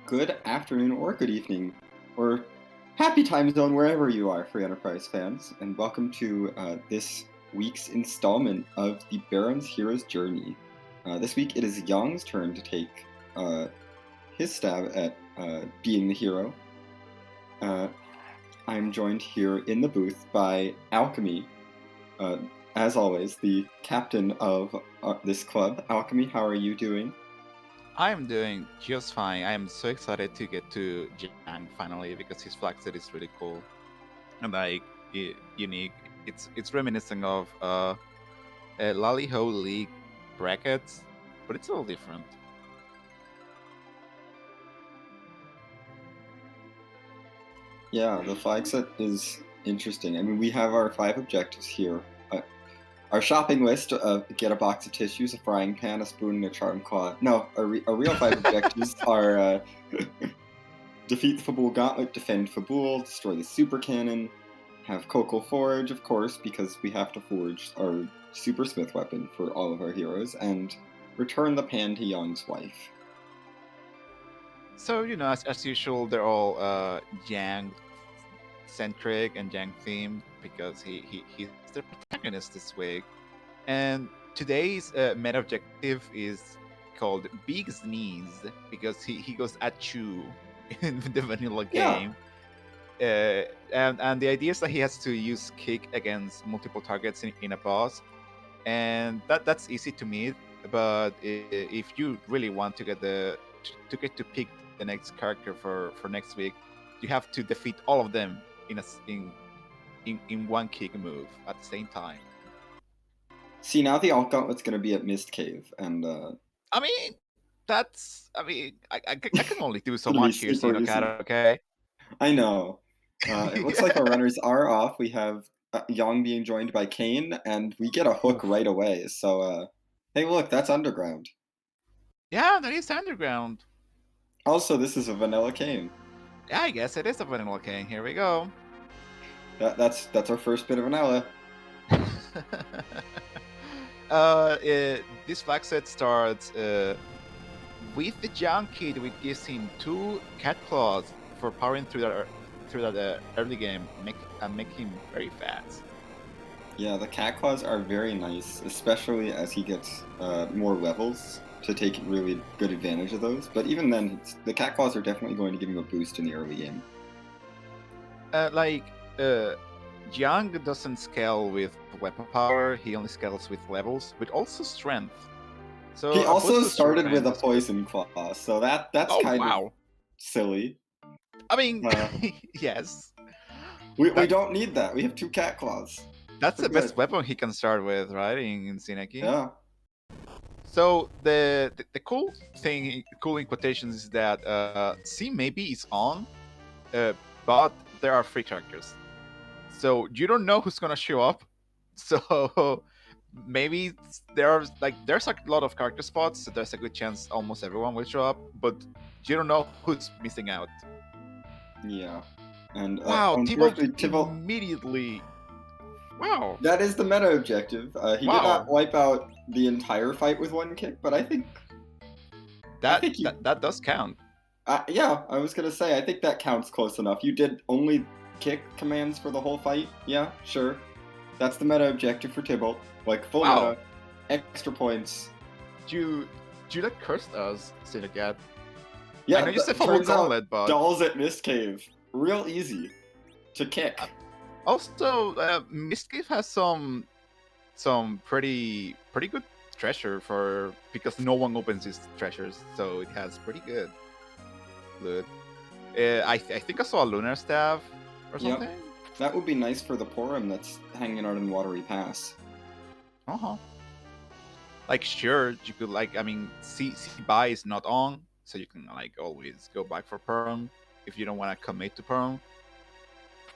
good afternoon or good evening, or happy time zone wherever you are, Free Enterprise fans, and welcome to this week's installment of the Baron's Hero's Journey. This week it is Young's turn to take his stab at being the hero. I'm joined here in the booth by Alchemy, as always, the captain of this club. Alchemy, how are you doing? I am doing just fine. I am so excited to get to Jang finally because his flag set is really cool and unique. It's reminiscent of Lally Ho League brackets, but it's a little different. Yeah, the flag set is interesting. I mean, we have our 5 objectives here. Our shopping list of get a box of tissues, a frying pan, a spoon, and a charm claw. No, our real 5 objectives are defeat the Fabul Gauntlet, defend Fabul, destroy the super cannon, have Coco forge, of course, because we have to forge our super smith weapon for all of our heroes, and return the pan to Young's wife. So as usual, they're all Yang centric and Yang themed because he's the protagonist this week. And today's meta objective is called Big Sneeze because he goes at you in the vanilla game. And the idea is that he has to use kick against multiple targets in a boss, and that's easy to meet. But if you really want to get to pick the next character for next week, you have to defeat all of them in one kick move at the same time. See, now the Alt Gauntlet's going to be at Mist Cave, and I mean, I can only do so much here, Xenocat, okay? I know. It looks like our runners are off. We have Yang being joined by Kane, and we get a hook right away. So, hey, look, that's underground. Yeah, that is underground. Also, this is a vanilla Kane. Yeah, I guess it is a vanilla Kane. Here we go. That's our first bit of vanilla. This flag set starts with the Young Kid, which gives him 2 cat claws for powering through that early game, make him very fast. Yeah, the cat claws are very nice, especially as he gets more levels to take really good advantage of those. But even then, the cat claws are definitely going to give him a boost in the early game. Young doesn't scale with weapon power; he only scales with levels, but also strength. So he also started with a poison claw, so that's kind of silly. I mean, yes. We don't need that. We have 2 cat claws. That's the best weapon he can start with, right? In Sineki. Yeah. So the cool in quotations, is that C maybe is on, but there are 3 characters, so you don't know who's gonna show up. So maybe there's a lot of character spots, so there's a good chance almost everyone will show up, but you don't know who's missing out. Yeah. And wow, Tybalt immediately. Wow. That is the meta objective. He did not wipe out the entire fight with 1 kick, but I think that does count. Yeah, I was gonna say, I think that counts close enough. You did only kick commands for the whole fight. Yeah, sure. That's the meta objective for Tybalt. Like, full meta, extra points. Do you like cursed us, Synagat? Yeah, I know you said Fabul Gauntlet, but dolls at Mist Cave. Real easy to kick. Also, Mist Cave has some pretty good treasure because no one opens these treasures, so it has pretty good loot. I think I saw a lunar staff or something. Yep. That would be nice for the Porum that's hanging out in Watery Pass. Like, sure, you could C buy is not on, so you can always go back for Porum if you don't want to commit to Porum.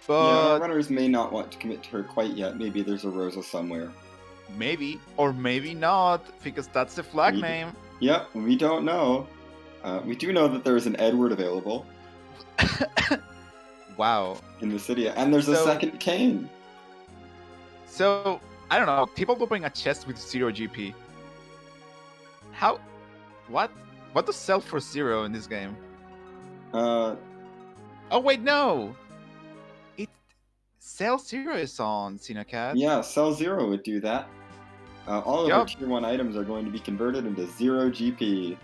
But yeah, our runners may not want to commit to her quite yet. Maybe there's a Rosa somewhere. Maybe, or maybe not, because that's the flag name. Yep, we don't know. We do know that there is an Edward available. Wow. In the city, and there's a second Kane. So, I don't know, people opening a chest with 0 GP. What does sell for 0 in this game? Uh, Oh wait, no! It Cell Zero is on Xenocat. yeah, Cell Zero would do that. All of our Yup. Tier 1 items are going to be converted into 0 GP.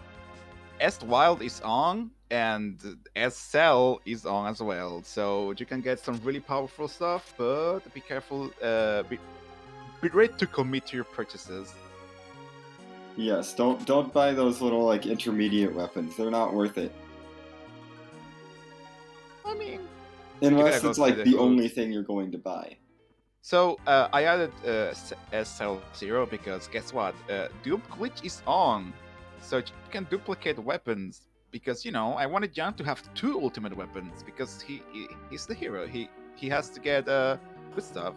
S Wild is on, and S Cell is on as well. So you can get some really powerful stuff, but be careful. Be ready to commit to your purchases. Yes, don't buy those little like intermediate weapons. They're not worth it. I mean, Unless go it's through like the the hook. only thing you're going to buy. So I added SL Zero because guess what? Dupe glitch is on, so you can duplicate weapons. Because I wanted Jan to have 2 ultimate weapons because he's the hero. He has to get good stuff.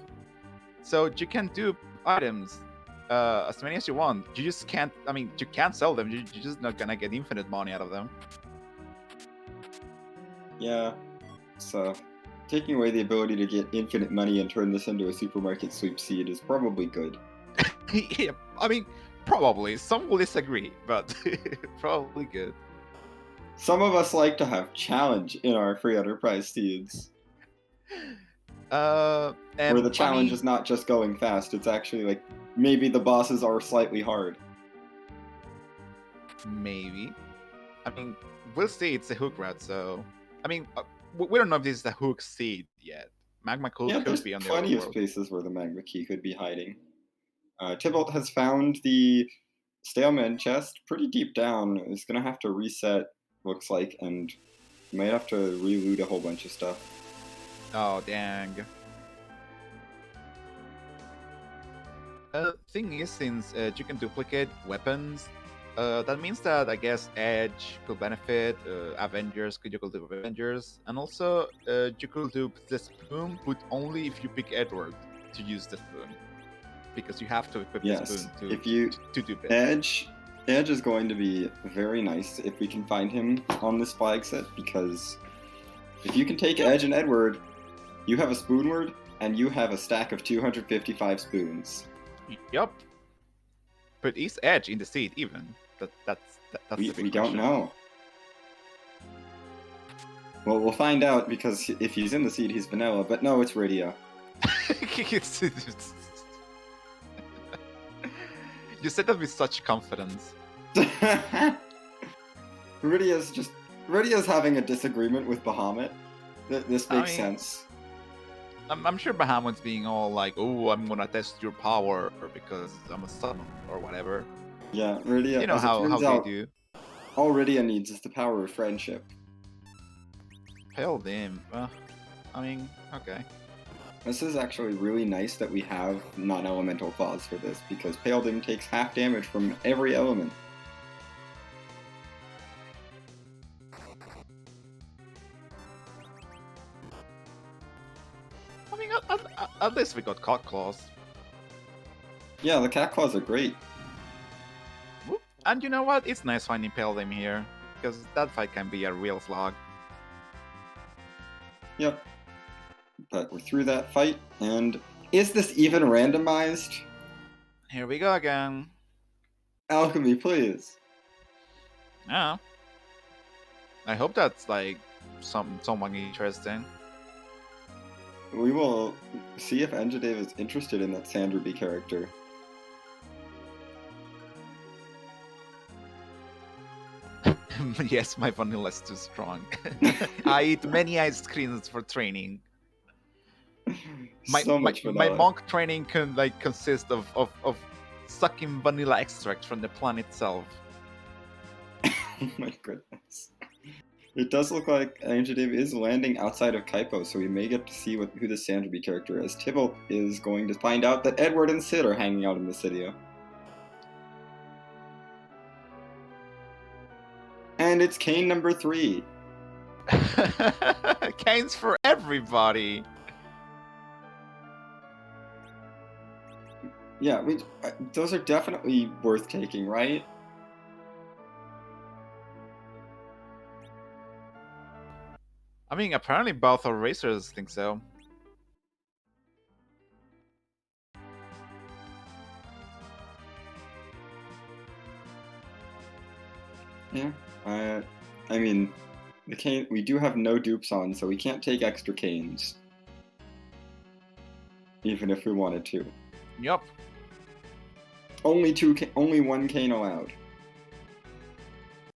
So you can dupe items as many as you want. You just can't. I mean, you can't sell them. You're just not gonna get infinite money out of them. Yeah, so taking away the ability to get infinite money and turn this into a supermarket sweep seed is probably good. Yeah, I mean, probably some will disagree, but probably good. Some of us like to have challenge in our free enterprise seeds. Where the challenge is not just going fast, it's actually like maybe the bosses are slightly hard. Maybe. I mean, we'll see. It's a hook rat, so I mean, we don't know if this is a hook seed yet. Magma could There's be on the plenty of overworld. spaces where the magma key could be hiding. Tybalt has found the Staleman chest pretty deep down. It's gonna have to reset, looks like, and you might have to reloot a whole bunch of stuff. Oh dang. Thing is, since you can duplicate weapons, that means that I guess Edge could benefit, Avengers you could do Avengers, and also you could do the spoon, but only if you pick Edward to use the spoon, because you have to equip the spoon to dupe it. Edge is going to be very nice if we can find him on this flag set, because if you can take Edge and Edward, you have a spoonward and you have a stack of 255 spoons. Yup. But is Edge in the seed even? That's we don't know. Well, we'll find out, because if he's in the seed, he's vanilla. But no, it's Rydia. You said that with such confidence. Rydia's having a disagreement with Bahamut. This makes sense. I'm sure Bahamut's being all like, "Oh, I'm gonna test your power because I'm a son or whatever." Yeah, Rydia. You know how they do. All Rydia needs is the power of friendship. Pale Dim. I mean, okay. This is actually really nice that we have non-elemental claws for this, because Pale Dim takes half damage from every element. I mean, at least we got cat claws. Yeah, the cat claws are great. And you know what? It's nice finding Pale Dim here, because that fight can be a real slog. Yep. But we're through that fight, and is this even randomized? Here we go again. Alchemy, please. Yeah. I hope that's like someone interesting. We will see if Enjadave is interested in that Sanderby character. Yes, my vanilla is too strong. I eat many ice creams for training. My monk training can consist of sucking vanilla extract from the plant itself. Oh my goodness. It does look like Enjadave is landing outside of Kaipo, so we may get to see who the Sanderby character is. Tybalt is going to find out that Edward and Sid are hanging out in the city. And it's Kane number 3. Kane's for everybody. Yeah, those are definitely worth taking, right? I mean, apparently both our racers think so. Yeah, I mean, The cane, we do have no dupes on, so we can't take extra canes. Even if we wanted to. Yup. Only one cane allowed.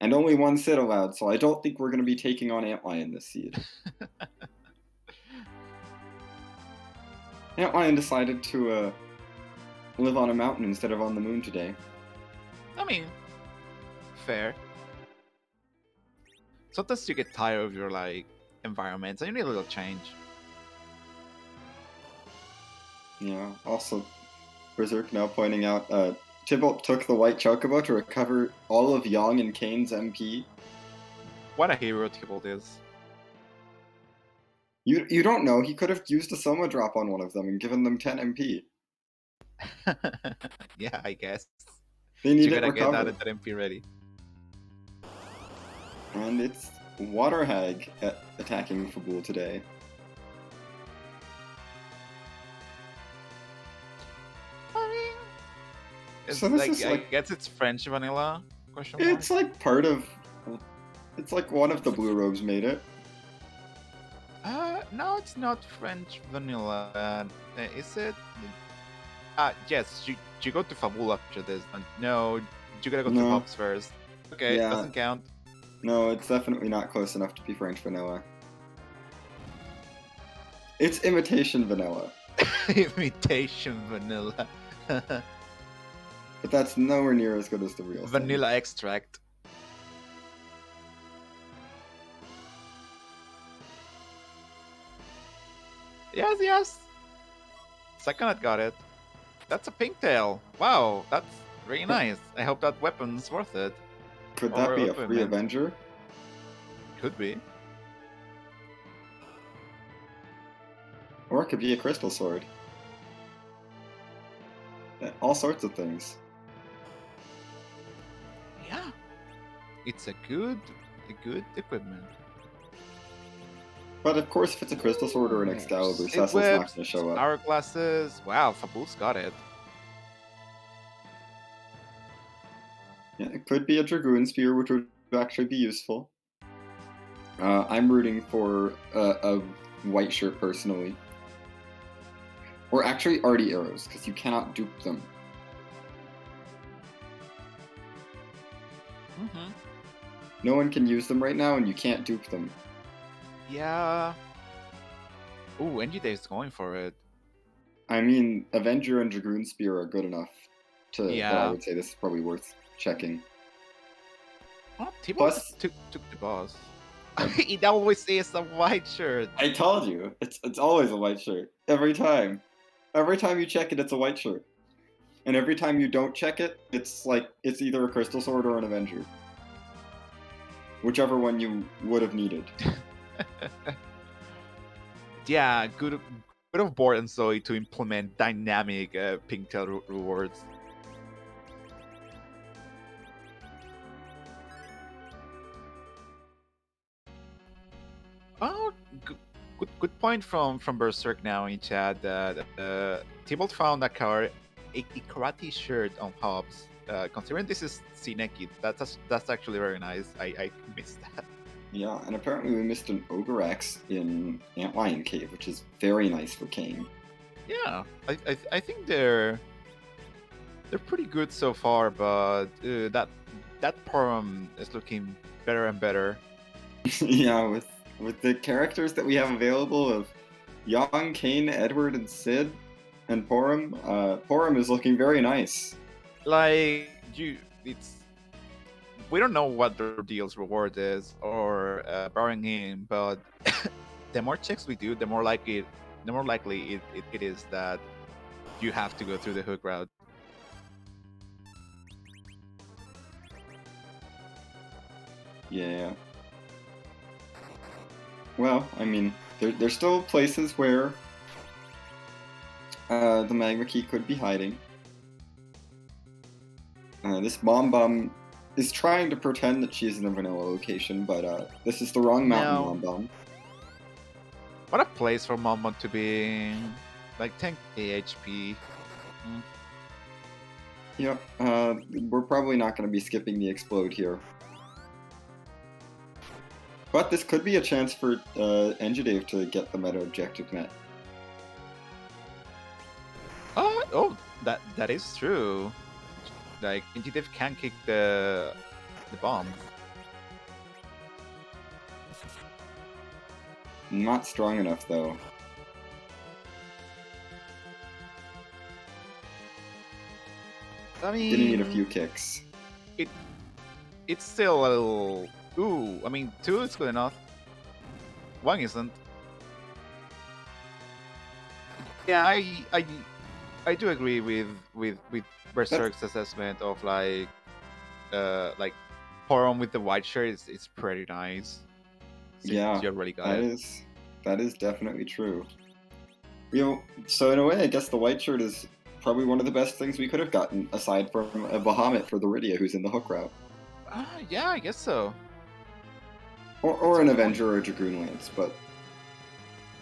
And only one Sid allowed, so I don't think we're going to be taking on Antlion this seed. Antlion decided to live on a mountain instead of on the moon today. I mean, fair. Sometimes you get tired of your like environments and you need a little change. Yeah, also, Berserk now pointing out, Tybalt took the white chocobo to recover all of Yang and Kane's MP. What a hero Tybalt is. You don't know, he could have used a Soma drop on one of them and given them 10 MP. Yeah, I guess. They need You it gotta get recovered. that MP ready. And it's Water Hag attacking Fabul today. I mean, it's So this like, is I like- guess it's French vanilla? Question mark? It's like part of... It's like one of the Blue Robes made it. No, it's not French vanilla. Is it? Yes, you go to Fabul after this. No, you gotta go to No. Pops first. Okay, Yeah. doesn't count. No, it's definitely not close enough to be French vanilla. It's imitation vanilla. Imitation vanilla. But that's nowhere near as good as the real thing. Vanilla extract. Yes, yes. Second got it. That's a pink tail. Wow, that's really nice. I hope that weapon's worth it. Could that Or be a open, free man. Avenger? Could be. Or it could be a crystal sword. All sorts of things. Yeah. It's a good equipment. But of course, if it's a crystal sword or an Excalibur, Cecil's not going to show up. Hourglasses. Wow, Fabul's got it. Yeah, it could be a Dragoon Spear, which would actually be useful. I'm rooting for a white shirt personally. Or actually Artie arrows, because you cannot dupe them. Mm-hmm. No one can use them right now, and you can't dupe them. Yeah. Ooh, NG Dave's going for it. I mean, Avenger and Dragoon Spear are good enough to that I Yeah. would say this is probably worth checking. Oh, T-Boss Plus- took the boss. It always is a white shirt. I told you, it's always a white shirt. Every time. Every time you check it, it's a white shirt. And every time you don't check it, it's either a crystal sword or an Avenger. Whichever one you would have needed. Yeah, good of Board and Zoe to implement dynamic Pinktail rewards. Oh, good point from Berserk now in chat that Tybalt found a karate shirt on Hobbs. Considering this is Sineki, that's actually very nice. I missed that. Yeah, and apparently we missed an Ogre Axe in Antlion Cave, which is very nice for Kane. Yeah, I think they're pretty good so far, but that Porum is looking better and better. Yeah, with the characters that we have available of Yang, Kane, Edward, and Sid, and Porum, Porum is looking very nice. Like we don't know what the deal's reward is or barring him, but the more checks we do, the more likely it is that you have to go through the hook route. Yeah. Well, I mean, there's still places where the Magma Key could be hiding. This Bomb is trying to pretend that she's in a vanilla location, but this is the wrong mountain, No. Bomb. What a place for Momon to be. Like 10k HP. Yep, we're probably not going to be skipping the explode here. But this could be a chance for Enjadave to get the meta objective met. Oh, that is true. Like Intuitive can kick the bomb. Not strong enough though. I mean, Gonna need a few kicks. It's still a little. Ooh, I mean, 2 is good enough. 1 isn't. Yeah, I do agree with Berserk's assessment of like Poron with the white shirt is pretty nice. Yeah, you really got it. That is definitely true. So in a way, I guess the white shirt is probably one of the best things we could have gotten, aside from a Bahamut for the Rydia who's in the hook route. Yeah, I guess so. Or an Avenger or a Dragoon Lance, but...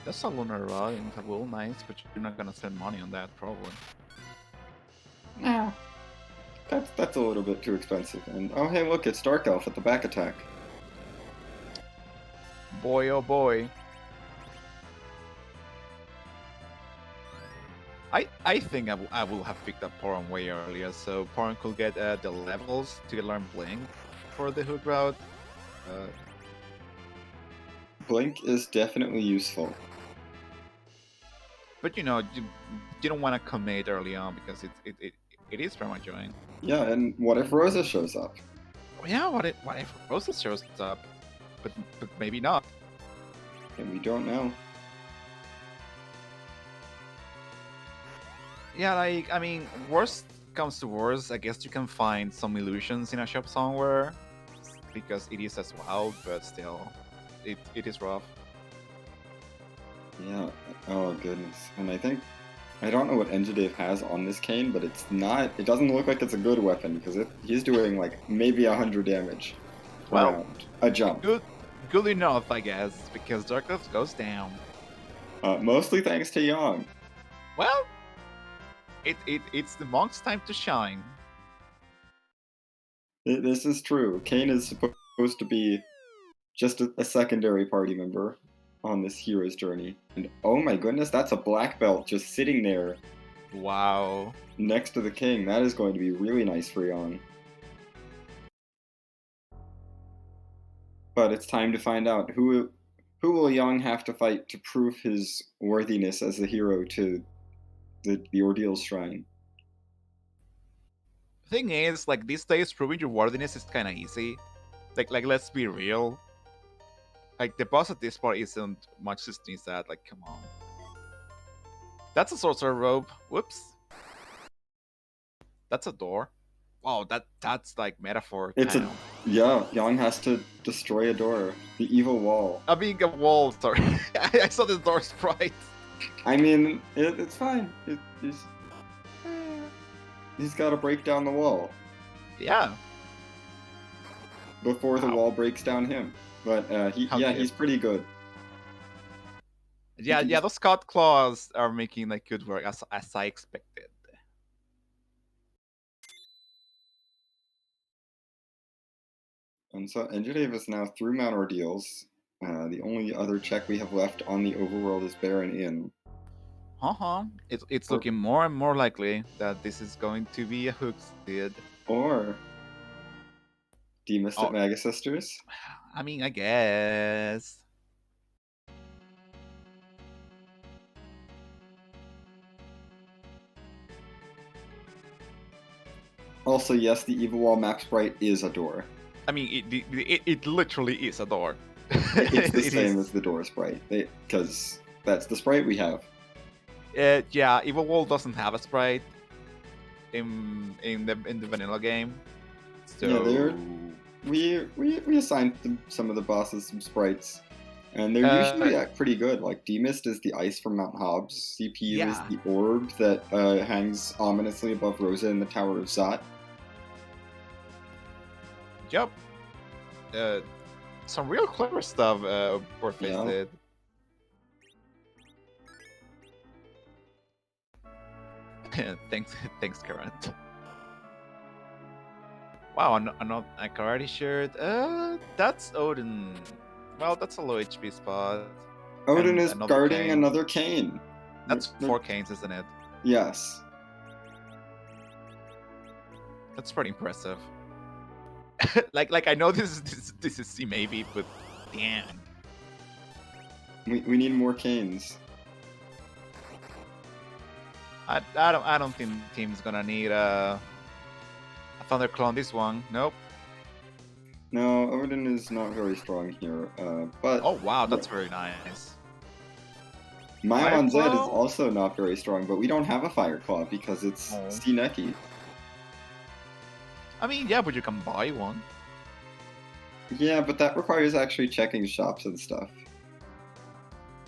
That's a Lunar Rod in Kabul, nice, but you're not gonna spend money on that, probably. Nah. That's a little bit too expensive. And oh hey look, it's Dark Elf at the back attack. Boy oh boy. I think I will have picked up Poron way earlier, so Poron could get the levels to learn Blink for the hook route. Blink is definitely useful. But you know, you don't want to commit early on because it is very much annoying. Yeah, and what if Rosa shows up? Yeah, what if Rosa shows up? But maybe not. And we don't know. Yeah, like, I mean, worst comes to worst, I guess you can find some illusions in a shop somewhere, because it is as well, but still, it is rough. Yeah, oh goodness. And I don't know what Enjadave has on this cane, but it doesn't look like it's a good weapon, because he's doing like maybe 100 damage around a jump. Good enough, I guess, because Dark Elf goes down. Mostly thanks to Yang. Well, it's the monk's time to shine. This is true. Kane is supposed to be just a secondary party member on this hero's journey. And oh my goodness, that's a black belt just sitting there. Wow. Next to the king. That is going to be really nice for Yang. But it's time to find out who will Yang have to fight to prove his worthiness as a hero to the Ordeal's Shrine. Thing is, like, these days proving your worthiness is kind of easy. Like let's be real. Like, the boss at this part isn't much to sneeze at. Like, come on. That's a sorcerer robe. Whoops. That's a door. Wow, that's like metaphor. Yeah. Yang has to destroy a door, the evil wall. I mean, a wall. Sorry, I saw the door sprite. I mean, it's fine. He's got to break down the wall. Yeah. Before the wall breaks down him, but he's pretty good. Yeah, those Scott claws are making like good work as I expected. And so Enjadave is now through Mount Ordeals. The only other check we have left on the overworld is Baron Inn. It's looking more and more likely that this is going to be a hook seed. Or Demist at Maga Sisters. I mean, I guess. Also, yes, the Evil Wall map sprite is a door. I mean, it literally is a door. It's the same as the door sprite, because that's the sprite we have. Yeah, Evil Wall doesn't have a sprite in the vanilla game. So yeah, we assigned some of the bosses some sprites, and they're usually pretty good. Like Demist is the ice from Mount Hobbs. CPU is the orb that hangs ominously above Rosa in the Tower of Zot. Yep. Some real clever stuff Orpheus did. Thanks, Current. Wow, another a karate shirt. That's Odin. Well, that's a low HP spot. Odin And is another guarding cane. another cane. That's They're- 4 canes, isn't it? Yes. That's pretty impressive. like I know this is C maybe, but damn. We need more canes. I don't think the team's gonna need a Thunderclone this one. Nope. No, Odin is not very strong here. But Oh wow, that's very nice. Mylon Zed is Fireclaw? also not very strong, but we don't have a Fire Claw because it's Oh. Steaneki. I mean, yeah, but you can buy one. Yeah, but that requires actually checking shops and stuff.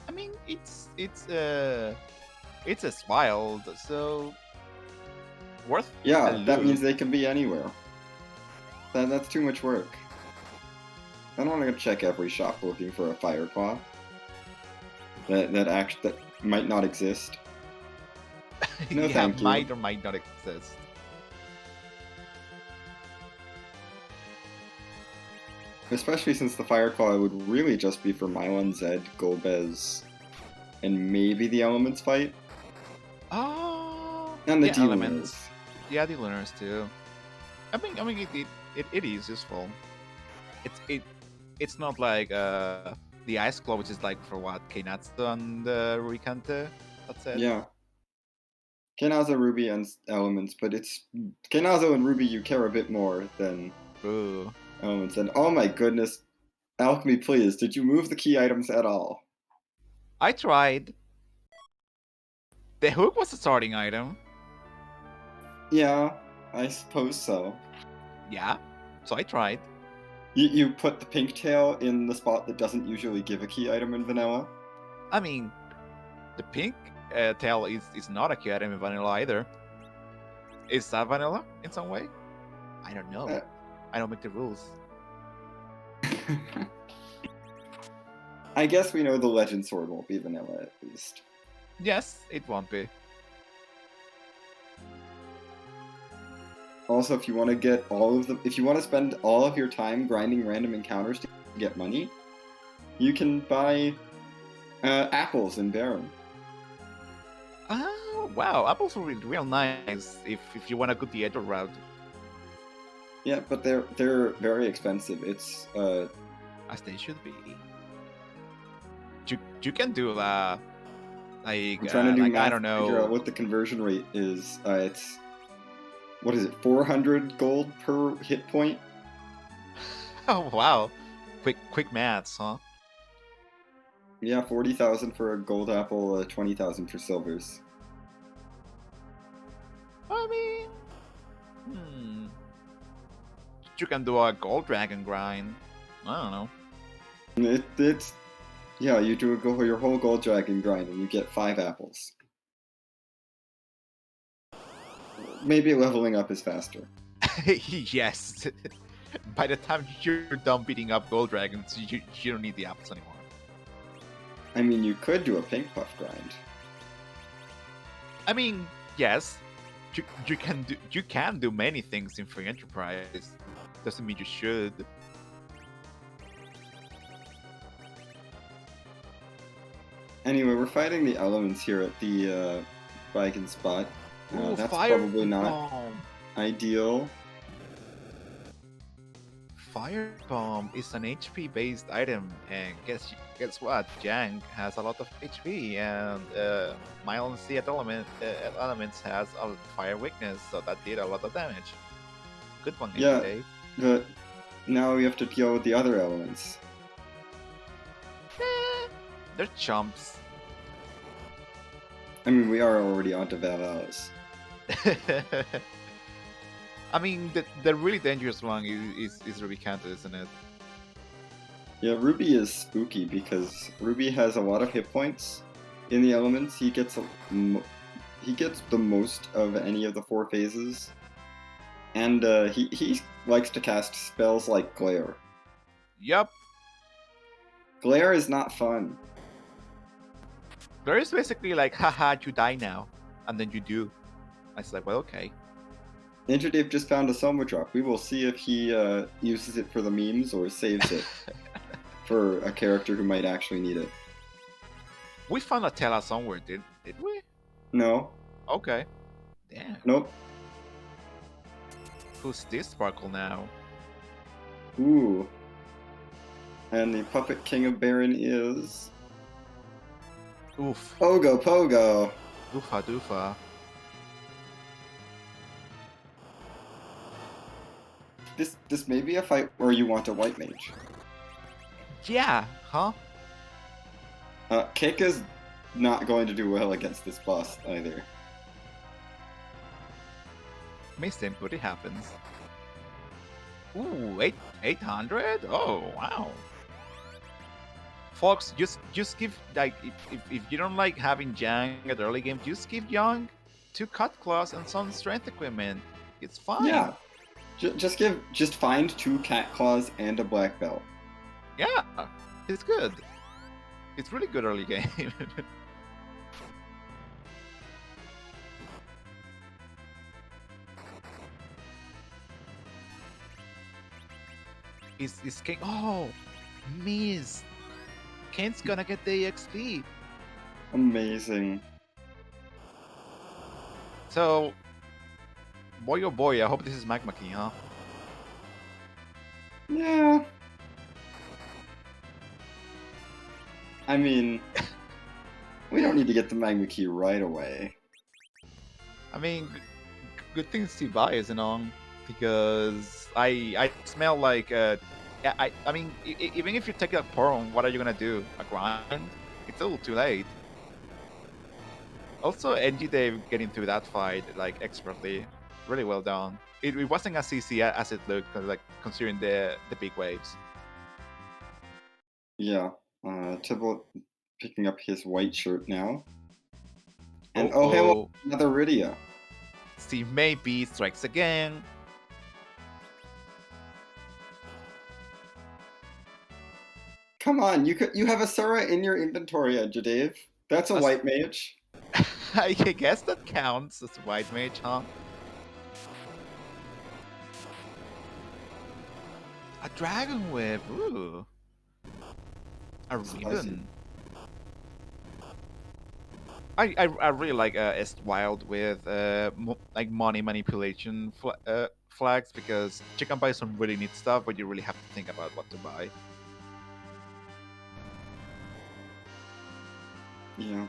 I mean, it's a wild, so worth. Yeah, a that look. means they can be anywhere. That's too much work. I don't want to check every shop looking for a Fire Claw. That might not exist. No, yeah, thank you. might or might not exist. Especially since the Fire Claw would really just be for Mylon Zed, Golbez, and maybe the Elements fight. Oh, And the yeah, Demon elements. Lords. Yeah, the learners too. I mean, it is useful. It's not like the Ice Claw, which is like for what Keinatsu and Rurikante. That's it. Yeah. Kenazo, Ruby, and Elements, but it's Kenazo and Ruby you care a bit more than Ooh. Elements. And oh my goodness, Alchemy, please, did you move the key items at all? I tried. The hook was a starting item. Yeah, I suppose so. Yeah, so I tried. You put the pink tail in the spot that doesn't usually give a key item in vanilla? I mean, the pink tail is not a key item in vanilla either. Is that vanilla in some way? I don't know. I don't make the rules. I guess we know the Legend Sword won't be vanilla at least. Yes, it won't be. Also, if you want to get if you want to spend all of your time grinding random encounters to get money, you can buy apples in Baron. Oh wow, apples are real nice if you want to go the Edge route. Yeah, but they're very expensive. It's As they should be. You can do like I'm trying to do like, math I don't to figure out know. what the conversion rate is. It's what is it? 400 gold per hit point. Oh wow, quick maths, huh? Yeah, 40,000 for a gold apple, 20,000 for silvers. I mean, you can do a gold dragon grind. I don't know. It's yeah, you do your whole gold dragon grind and you get 5 apples. Maybe leveling up is faster. Yes. By the time you're done beating up gold dragons, you don't need the apples anymore. I mean, you could do a pink puff grind. I mean, yes, you can do many things in free enterprise. Doesn't mean you should. Anyway, we're fighting the elements here at the Viking spot. Ooh, That's fire probably not bomb. ideal. Fire bomb is an HP based item, and guess what? Jang has a lot of HP, and Mylon C at elements has a fire weakness, so that did a lot of damage. Good one, Yeah. Dave. But now we have to deal with the other elements. They're chumps. I mean, we are already onto Valalis. I mean, the really dangerous one is Ruby Canto, isn't it? Yeah, Ruby is spooky because Ruby has a lot of hit points in the elements. He gets the most of any of the 4 phases, and he likes to cast spells like Glare. Yup. Glare is not fun. Glare is basically like, haha, you die now, and then you do. I was like, well, okay. Ninja Dave just found a Soma drop. We will see if he uses it for the memes or saves it. for a character who might actually need it. We found a Tela somewhere, did we? No. Okay. Damn. Nope. Who's this Sparkle now? Ooh. And the Puppet King of Baron is... Oof. Pogo Pogo! Doofa doofa. This may be a fight where you want a white mage. Yeah, huh? Kick is not going to do well against this boss either. Missed him, but it happens. Ooh, 800? Oh, wow. Folks, just give, like, if you don't like having Yang at the early game, just give Yang 2 cut claws and some strength equipment. It's fine. Yeah. Just find 2 cat claws and a black belt. Yeah, it's good. It's really good early game. Is King? Oh, miss. Ken's gonna get the EXP. Amazing. So, boy oh boy, I hope this is Magma Key, huh? Yeah. I mean, we don't need to get the Magma Key right away. I mean, good thing Steve Vai isn't on, because I smell like yeah, I mean, even if you take that Porom, what are you gonna do? A grind? It's a little too late. Also, NG Dave getting through that fight like expertly, really well done. It wasn't as easy as it looked, like considering the big waves. Yeah. Tibble picking up his white shirt now. And oh hello, another Rydia. Steve maybe strikes again. Come on, you have a Sura in your inventory, Dave. That's a white mage. I guess that counts as white mage, huh? A dragon whip, ooh. A ribbon. I really like Wild with like money manipulation flags, because you can buy some really neat stuff, but you really have to think about what to buy. Yeah.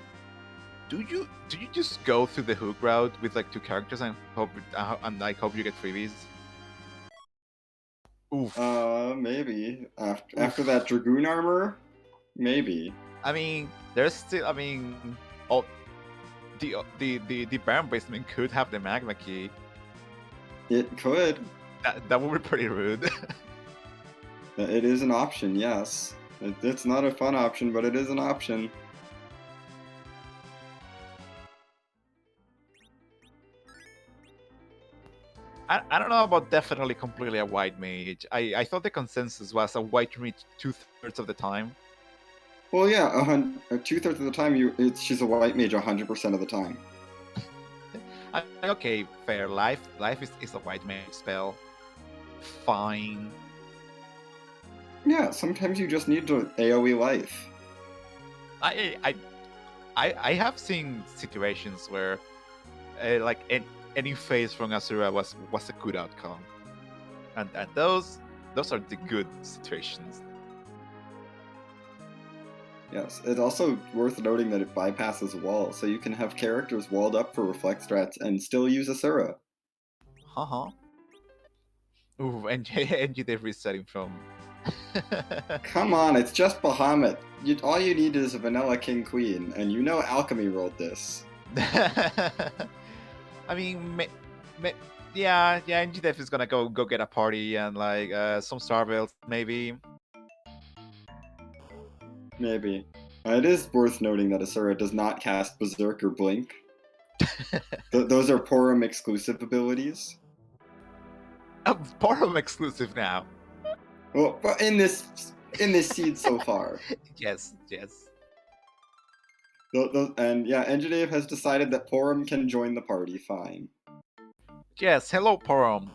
Do you just go through the hook route with like 2 characters and hope you get freebies? Oof. Maybe after that Dragoon armor, maybe. I mean, there's still. I mean, oh, the Baron basement could have the Magma Key. It could. That would be pretty rude. It is an option, yes. It's not a fun option, but it is an option. I don't know about definitely completely a white mage. I thought the consensus was a white mage 2/3 of the time. Well, yeah, 2/3 of the time she's a white mage 100% of the time. Okay, fair. Life is a white mage spell. Fine. Yeah, sometimes you just need to AoE life. I have seen situations where like any phase from Asura was a good outcome, and those are the good situations. Yes, it's also worth noting that it bypasses walls, so you can have characters walled up for reflect strats and still use Asura. Ooh, and they're resetting from. Come on, it's just Bahamut. All you need is a vanilla king queen, and you know Alchemy rolled this. I mean, yeah, NGDef is gonna go get a party and like some Starveils maybe. Maybe. It is worth noting that Asura does not cast Berserk or Blink. Those are Porom exclusive abilities. Porom exclusive now. Well, in this seed so far. Yes. And yeah, Engineer has decided that Porom can join the party. Fine. Yes, hello Porom.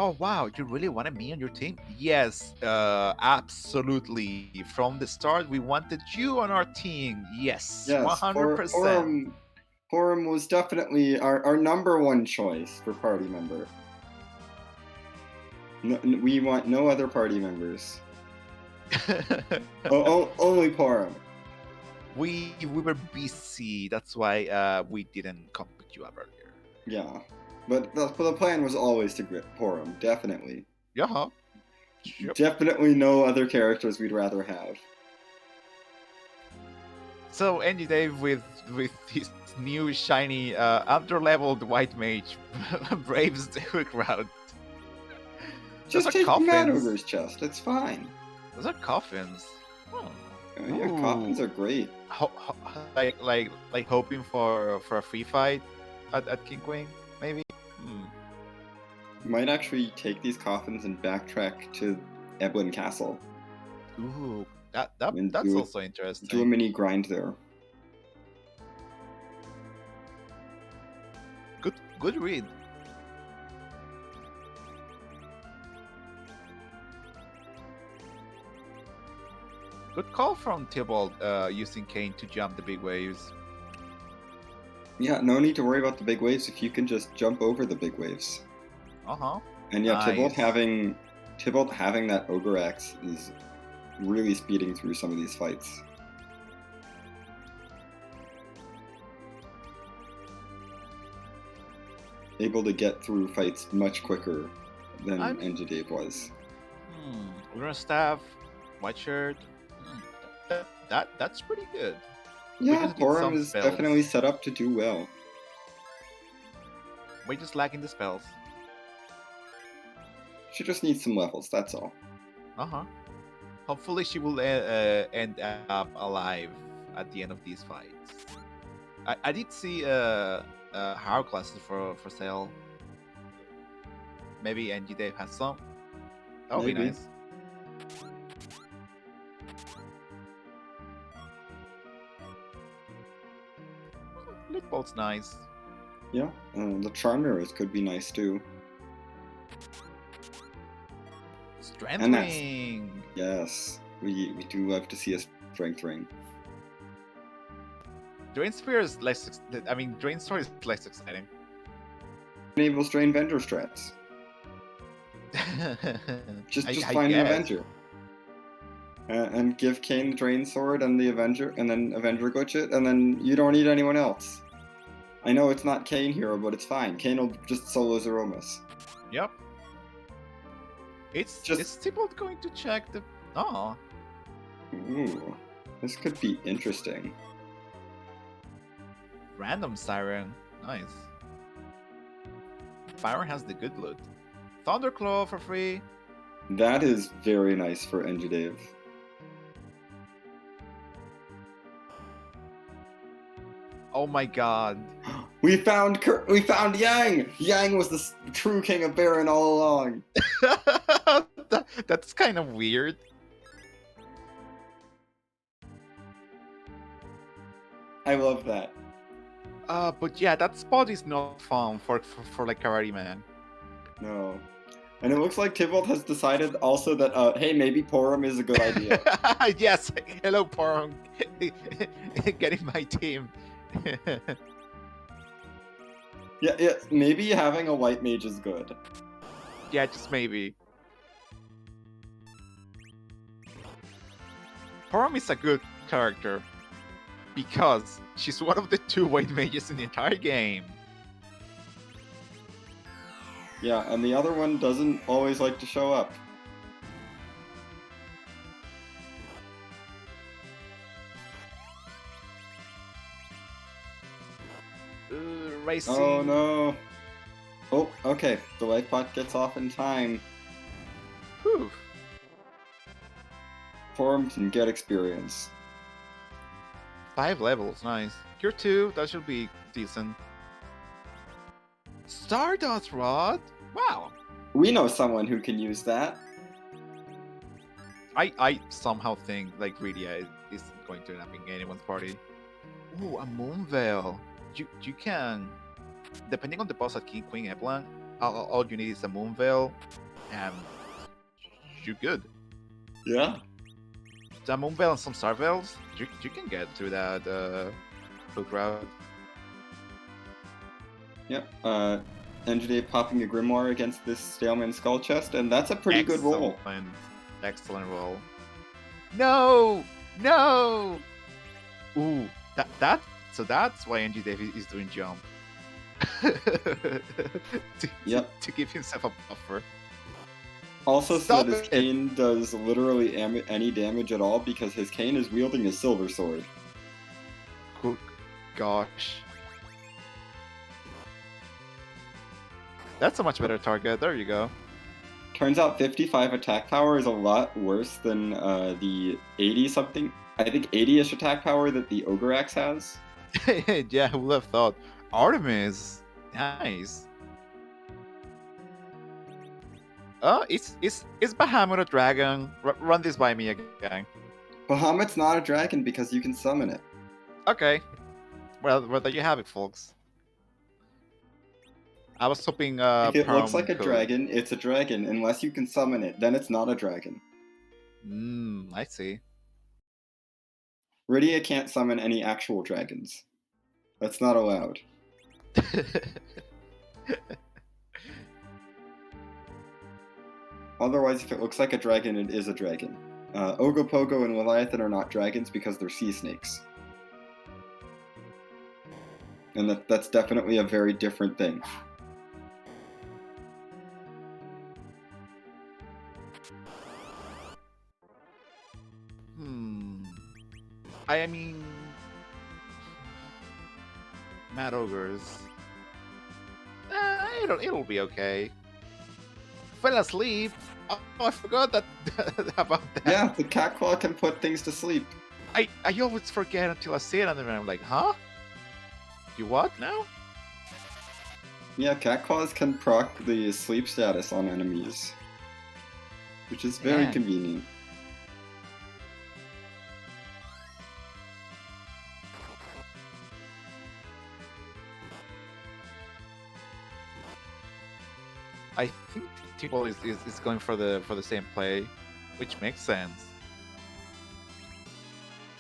Oh wow, you really wanted me on your team? Yes, absolutely. From the start, we wanted you on our team. Yes, Yes, 100%. Forum was definitely our number one choice for party member. No, we want no other party members. Only Forum. We were busy. That's why we didn't come pick you up earlier. Yeah, but the plan was always to grip Forum, definitely. Yeah. Yep. Definitely no other characters we'd rather have. So Andy Dave with his new shiny under-leveled white mage braves the hook route. Just take the man ogre's chest. It's fine. Those are coffins. Oh. Yeah, coffins are great. Like hoping for a free fight at King Queen, maybe. You might actually take these coffins and backtrack to Eblin Castle. Ooh, that's also interesting. Do a mini grind there. Good read. Good call from Tybalt, using Kane to jump the big waves. Yeah, no need to worry about the big waves if you can just jump over the big waves. And yeah, nice. Tybalt having that ogre axe is really speeding through some of these fights. Able to get through fights much quicker than Enjadave was. Lunar staff, white shirt. That's pretty good. Yeah, Forum is definitely set up to do well. We're just lacking the spells. She just needs some levels, that's all. Hopefully she will end up alive at the end of these fights. I did see higher classes for sale. Maybe NG Dave has some. That would be nice. Lit bolt's nice. Yeah, the charm mirrors could be nice too. Strength ring. Yes, we do love to see a strength ring. Drain Spear is less. I mean, Drain Sword is less exciting. Enables Drain Vendor strats. just find an Avenger. And give Kane the Drain Sword and the Avenger, and then Avenger glitch it, and then you don't need anyone else. I know it's not Kane hero, but it's fine. Kane will just solo Zeromus. Yep. It's Tybalt going to check the... Oh. Ooh. This could be interesting. Random Siren. Nice. Fire has the good loot. Thunderclaw for free. That is very nice for Enjadave. Oh my god. We found Yang! Yang was the true king of Baron all along. That's kind of weird. I love that. But yeah, that spot is not fun for like Karate Man. No. And it looks like Tybalt has decided also that, hey, maybe Porum is a good idea. Yes, hello Porum. Get in my team. Yeah, maybe having a white mage is good. Yeah, just maybe. Porum is a good character because she's one of the 2 white mages in the entire game. Yeah, and the other one doesn't always like to show up. Racing. Oh no. Oh, okay. The life pot gets off in time. Whew. Forum can get experience. 5 levels, nice. Cure 2, that should be decent. Stardust Rod? Wow. We know someone who can use that. I somehow think like Rydia is going to end up in anyone's party. Ooh, a Moonveil. You can, depending on the boss at King Queen Eplan, all you need is a moon veil, and you're good. Yeah. The moon veil and some star veils, you can get through that route route. Yep. NGD popping a Grimoire against this Staleman Skull Chest, and that's a pretty good roll. Excellent roll. No! Ooh, so that's why NG Dave is doing jump. to give himself a buffer. Also, so that his cane does literally any damage at all because his cane is wielding a silver sword. Good gosh. That's a much better target. There you go. Turns out 55 attack power is a lot worse than the 80-something. I think 80-ish attack power that the Ogre Axe has. Yeah, who would have thought? Artemis. Nice. Is Bahamut a dragon? Run this by me again. Bahamut's not a dragon because you can summon it. Okay. Well, there you have it, folks. I was hoping. If it looks like a dragon, it's a dragon. Unless you can summon it, then it's not a dragon. I see. Rydia can't summon any actual dragons. That's not allowed. Otherwise, if it looks like a dragon, it is a dragon. Ogopogo and Leviathan are not dragons because they're sea snakes. And that's definitely a very different thing. I mean, Mad Ogres. It'll be okay. Fell asleep. Oh, I forgot that about that. Yeah, the cat claw can put things to sleep. I always forget until I see it, and then I'm like, huh? You what now? Yeah, cat claws can proc the sleep status on enemies, which is very convenient. I think T-Ball is going for the same play, which makes sense.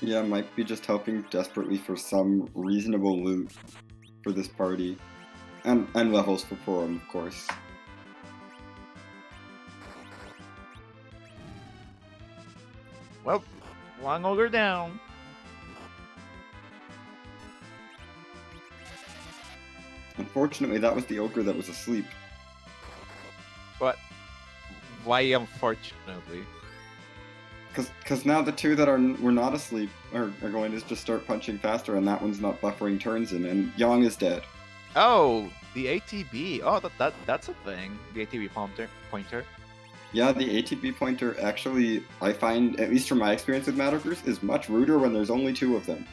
Yeah, might be just hoping desperately for some reasonable loot for this party. And levels for Forum, of course. Well, one ogre down. Unfortunately, that was the ogre that was asleep. But why unfortunately? Because now the two that were not asleep are going to just start punching faster, and that one's not buffering turns in, and Yang is dead. Oh, the ATB. Oh, that's a thing. The ATB pointer. Yeah, the ATB pointer actually, I find, at least from my experience with Mad Ogres, is much ruder when there's only two of them.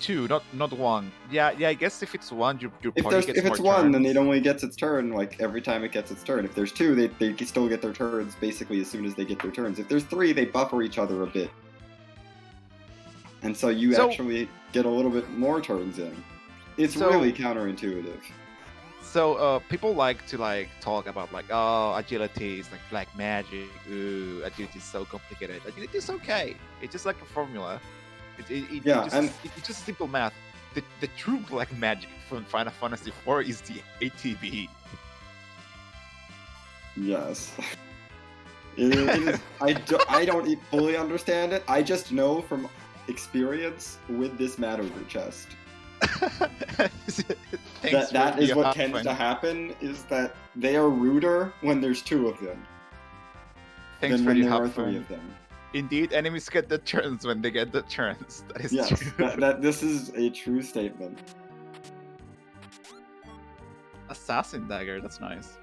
Two, not one. Yeah. I guess if it's one, your if party gets if it's more one, turns. then it only gets its turn like every time it gets its turn. If there's two, they still get their turns basically as soon as they get their turns. If there's three, they buffer each other a bit, and so you actually get a little bit more turns in. It's really counterintuitive. So people like to talk about agility is like black magic. Ooh, agility is so complicated. Agility is okay. It's just like a formula. It's just simple math. The true black magic from Final Fantasy IV is the ATB. Yes. I don't fully understand it. I just know from experience with this Mad Ogre chest. that is what tends to happen, is that they are ruder when there's two of them than when there are three of them. Indeed, enemies get the turns when they get the turns. That is true. This is a true statement. Assassin dagger, that's nice.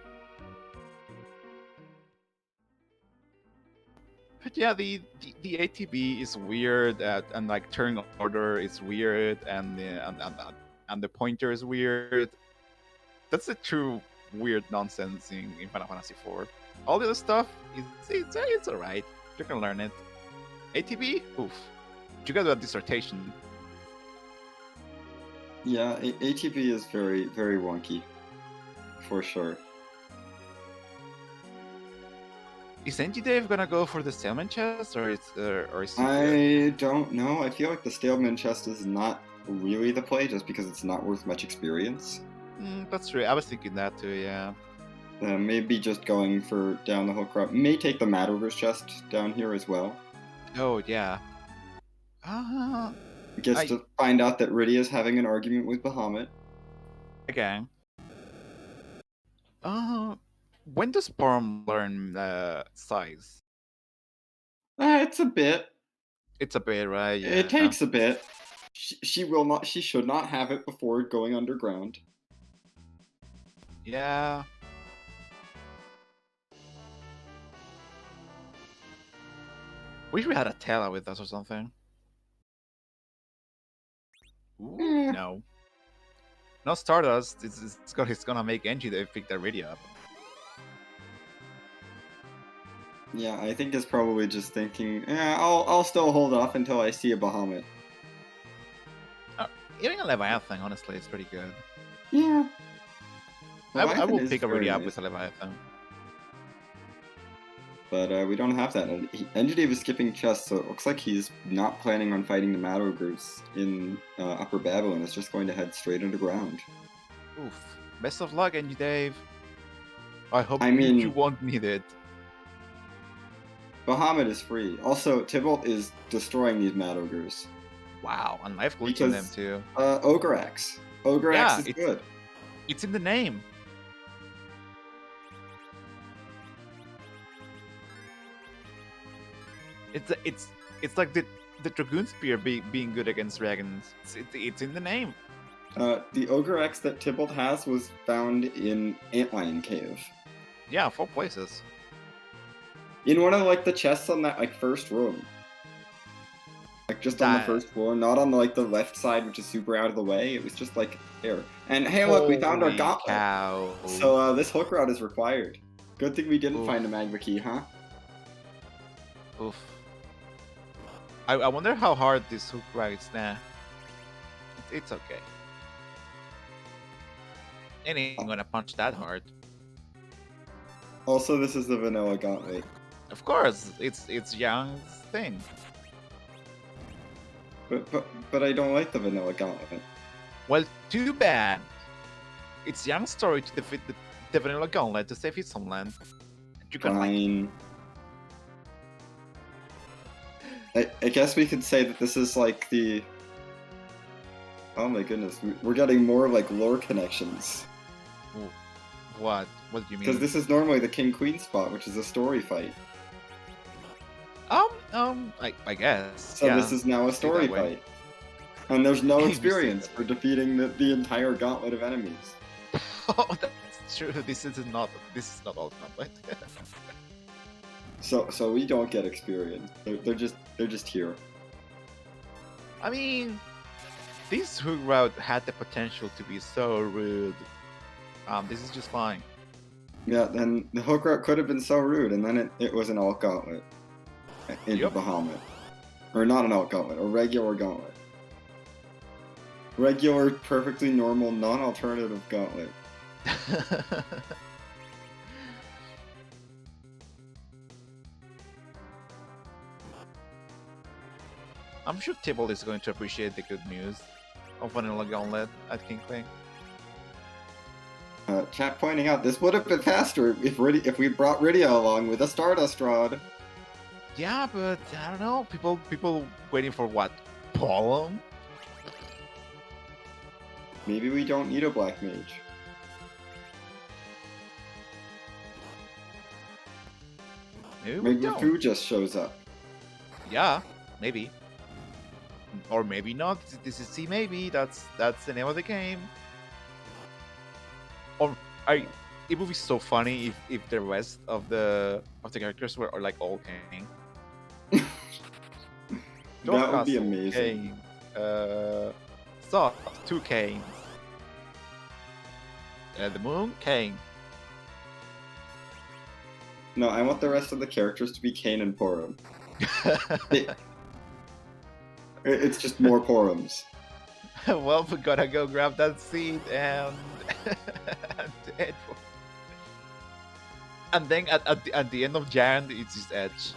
But yeah, the ATB is weird, and like turn order is weird, and the pointer is weird. That's the true weird nonsense in Final Fantasy IV. All the other stuff it's alright. You can learn it. ATB, oof. You gotta do a dissertation. Yeah, ATB is very, very wonky. for sure. Is NG Dave gonna go for the Stillman chest, or is he good? I don't know. I feel like the Staleman chest is not really the play, just because it's not worth much experience. That's true. I was thinking that too. Yeah. Maybe just going for down the hook route. May take the Matterverse chest down here as well. Oh yeah. Uh, Gets to find out that Rydia is having an argument with Bahamut. Okay. When does Porum learn size? It's a bit. It's a bit, right? Yeah. It takes a bit. She will not. She should not have it before going underground. Yeah. Wish we had a Tela with us or something. Ooh, no. No Stardust. It's gonna make Engie they pick that radio up. Yeah, I think it's probably just thinking, I'll still hold off until I see a Bahamut. Even a Leviathan, honestly, is pretty good. Yeah. I will pick a radio up with a Leviathan. But we don't have that. Engineer is skipping chests, so it looks like he's not planning on fighting the Matter groups in Upper Babylon. It's just going to head straight underground. Oof. Best of luck, Engie Dave. I hope you won't need it. Bahamut is free. Also, Tybalt is destroying these Mad Ogres. Wow, and life glitching them too. Ogre Axe. Ogre Axe is good. It's in the name. It's like the Dragoon Spear being good against dragons. It's in the name. The Ogre Axe that Tybalt has was found in Antlion Cave. Yeah, 4 places. In one of the chests on that first room. Just on the first floor, not on the left side, which is super out of the way. It was just there. And hey, look, we found our gauntlet. Cow. So this hook route is required. Good thing we didn't find a magma key, huh? Oof. I wonder how hard this hook route is now. It's okay. Ain't gonna punch that hard. Also, this is the vanilla gauntlet. Of course, it's Young's thing. But I don't like the vanilla gauntlet. Well, too bad. It's Young's story to defeat the vanilla gauntlet to save his homeland. You can Fine. I guess we could say that this is the... Oh my goodness, we're getting more lore connections. What? What do you mean? Because this is normally the King-Queen spot, which is a story fight. I guess. So yeah, this is now a story fight. And there's no experience for defeating the entire gauntlet of enemies. Oh, that's true. This is not all gauntlet. So we don't get experience. They're just here. I mean, this hook route had the potential to be so rude. This is just fine. Yeah, then the hook route could have been so rude, and then it was an alt gauntlet. In Bahamut. Or not an alt gauntlet, a regular gauntlet. Regular, perfectly normal, non-alternative gauntlet. I'm sure Tybalt is going to appreciate the good news of vanilla gauntlet at King Queen. Chat pointing out, this would have been faster if we brought Rydia along with a Stardust Rod. Yeah, but I don't know. People waiting for what? Porum? Maybe we don't need a Black Mage. Maybe Fu just shows up. Yeah, maybe. Or maybe not. This is C maybe. That's the name of the game. Or it would be so funny if the rest of the characters were all King. That would be amazing. So 2 Kanes. The Moon Kane. No, I want the rest of the characters to be Kane and Porum. It's just more Porums. Well, we gotta go grab that seed and Edward. And then at the end of Giant, it's just Edge.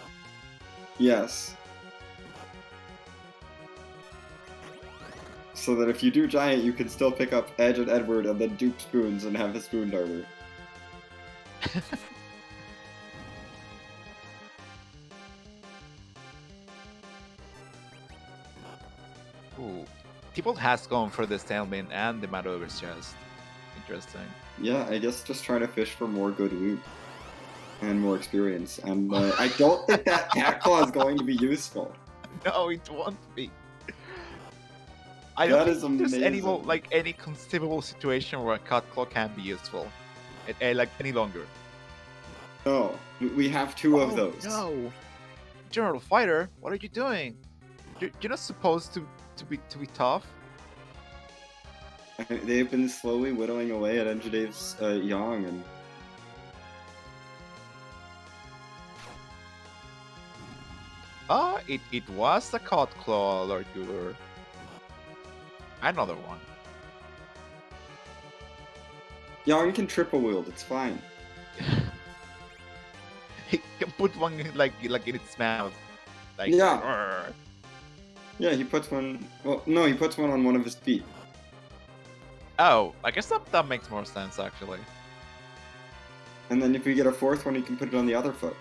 Yes. So that if you do Giant, you can still pick up Edge and Edward and then dupe Spoons and have a Spoon Darter. Ooh. People has gone for the Stalemate and the Mad Ogre's Chest. Interesting. Yeah, I guess just trying to fish for more good loot and more experience. And I don't think that Cat Claw is going to be useful. No, it won't be. I don't That is think there's any amazing. like any conceivable situation where a Cut Claw can be useful, like any longer. No, we have two of those. No, General Fighter, what are you doing? You're not supposed to be tough. They've been slowly whittling away at Engidave's Yang, and It was a Cut Claw, Lord Goober. Another one. Yang can triple wield. It's fine. He can put one like in its mouth. Like, Yeah. "Arr." Yeah, he puts one. Well, no, he puts one on one of his feet. Oh, I guess that makes more sense actually. And then if we get a fourth one, he can put it on the other foot.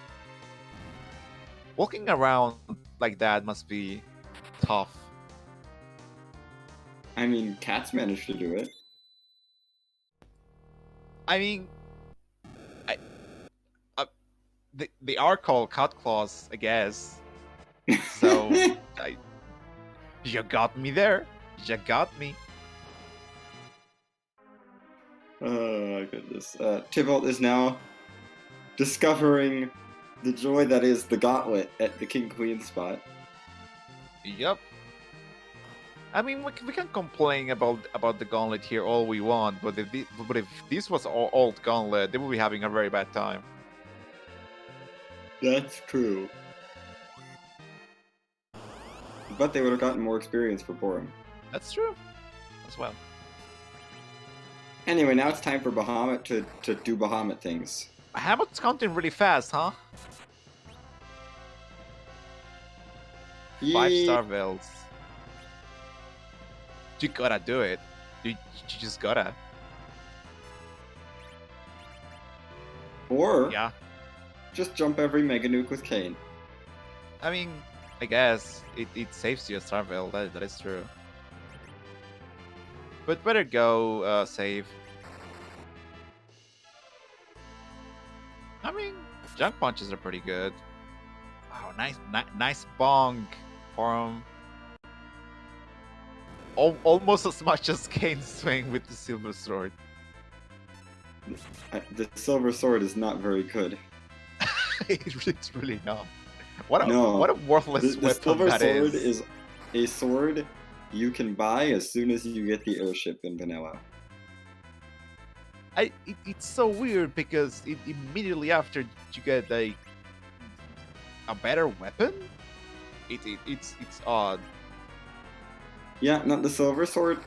Walking around like that must be tough. I mean, cats managed to do it. I mean, they are called Cut Claws, I guess. So, you got me there. You got me. Oh my goodness. Tybalt is now discovering the joy that is the gauntlet at the King Queen spot. Yep. I mean, we can complain about the gauntlet here all we want, but if this was old gauntlet, they would be having a very bad time. That's true. But they would have gotten more experience for Borum. That's true, as well. Anyway, now it's time for Bahamut to do Bahamut things. Hamlet's counting really fast, huh? 5-star Veils. You gotta do it. You just gotta. Or Yeah. just jump every Mega Nuke with Kane. I mean, I guess it saves you a star veil. That is true. But better go save. I mean, junk punches are pretty good. Oh, nice bong for him. Almost as much as Kane's swing with the silver sword. The Silver Sword is not very good. It's really not. What a worthless The weapon Silver that Sword is. is a sword you can buy as soon as you get the airship in vanilla. It's so weird because immediately after you get a better weapon, it's odd. Yeah, not the Silver Sword.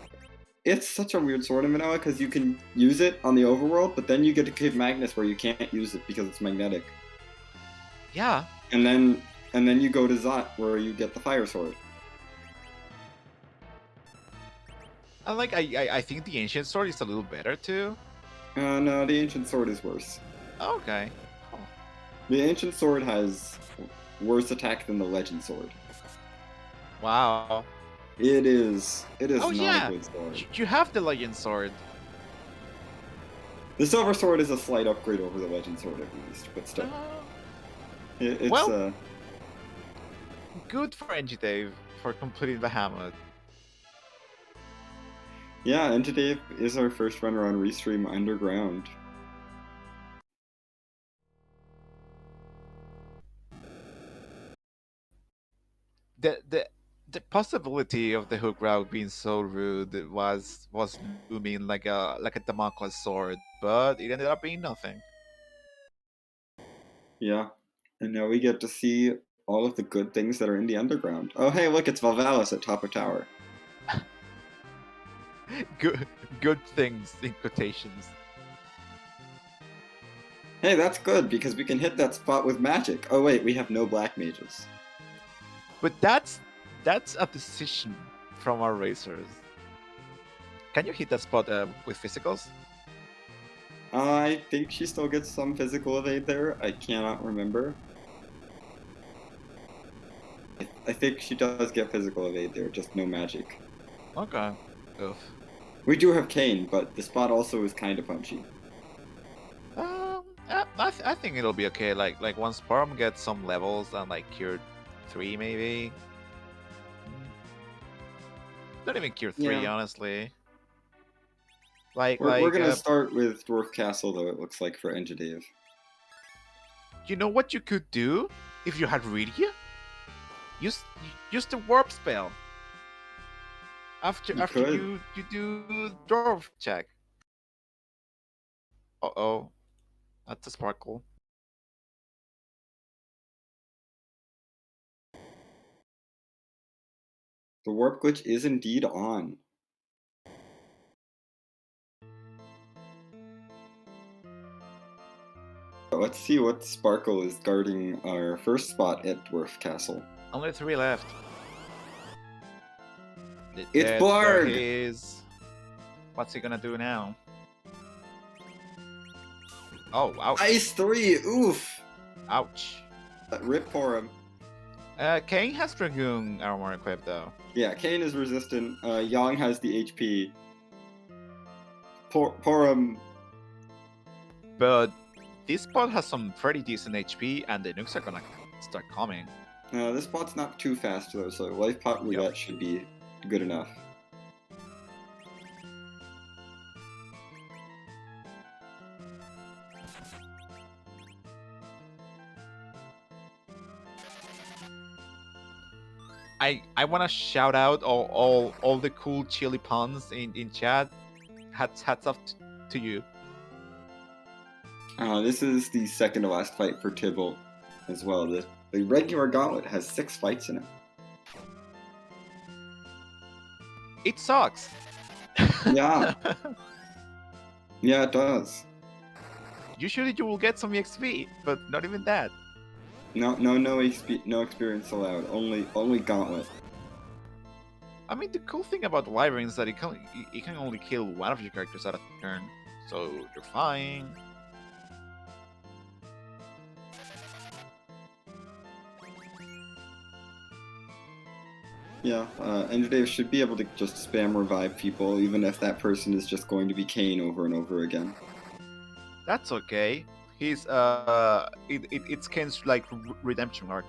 It's such a weird sword in vanilla because you can use it on the overworld, but then you get to Cave Magnus where you can't use it because it's magnetic. Yeah. And then you go to Zot where you get the Fire Sword. And like I think the ancient sword is a little better too. No, the Ancient Sword is worse. Okay. Oh. The Ancient Sword has worse attack than the Legend Sword. Wow. It is Oh, not yeah. a good sword. You have the legend sword. The Silver Sword is a slight upgrade over the Legend Sword at least, but still. It's well, good for Angie Dave for completing the Hamlet. yeah, and today is our first runner on Restream Underground. The possibility of the hook route being so rude was looming like a Damocles sword, but it ended up being nothing. Yeah, and now we get to see all of the good things that are in the underground. Oh, hey, look, it's Valvalis at top of tower. Good things in quotations. Hey, that's good, because we can hit that spot with magic. Oh wait, we have no black mages. But that's a decision from our racers. Can you hit that spot with physicals? I think she still gets some physical evade there. I cannot remember. I think she does get physical evade there, just no magic. Okay. Oof. We do have Kane, but the spot also is kind of punchy. I think it'll be okay. Like once Param gets some levels and like Cure 3 maybe. Not even Cure 3, Yeah. honestly. Like We're gonna start with Dwarf Castle, though, it looks like, for Enjadav. you know what you could do if you had Rydia? Use the warp spell. After you do dwarf check. Uh-oh. That's a sparkle. The warp glitch is indeed on. Let's see what Sparkle is guarding our first spot at Dwarf Castle. Only 3 left. It's Blard! What's he gonna do now? Oh, ouch. Ice 3! Oof! Ouch. Rip for him. Kane has Dragoon armor equipped though. Yeah, Kane is resistant. Yang has the HP. Pour him. But this spot has some pretty decent HP and the nukes are gonna start coming. This spot's not too fast though, so Life Pot Roulette should be good enough. I want to shout out all the cool chili puns in chat. Hats off to you. This is the second to last fight for Tybalt as well. The regular gauntlet has 6 fights in it. It sucks. Yeah. Yeah, it does. Usually you will get some XP, but not even that. No experience allowed. Only gauntlet. I mean, the cool thing about Wyvern is that it can only kill one of your characters at a turn, so you're fine. Yeah, Enjadav should be able to just spam revive people, even if that person is just going to be Kane over and over again. That's okay. He's it's Kane's like redemption arc.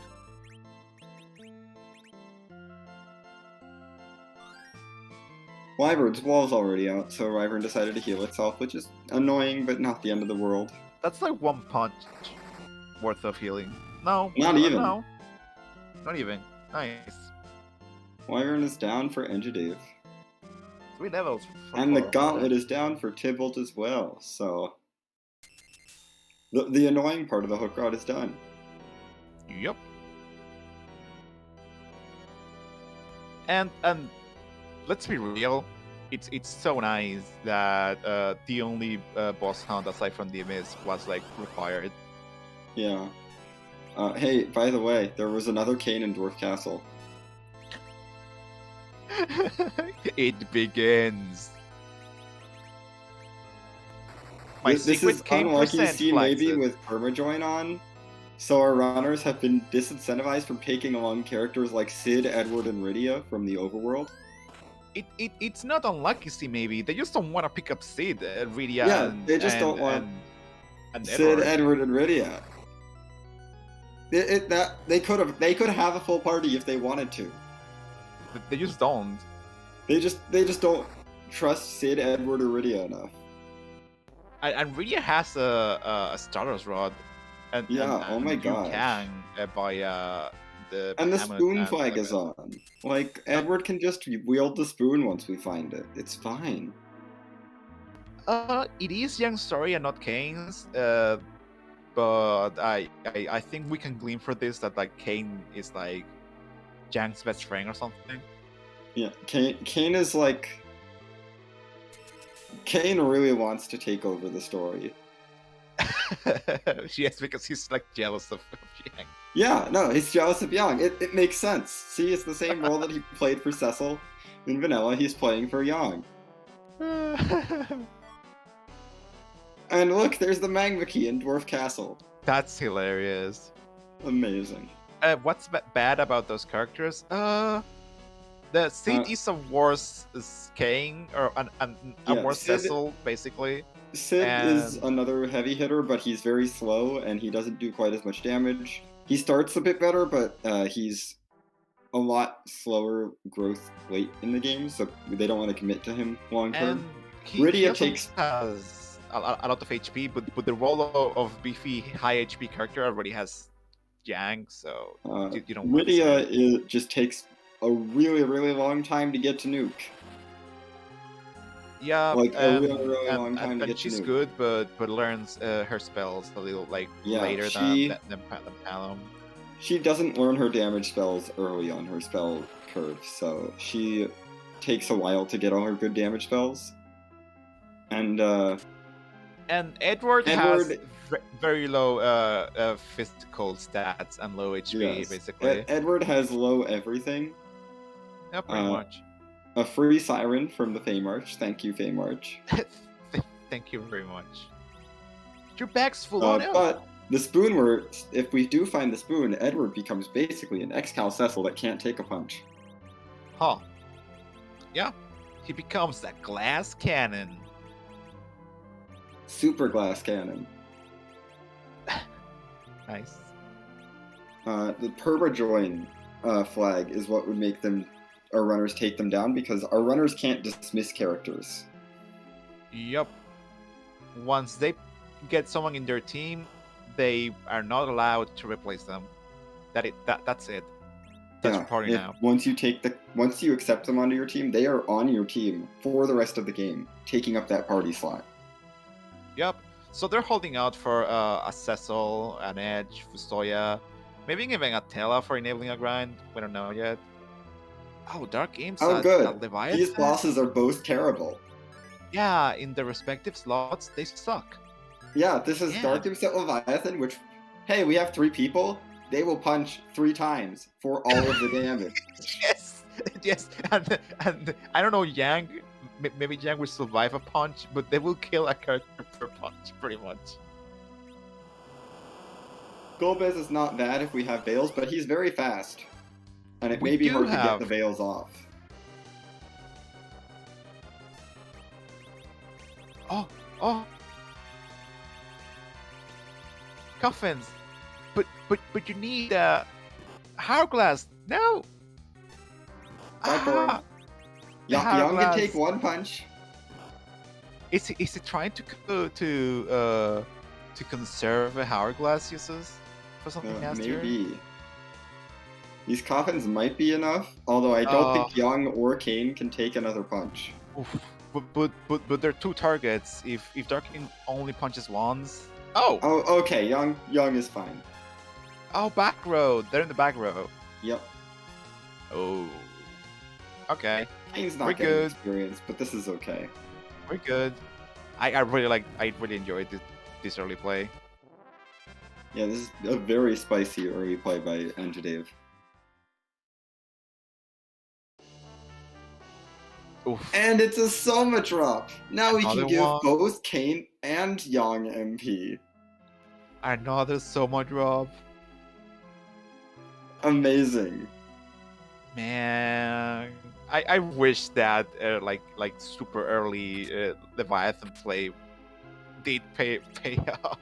Wyvern's wall's already out, so Wyvern decided to heal itself, which is annoying, but not the end of the world. That's like 1 punch worth of healing. No, not even. No, not even. Nice. Wyvern is down for Enjadav. 3 levels. And the gauntlet is down for Tybalt as well, so the annoying part of the hook rod is done. Yep. And let's be real, it's so nice that the only boss hunt aside from the Abyss was like required. Yeah. Hey, by the way, there was another Kane in Dwarf Castle. It begins. This is unlucky C maybe with permajoin on, so our runners have been disincentivized from taking along characters like Sid, Edward, and Rydia from the overworld. It's not unlucky C maybe, they just don't want to pick up Sid, Rydia. Yeah, they just don't want Sid, Edward, and Rydia. They could have a full party if they wanted to. They just don't. They just don't trust Sid, Edward, or Rydia enough. And Rydia has a starter's rod. And, yeah, oh my god. You can buy the. And the spoon flag is on. Like, Edward can just wield the spoon once we find it. It's fine. It is Young's story and not Kane's. But I think we can glean for this that like Kane is like Jang's best friend or something. Yeah, Kane is like... Kane really wants to take over the story. Yes, because he's like jealous of Yang. Yeah, no, he's jealous of Yang. It makes sense. See, it's the same role that he played for Cecil in Vanilla. He's playing for Yang. And look, there's the Magma Key in Dwarf Castle. That's hilarious. Amazing. What's bad about those characters? The Sid is a worse Kang, or a worse Cecil, basically. Sid is another heavy hitter, but he's very slow and he doesn't do quite as much damage. He starts a bit better, but he's a lot slower growth late in the game, so they don't want to commit to him long term. Rydia has a lot of HP, but the role of beefy high HP character already has Yang, so you don't. Rydia just takes a really, really long time to get to nuke. Yeah, like a really long time to get to nuke. She's good, but learns her spells a little later than Palom. She doesn't learn her damage spells early on her spell curve, so she takes a while to get all her good damage spells. And Edward has very low physical stats and low HP, basically. Edward has low everything. Yeah, pretty much. A free siren from the Feymarch. Thank you, Feymarch. Thank you very much. Your bag's full on. But the spoon, if we do find the spoon, Edward becomes basically an Excal Cecil that can't take a punch. Huh. Yeah. He becomes a glass cannon. Super glass cannon. Nice. The Permajoin flag is what would make our runners take them down, because our runners can't dismiss characters. Yup. Once they get someone in their team, they are not allowed to replace them. That's it. That's party now. Once you accept them onto your team, they are on your team for the rest of the game, taking up that party slot. Yep. So they're holding out for a Cecil, an Edge, Fusoya, maybe even a Tela for enabling a grind. We don't know yet. Oh, Dark Imps. Oh, good. These bosses are both terrible. Yeah, in the respective slots, they suck. Yeah, this is Dark Imps at Leviathan, which, hey, we have 3 people. They will punch 3 times for all of the damage. Yes, and I don't know, Yang. Maybe Yang will survive a punch, but they will kill a character per punch, pretty much. Golbez is not bad if we have Veils, but he's very fast. And it may be hard to get the Veils off. Oh! Coffins! But you need Hourglass! No! Young can take 1 punch. Is he trying to conserve Hourglass uses for something nastier? Maybe. These coffins might be enough, although I don't think Young or Kane can take another punch. Oof. But they're 2 targets. If Darkin only punches once. Oh, okay. Young is fine. Oh, back row. They're in the back row. Yep. Oh. Okay. Kane's not getting experience, but this is okay. We're good. I really enjoyed this early play. Yeah, this is a very spicy early play by Anjadave. Oof. And it's a Soma drop! Now we can give both Kane and Young MP. Another Soma drop. Amazing. Man, I wish that like super early Leviathan play did pay off,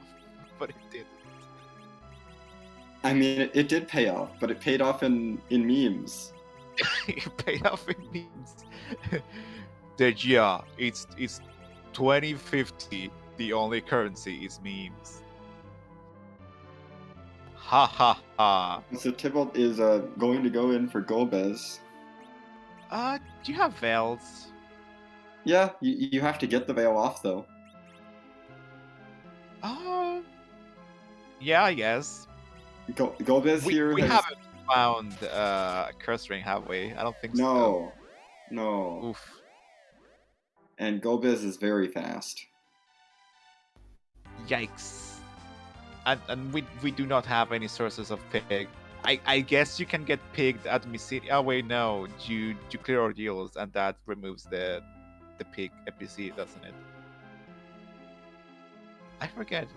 but it didn't. I mean, it did pay off, but it paid off in memes. It paid off in memes. Yeah, it's 2050. The only currency is memes. Ha ha ha. So Tybalt is going to go in for Golbez. Do you have Veils? Yeah, you have to get the Veil off though. Yeah, I guess. Golbez here. We haven't found a curse ring, have we? I don't think so. No. Oof. And Golbez is very fast. Yikes. And we do not have any sources of pig. I guess you can get pigged at City. Oh wait, no. You clear ordeals and that removes the pig NPC, doesn't it? I forget.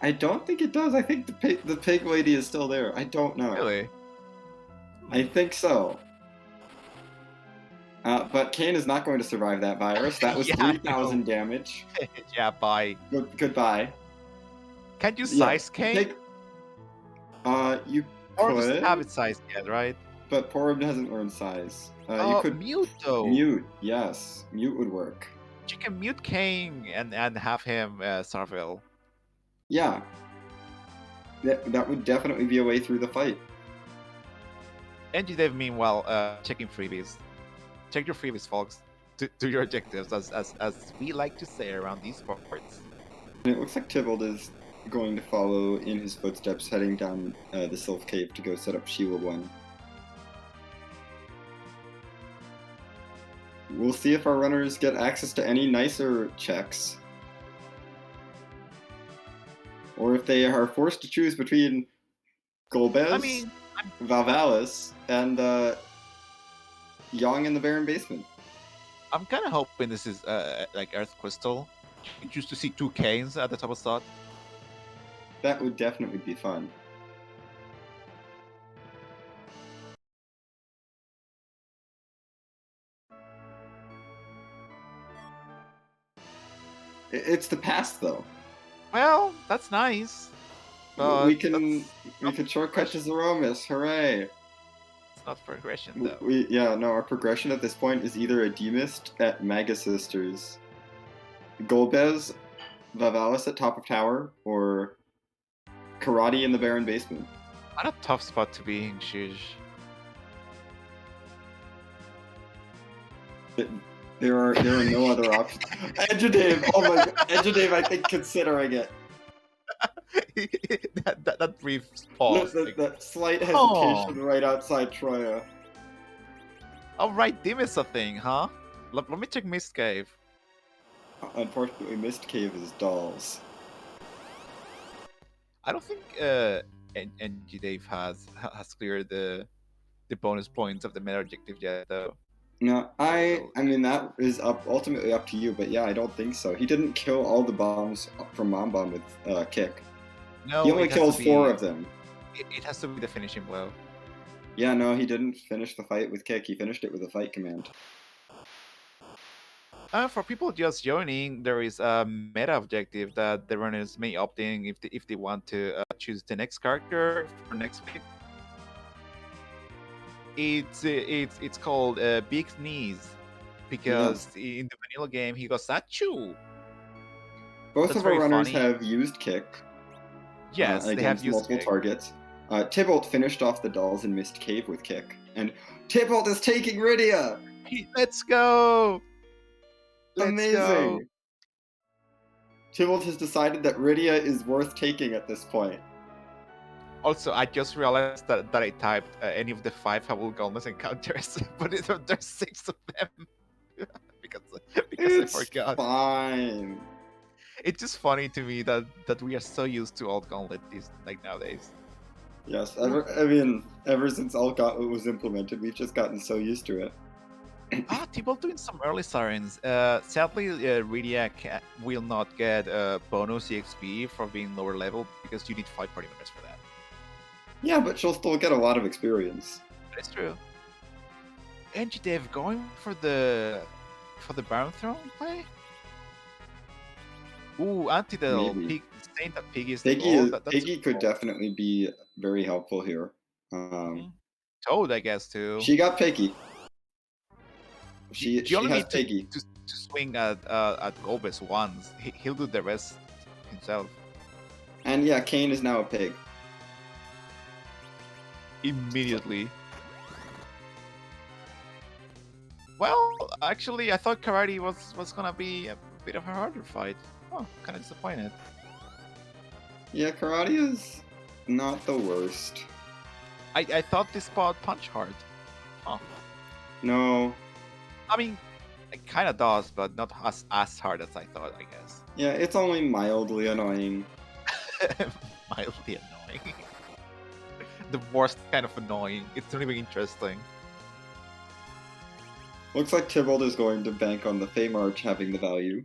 I don't think it does. I think the pig lady is still there. I don't know. Really? I think so. But Kane is not going to survive that virus. That was Yeah, 3,000 damage. Yeah, bye. Goodbye. Can you size Kane? You Or could. doesn't have it sized yet, right? But Porb hasn't learned size. Oh, you could mute though. Mute, yes. Mute would work. You can mute Kane and have him Sarville. Yeah. That would definitely be a way through the fight. And Dave, meanwhile, checking freebies. Check your freebies, folks. Do your objectives, as we like to say around these parts. And it looks like Tybalt is going to follow in his footsteps, heading down the Sylph Cave to go set up Sheila 1. We'll see if our runners get access to any nicer checks. Or if they are forced to choose between Golbez, Valvalis, and Yang in the Barren Basement. I'm kind of hoping this is like Earth Crystal. You used to see 2 Kanes at the top of slot. That would definitely be fun. It's the past, though. Well, that's nice. We can shortcut to Zeromus. Hooray! It's not progression, though. Our progression at this point is either a Demist at Mega Sisters, Golbez, Vavalis at top of tower, or Karate in the Barren Basement. What a tough spot to be in, Shuj. There are no other options. Edgadave, oh my god, Edgadave, I think considering it. that brief pause. That slight hesitation right outside Troya. Oh right, Dim is a thing, huh? Let me check Mist Cave. Unfortunately, Mist Cave is dolls. I don't think NG Dave has cleared the bonus points of the meta objective yet, though. No, I mean that is ultimately up to you, but yeah, I don't think so. He didn't kill all the bombs from Mom Bomb with Kick. No, he only kills 4 of them. It has to be the finishing blow. Yeah, no, he didn't finish the fight with Kick. He finished it with a fight command. For people just joining, there is a meta objective that the runners may opt in if they want to choose the next character for next week. It's called Big Knees because in the vanilla game he goes Sachu. Both of our runners have used Kick. Yes, they have used multiple targets. Tybalt finished off the dolls in Mist Cave with Kick, and Tybalt is taking Rydia. Let's go! Amazing. Tybalt has decided that Rydia is worth taking at this point. Also, I just realized that I typed any of the 5 Howl Gauntlet encounters, but there's 6 of them because it's I forgot. Fine. It's just funny to me that we are so used to Alt Gauntlet nowadays. Yes, ever since Alt Gauntlet was implemented, we've just gotten so used to it. Tybalt doing some early sirens. Sadly, Rydia will not get bonus EXP for being lower level because you need 5 party members for that. Yeah, but she'll still get a lot of experience. That's true. And Dave going for the Baron Throne play? Ooh, Antidel. Pig, saying that Piggy is Piggy could definitely be very helpful here. Toad, I guess, too. She got Piggy. She only has needs Piggy. to swing at Golbez once. He'll do the rest himself. And yeah, Kane is now a pig. Immediately. Well, actually, I thought Karate was gonna be a bit of a harder fight. Oh, kind of disappointed. Yeah, Karate is not the worst. I thought this spot punch hard. Huh. No. I mean, It kind of does, but not as hard as I thought, I guess. Yeah, it's only mildly annoying. Mildly annoying. The worst kind of annoying. It's not even interesting. Looks like Tybalt is going to bank on the Fey March having the value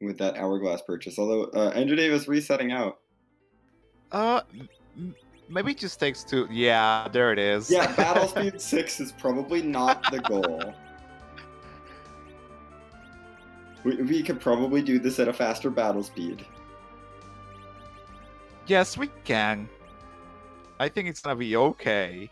with that Hourglass purchase, although Andrew Davis resetting out. Maybe it just takes two. Yeah, there it is. Yeah, Battle Speed 6 is probably not the goal. We could probably do this at a faster battle speed. Yes, we can. I think it's gonna be okay.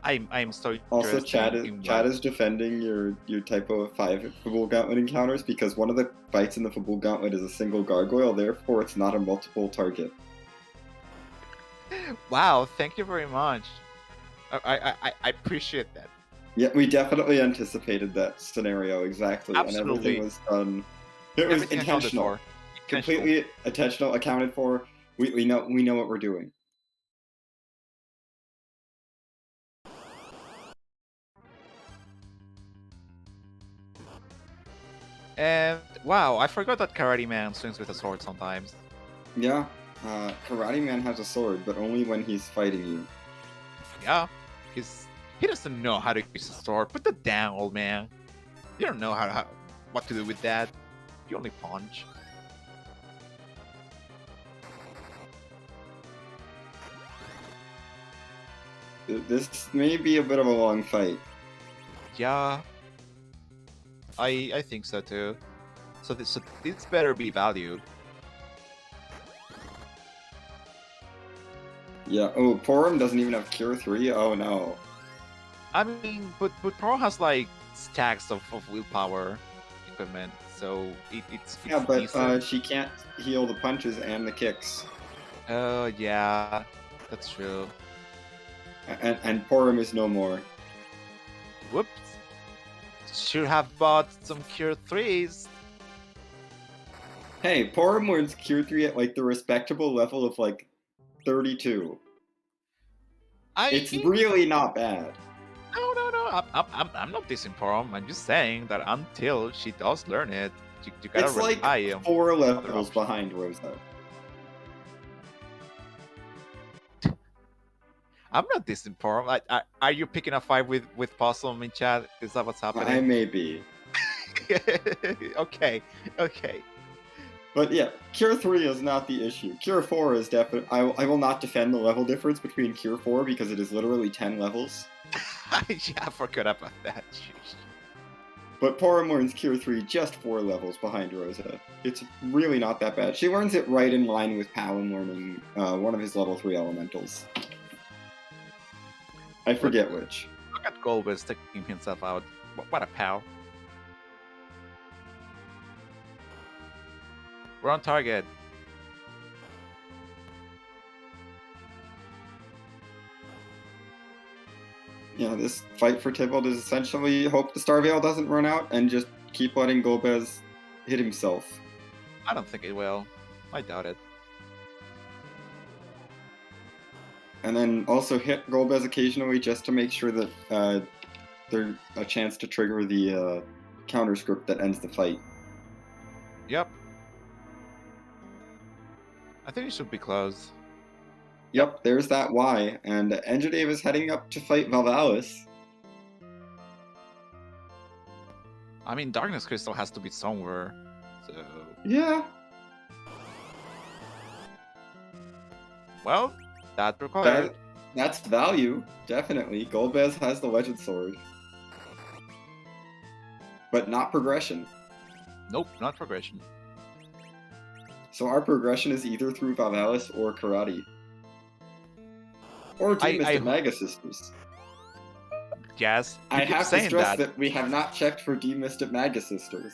I'm so Also, interested Chad is defending your Typo 5 Fabul Gauntlet encounters because one of the fights in the Fabul Gauntlet is a single gargoyle, therefore it's not a multiple target. Wow, thank you very much. I appreciate that. Yeah, we definitely anticipated that scenario exactly, Absolutely. and everything was done. It was Everything intentional, completely intentional, accounted for. We know what we're doing. And wow, I forgot that Karate Man swings with a sword sometimes. Yeah, Karate Man has a sword, but only when he's fighting you. Yeah, he doesn't know how to use a sword. Put that down, old man. You don't know what to do with that. You only punch. This may be a bit of a long fight. Yeah, I think so too. So this better be valued. Yeah. Oh, Porum doesn't even have Cure 3. Oh no. I mean, but Pro has like stacks of willpower equipment, so it's Yeah, but decent. she can't heal the punches and the kicks. Oh yeah, that's true. And Porum is no more. Whoops. Should have bought some Cure 3s. Hey, Porum wins Cure 3 at like the respectable level of like 32. It's really not bad. No. I'm not dissing Porum. I'm just saying that until she does learn it, you gotta It's like rely on 4 levels behind Rosa. I'm not dissing Porum. Are you picking a fight with Possum in chat? Is that what's happening? I may be. Okay. But yeah, Cure 3 is not the issue. Cure 4 is definitely... I will not defend the level difference between Cure 4 because it is literally 10 levels. Yeah, I forgot about that. Jeez. But Porum learns Cure 3 just 4 levels behind Rosa. It's really not that bad. She learns it right in line with Palin learning one of his level 3 elementals. I forget which. Look at Golbez taking himself out. What a pal. We're on target. Yeah, this fight for Tybalt is essentially hope the Star Veil doesn't run out and just keep letting Golbez hit himself. I don't think it will. I doubt it. And then also hit Golbez occasionally just to make sure that there's a chance to trigger the counter script that ends the fight. Yep. I think it should be close. Yep, there's that Y. And Enjadave is heading up to fight Valvalis. I mean, Darkness Crystal has to be somewhere, so... Yeah. Well, that required... That's value, definitely. Golbez has the Legend Sword. But not progression. Nope, not progression. So our progression is either through Valvalis or Karate. Or Demystic Maga Sisters. Yes, I have to stress that we have not checked for Demystic Maga Sisters.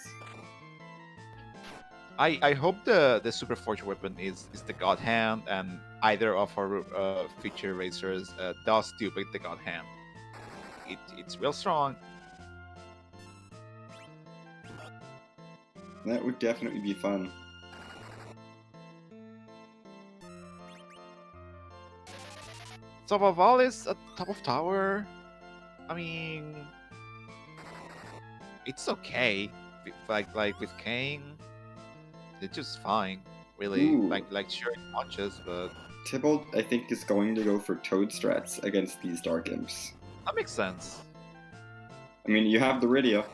I hope the Super Forge weapon is the God Hand, and either of our feature racers does duplicate the God Hand. It's real strong. That would definitely be fun. So Valvalis at top of tower. I mean, it's okay. Like with Kane, it's just fine. Really, Ooh. like sharing punches, but Tybalt, I think, is going to go for Toad strats against these Dark Imps. that makes sense. I mean, you have the Rydia.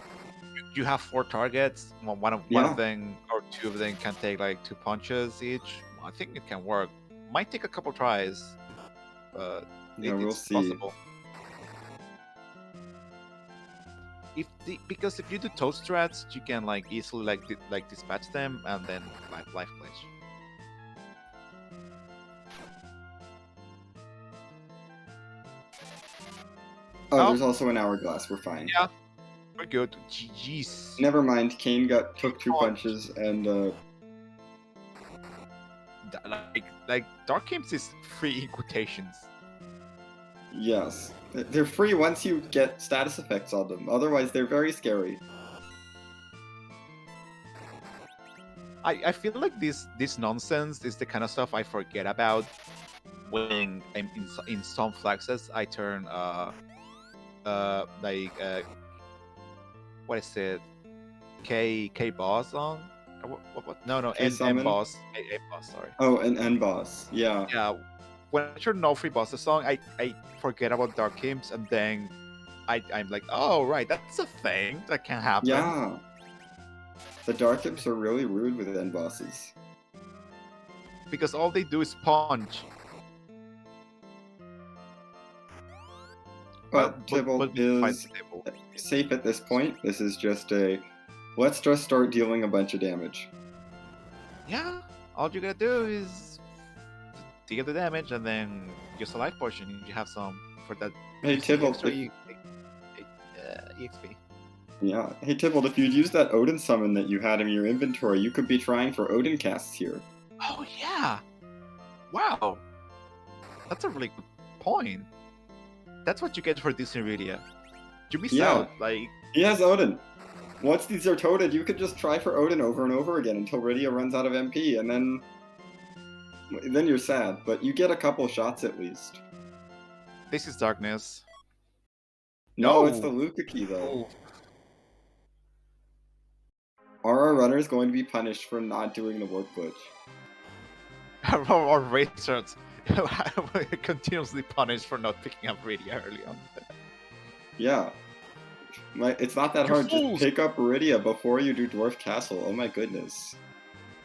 You have 4 targets. One of Yeah. them or 2 of them can take like 2 punches each. I think it can work. Might take a couple tries, but Yeah, we'll it's see. possible. Because if you do Toad strats, you can like easily like dispatch them and then life glitch. Oh, there's also an hourglass. We're fine. Yeah, we're good. Jeez. Never mind. Kane took 2 punches and Like Dark Imps is free in quotations. yes, they're free once you get status effects on them. Otherwise, they're very scary. I feel like this nonsense is the kind of stuff I forget about when I'm in some flexes I turn what is it, K boss on. What? No, K N summon? boss. A boss. Sorry. Oh, an N boss. Yeah. Yeah. When I turn no free bosses song, I forget about Dark Imps, and then I'm like, oh right, that's a thing that can happen. Yeah. The Dark Imps are really rude with N bosses. Because all they do is punch. But Tybalt is safe at this point. This is just a let's just start dealing a bunch of damage. Yeah, all you gotta do is deal the damage and then use a life potion. You have some for that. Hey Tybalt, EXP. Yeah. Hey Tybalt, if you'd use that Odin summon that you had in your inventory, you could be trying for Odin casts here. Oh yeah! Wow, that's a really good point. That's what you get for this Iridia. You miss out. Like he has Odin. Once these are toted, you could just try for Odin over and over again until Rydia runs out of MP, and then you're sad. But you get a couple shots at least. This is darkness. No, it's the Luca key though. Are our runners going to be punished for not doing the warp glitch? Our racers continuously punished for not picking up Rydia early on. Yeah. It's not that hard. Just pick up Rydia before you do Dwarf Castle. Oh my goodness.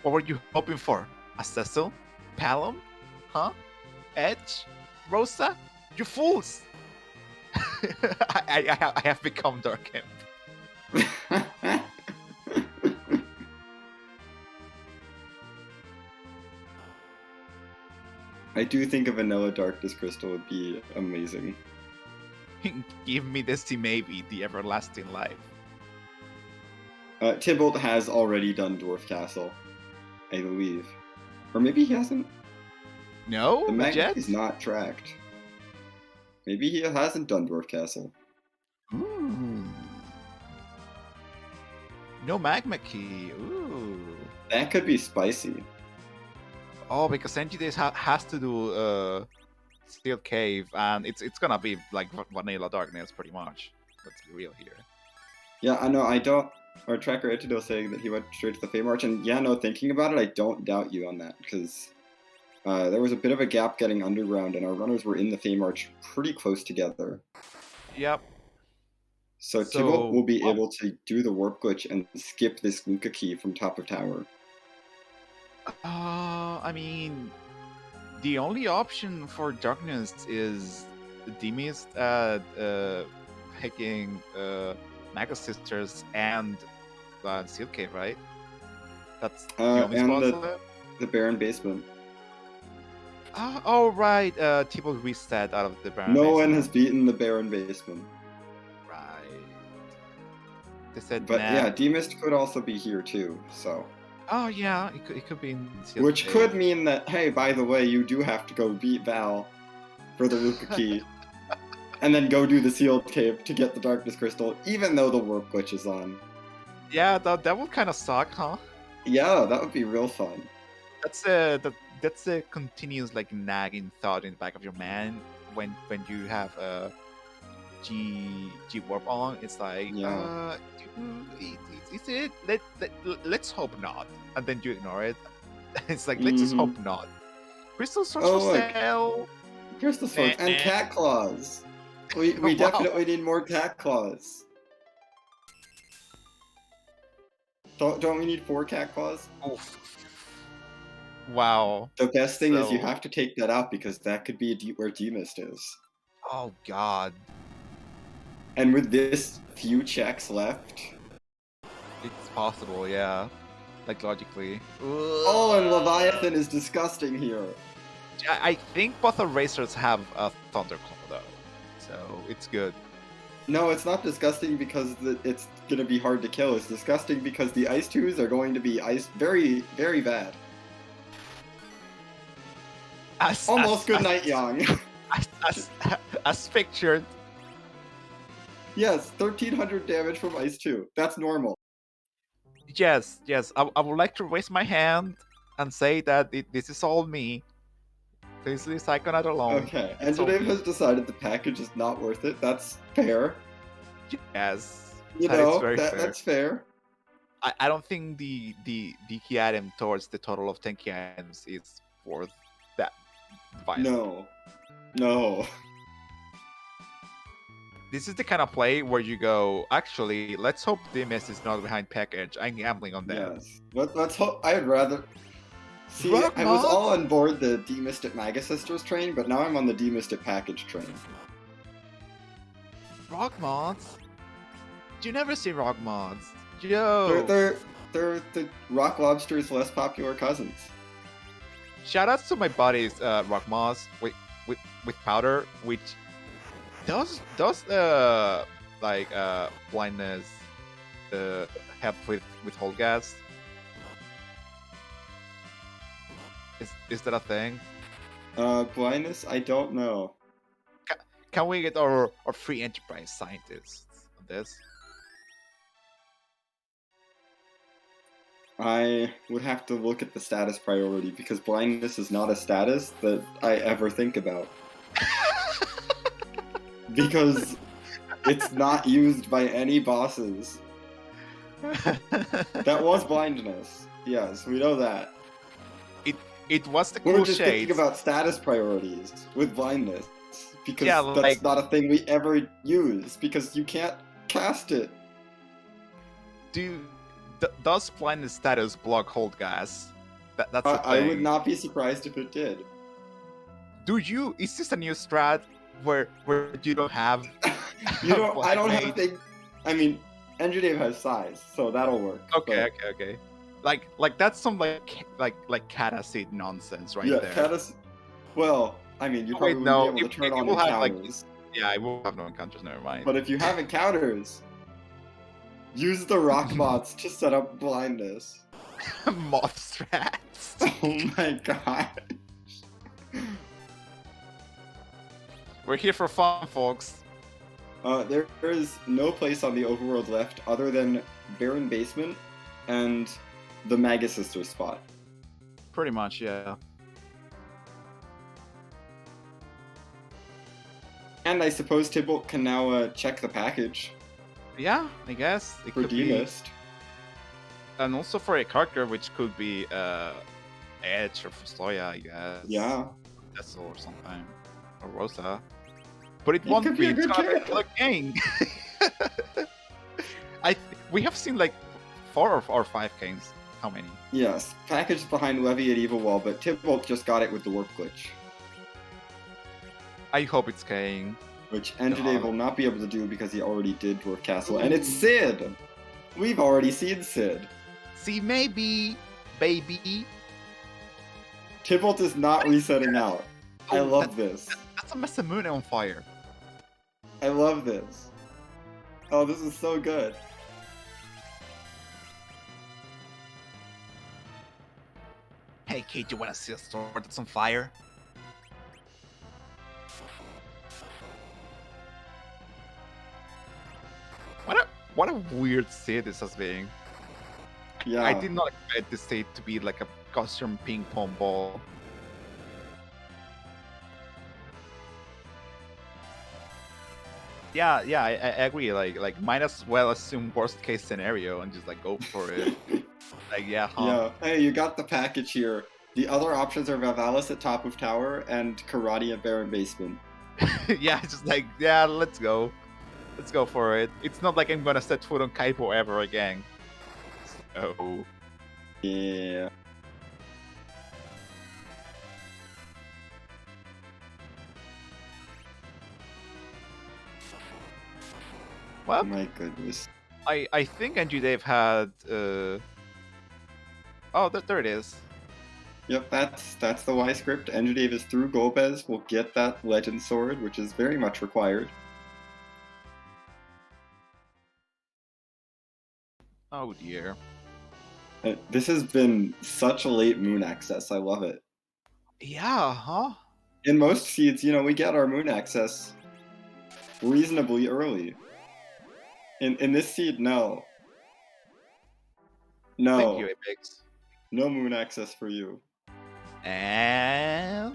What were you hoping for? A Cecil? Palom? Huh? Edge? Rosa? You fools! I have become Dark Imp. I do think a vanilla Darkness Crystal would be amazing. Give me this maybe, the everlasting life. Tybalt has already done Dwarf Castle, I believe. Or maybe he hasn't? No? The magnet is not tracked. Maybe he hasn't done Dwarf Castle. Ooh. No magma key. Ooh. That could be spicy. Oh, because Engidays has to do Steel Cave, and it's gonna be like vanilla Darkness pretty much. Let's be real here. Yeah, I know. I don't. Our tracker Etido saying that he went straight to the Fey March, and yeah, no, thinking about it, I don't doubt you on that because there was a bit of a gap getting underground, and our runners were in the Fey March pretty close together. Yep. So Tybalt will be able to do the warp glitch and skip this Luca key from top of tower. I mean, the only option for Darkness is Demist at hacking Mega Sisters and Steel Cave, right? That's the only and spot the Baron Basement. Oh, right. Tybalt reset out of the Baron No Basement. one has beaten the Baron Basement. Right. They said but yeah, Demist could also be here too, so. Oh yeah, it could be in Steel Which Cave. could mean that, hey, by the way, you do have to go beat Val for the Luca key. And then go do the Sealed Cave to get the Darkness Crystal, even though the warp glitch is on. Yeah, that would kind of suck, huh? Yeah, that would be real fun. That's a continuous like nagging thought in the back of your mind when you have G warp on. It's like, Yeah. is it? Let's hope not. And then you ignore it. It's like, let's just hope Mm-hmm. not. Crystal Source Oh, for look. sale. Crystal swords and cat claws. We Wow. definitely need more cat claws. Don't we need 4 cat claws? Oof. Wow. The best thing is you So- have to take that out because that could be where Demist is. Oh god. And with this few checks left. It's possible, yeah. Like logically. Oh, and Leviathan is disgusting here. I think both erasers have a Thunderclaw though, so it's good. No, it's not disgusting because it's gonna be hard to kill. It's disgusting because the Ice 2s are going to be very, very bad. Almost good night, Yang. As pictured. Yes, 1300 damage from Ice 2. That's normal. Yes. I would like to raise my hand and say that this is all me. Please leave Psychonaut alone. Okay, It's all Engineer me. has decided the package is not worth it. That's fair. Yes. You that is know, very fair. that's fair. I don't think the key item towards the total of 10 key items is worth that device. No. This is the kind of play where you go, actually, let's hope Demis is not behind package. I'm gambling on that. Yes. Let's hope. I'd rather. See, Rock I was mods? all on board the Demystic Maga Sisters train, but now I'm on the Demystic Package train. Rock mods? You never see rock mods. Yo! They're the Rock Lobster's less popular cousins. Shoutouts to my buddies, rock mods with powder, which does blindness help with hold gas. Is that a thing? Blindness? I don't know. Can we get our free enterprise scientists on this? I would have to look at the status priority because blindness is not a status that I ever think about. Because it's not used by any bosses. That was blindness. Yes, we know that. It was the We're cool just shades. thinking about status priorities with blindness. Because Yeah, that's like- not a thing we ever use, because you can't cast it. Does blindness status block hold gas? That's the thing. I would not be surprised if it did. Is this a new strat where you don't have I don't have Blindmate? things. I mean, Engineer has size, so that'll work. Okay. Like that's some like cat acid nonsense right yeah, there. Catus. Well, I mean, you Oh, probably wait, wouldn't no, be able to turn it on will have, like, encounters. Yeah, I will have no encounters. Never mind. But if you have encounters, use the rock mods to set up blindness. Moth strats. Oh my god. We're here for fun, folks. There is no place on the overworld left other than Barren Basement and the Maga Sisters spot. Pretty much, yeah. And I suppose Tybalt can now check the package Yeah, I guess it for could be, Demist. and also for a character which could be Edge or Fustoya, I guess. Yeah. Vessel or something, or Rosa. But it It won't could be a It's good gonna be character. another King. We have seen like 4 or 5 Kings. How many? Yes, package behind Levy at Evil Wall, but Tybalt just got it with the warp glitch, I hope it's King. which Engineer will not be able to do because he already did Dwarf Castle, and it's Sid! We've already seen Sid. See, maybe, baby. Tybalt is not resetting out. I Oh, love this. That's a Masamune on fire. I love this. Oh, this is so good. Hey kid, you wanna see a sword that's on fire? What a weird Sid this has been. Yeah. I did not expect this Sid to be like a custom ping pong ball. Yeah, I agree. Like might as well assume worst case scenario and just like go for it. Like yeah, huh? Yeah. Hey, you got the package here. The other options are Vivalis at top of tower and Karate at Baron basement. Yeah, it's just like yeah, let's go for it. It's not like I'm gonna set foot on Kaipo ever again. So Yeah. well, My goodness. I think NG Dave had oh there it is. Yep, that's the Y script. Andrew Davis through Gomez will get that legend sword, which is very much required. Oh dear. This has been such a late moon access. I love it. Yeah, huh? In most seeds, we get our moon access reasonably early. In this seed, no. No. Thank you, Apex. No moon access for you. And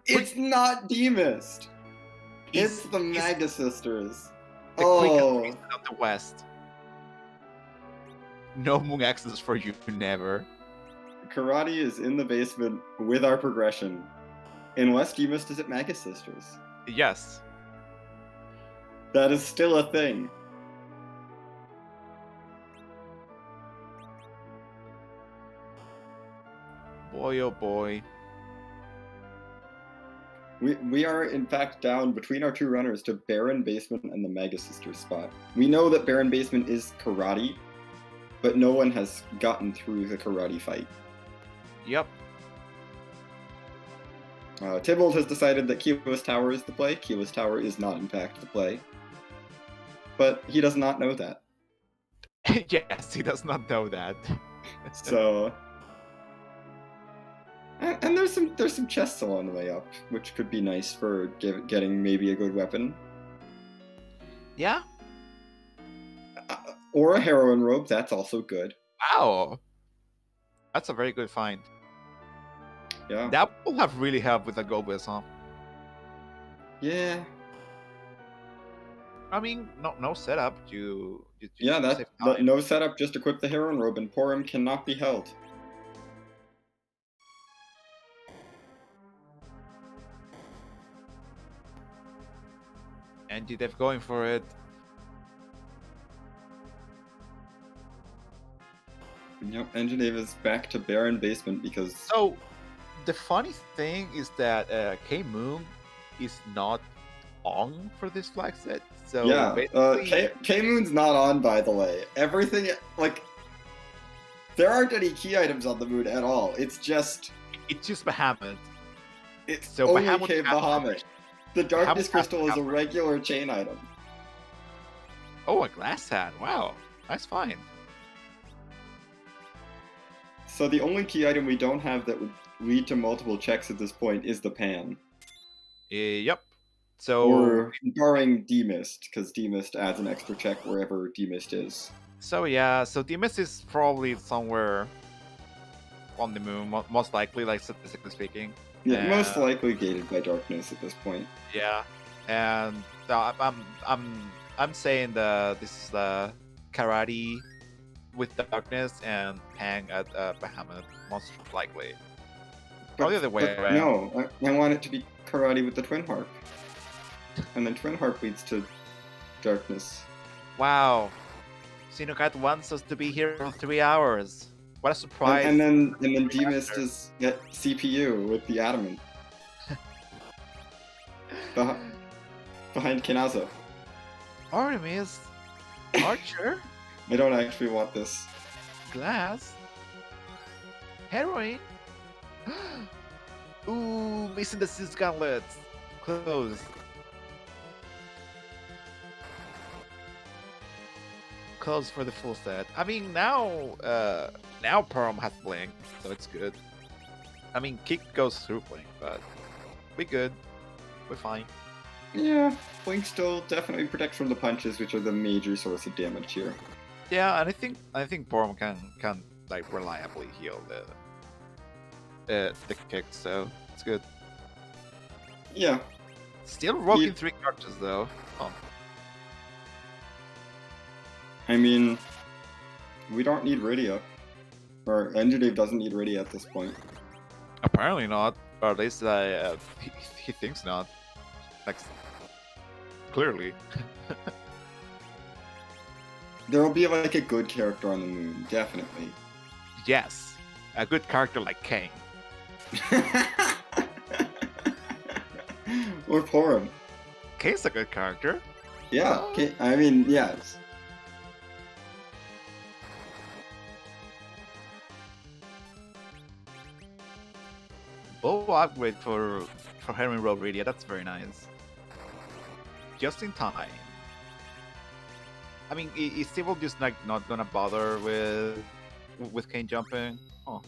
It's not Demist. It's the Maga Sisters. The quickest reason of the West. No moon access for you, never. Karate is in the basement with our progression. Unless Demist is at Maga Sisters. Yes. That is still a thing. Boy, oh boy. We are, in fact, down between our two runners to Baron Basement and the Maga Sisters spot. We know that Baron Basement is Karate, but no one has gotten through the Karate fight. Yep. Tybalt has decided that Kiwa's Tower is the play. Kiwa's Tower is not, in fact, the play. But he does not know that. Yes, he does not know that. So... And there's some chests along the way up, which could be nice for getting maybe a good weapon. Yeah? Or a heroine robe, that's also good. Wow. That's a very good find. Yeah. That will have really helped with the Gobis, huh? Yeah. I mean, no setup. You yeah, that no setup, just equip the heroine robe, and Porum cannot be held. And they're going for it. Yep, Engine is back to Baron Basement because... So, the funny thing is that K-Moon is not on for this flag set. So yeah, basically... K-Moon's not on, by the way. Everything, like... There aren't any key items on the moon at all. It's just Bahamut. It's so only Bahamut Cave Bahamut. The Darkness Crystal is a regular chain item. Oh, a glass hat. Wow. Nice find. So the only key item we don't have that would lead to multiple checks at this point is the pan. Yep. So or barring Demist, because Demist adds an extra check wherever Demist is. So yeah, so Demist is probably somewhere on the moon, most likely, like statistically speaking. Yeah, most likely gated by darkness at this point. Yeah, and I'm saying that this is the Karate with darkness and Pang at Bahamut, most likely. Or the other way around. No, I want it to be Karate with the Twin Harp. And then Twin Harp leads to darkness. Wow. Xenocat wants us to be here for 3 hours. What a surprise. And then Demist is at CPU with the Adamant. Behind Kinazo. Artemis? Archer? I don't actually want this. Glass? Heroin? Ooh, missing the Sis gauntlets. Close. Close for the full set. I mean, now Perm has Blink, so it's good. I mean, Kick goes through Blink, but we good. We're fine. Yeah, Blink still definitely protects from the punches, which are the major source of damage here. Yeah, and I think Perm can like reliably heal the kick, so it's good. Yeah. Still rocking 3 characters though. Oh. I mean, we don't need Rydia. Or Engineer doesn't need Rydia at this point. Apparently not, or at least he thinks not. Like, clearly. There will be like a good character on the moon, definitely. Yes, a good character like Kane. Or Porum. Kane's a good character. Yeah, I mean, yes. Bow upgrade for Henry Road Rydia, that's very nice. Just in time. I mean, is Civil just like not gonna bother with Kane jumping? Oh.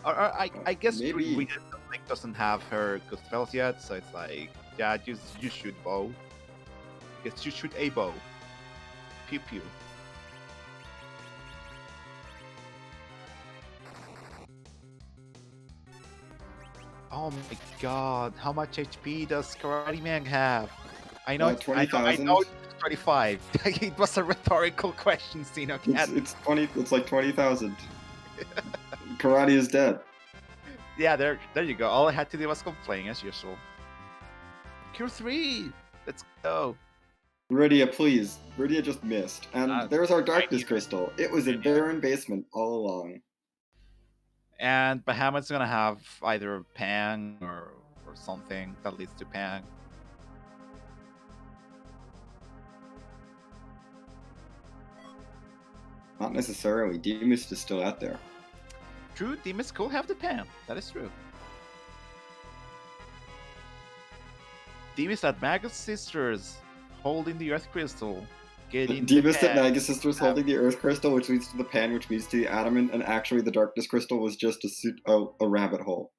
Or I guess Maybe. we like doesn't have her good spells yet, so it's like, yeah, you shoot bow. Yes, you shoot a bow. Pew pew. Oh my god, how much HP does Karate Man have? I know, 20,000. I know it's 25. It was a rhetorical question, Sino Cat. It's like 20,000. Karate is dead. Yeah, there you go. All I had to do was complain as usual. Cure 3! Let's go. Rydia, please. Rydia just missed. And there's our Darkness Crystal. It was in Baron Basement all along. And Bahamut's gonna have either Pang or something that leads to Pang. Not necessarily. Demus is still out there. True, Demus could have the Pang. That is true. Demus at Magus Sisters holding the Earth Crystal. Demus at Magus Sisters holding the Earth Crystal, which leads to the Pan, which leads to the Adamant, and actually the Darkness Crystal was just a rabbit hole.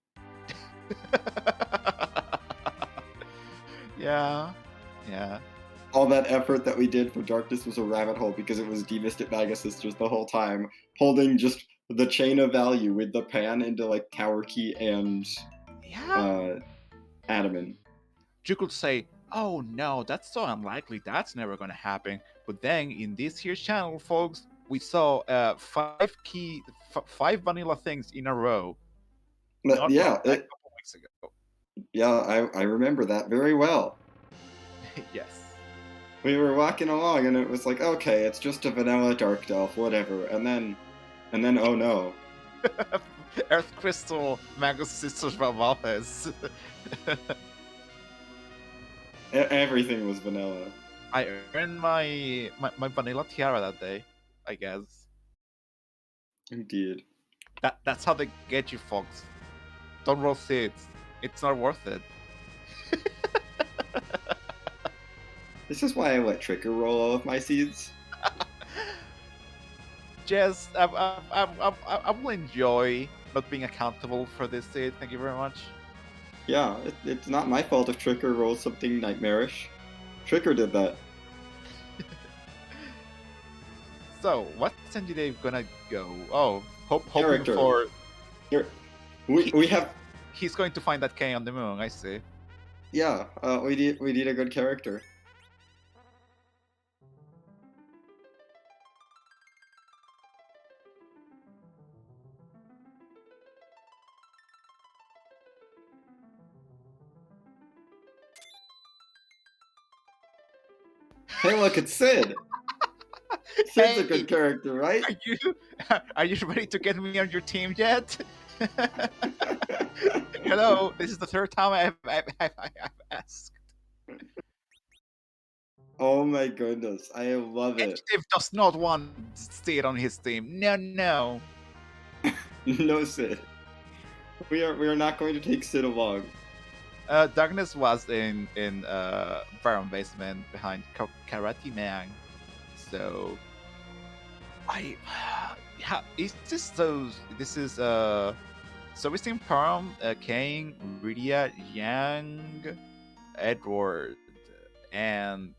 Yeah. All that effort that we did for Darkness was a rabbit hole because it was Demus at Magus Sisters the whole time, holding just the chain of value with the Pan into like Tower Key and Adamant. You could say, oh no, that's so unlikely, that's never gonna happen. But then in this here channel, folks, we saw 5 vanilla things in a row. Yeah, a couple weeks ago. Yeah, I remember that very well. Yes. We were walking along and it was like, okay, it's just a vanilla Dark Delph, whatever. And then oh no. Earth Crystal Magus Sisters Valvalles. Everything was vanilla. I earned my vanilla tiara that day, I guess. Indeed. That's how they get you, folks. Don't roll seeds. It's not worth it. This is why I let Tricker roll all of my seeds. Just, I will enjoy not being accountable for this seed. Thank you very much. Yeah, it's not my fault if Tricker rolls something nightmarish. Tricker did that. So, what's Sandy Dave gonna go? Oh, hoping for... Here. We have... He's going to find that K on the moon, I see. Yeah, we need a good character. Hey, look, it's Sid! Sid's a good character, right? Are you ready to get me on your team yet? Hello, this is the third time I've asked. Oh my goodness, I love it. Dave does not want Sid on his team. No. No Sid. We are not going to take Sid along. Darkness was in Baron Basement behind Karate Man, so is this those? This is so we've seen Param, Kane, Rydia, Yang, Edward, and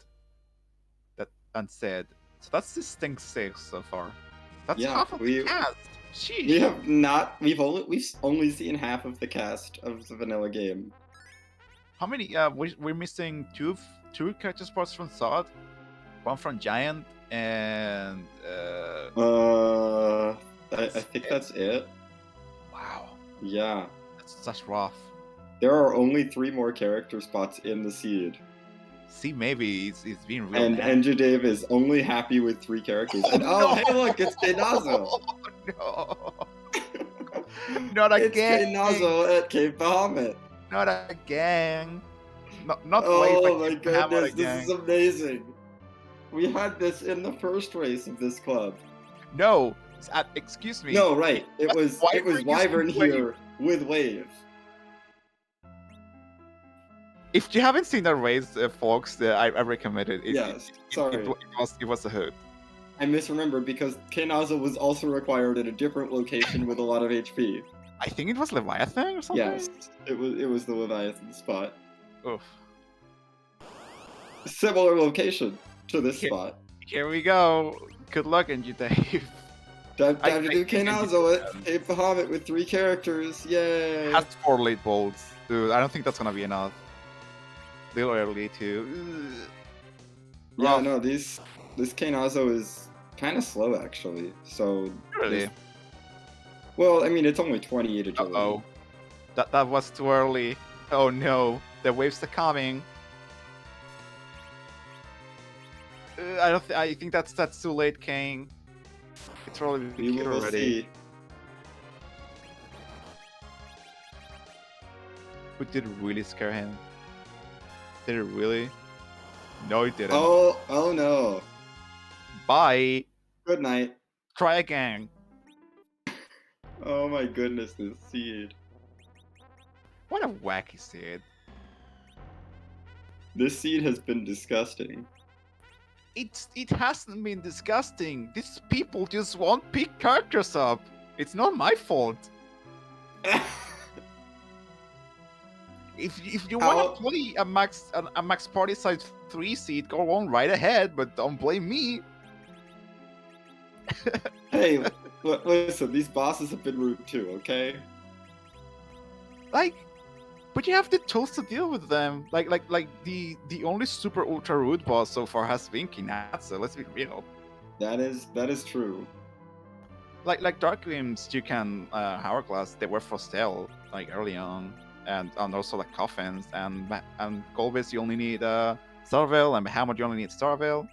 Sid. So that's distinct 6 so far. That's half of the cast. Sheesh. We have not. We've only seen half of the cast of the vanilla game. How many? We're missing two character spots from Sod, one from Giant, and I think that's it. wow, Yeah. that's rough. There are only 3 more character spots in the seed. See, maybe it's being real. And nasty. Dave is only happy with 3 characters. And no! hey, look, it's Knazo. No, not It's again. Knazo at Cape Bahamut. Not again. Not Oh way my goodness, this is amazing. We had this in the first race of this club. No, excuse me. No, right. It was Wyvern using here with Wave. If you haven't seen that race, folks, I recommend it. Yes, sorry. It was a hoot. I misremembered because Knazo was also required at a different location with a lot of HP. I think it was Leviathan or something. Yes, it was the Leviathan spot. Oof. Similar location to this spot. Here we go. Good luck, NG Dave. Time to do Knazo at Cape Bahamut with 3 characters. Yay! Has 4 late bolts. Dude, I don't think that's gonna be enough. Little early too. Yeah, no, this Knazo is kind of slow actually. So really? Well, I mean, it's only 28 agility. Oh, that was too early. Oh no, the waves are coming. I think that's too late, Kane. It's probably we will already. See. But did it really scare him? Did it really? No, it didn't. Oh no. Bye. Good night. Try again. Oh my goodness, this seed. What a wacky seed. This seed has been disgusting. It hasn't been disgusting. These people just won't pick characters up. It's not my fault. If you want to play a max party size 3 seed, go on right ahead, but don't blame me. Hey, listen, these bosses have been rude too, okay? But you have the tools to deal with them. Like the only super ultra rude boss so far has been Kinatsu. Let's be real. That is true. Like Dark Limbs, you can Hourglass. They were for sale like early on, and also like Coffins and Golbez. You only need Starveil, and Behemoth you only need Starveil.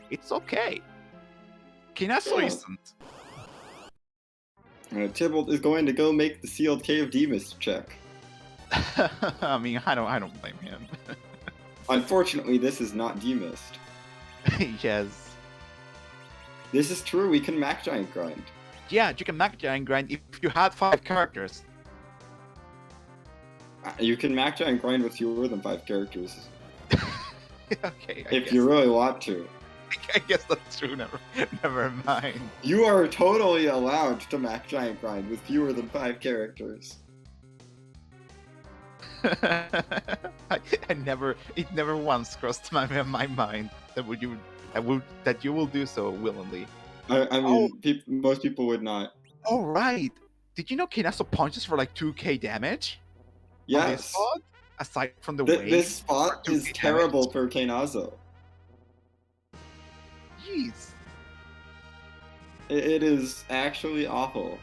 It's okay. Kinatsu isn't. Tybalt is going to go make the sealed cave demist check. I mean, I don't blame him. Unfortunately, this is not demist. Yes. This is true. We can Mac Giant grind. Yeah, you can Mac Giant grind if you had 5 characters. You can Mac Giant grind with fewer than 5 characters. Okay. If you really want to. I guess that's true. Never mind. You are totally allowed to Mac Giant grind with fewer than 5 characters. It never once crossed my mind that you will do so willingly. I mean, most people would not. Oh right! Did you know Knazo punches for like 2k damage? Yes. Spot? Aside from the this spot is terrible for Knazo. Jeez. It is actually awful.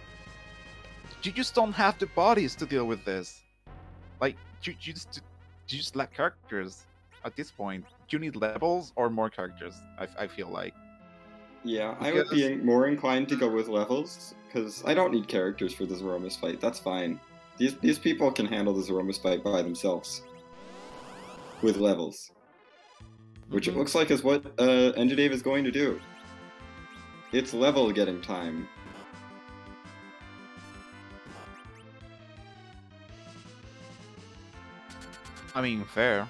You just don't have the bodies to deal with this. Like, you just lack characters at this point. You need levels or more characters, I feel like. Yeah, I would be more inclined to go with levels, because I don't need characters for the Zeromus fight. That's fine. These people can handle the Zeromus fight by themselves. With levels. Which it looks like is what Enjadave is going to do. It's level getting time. I mean, fair.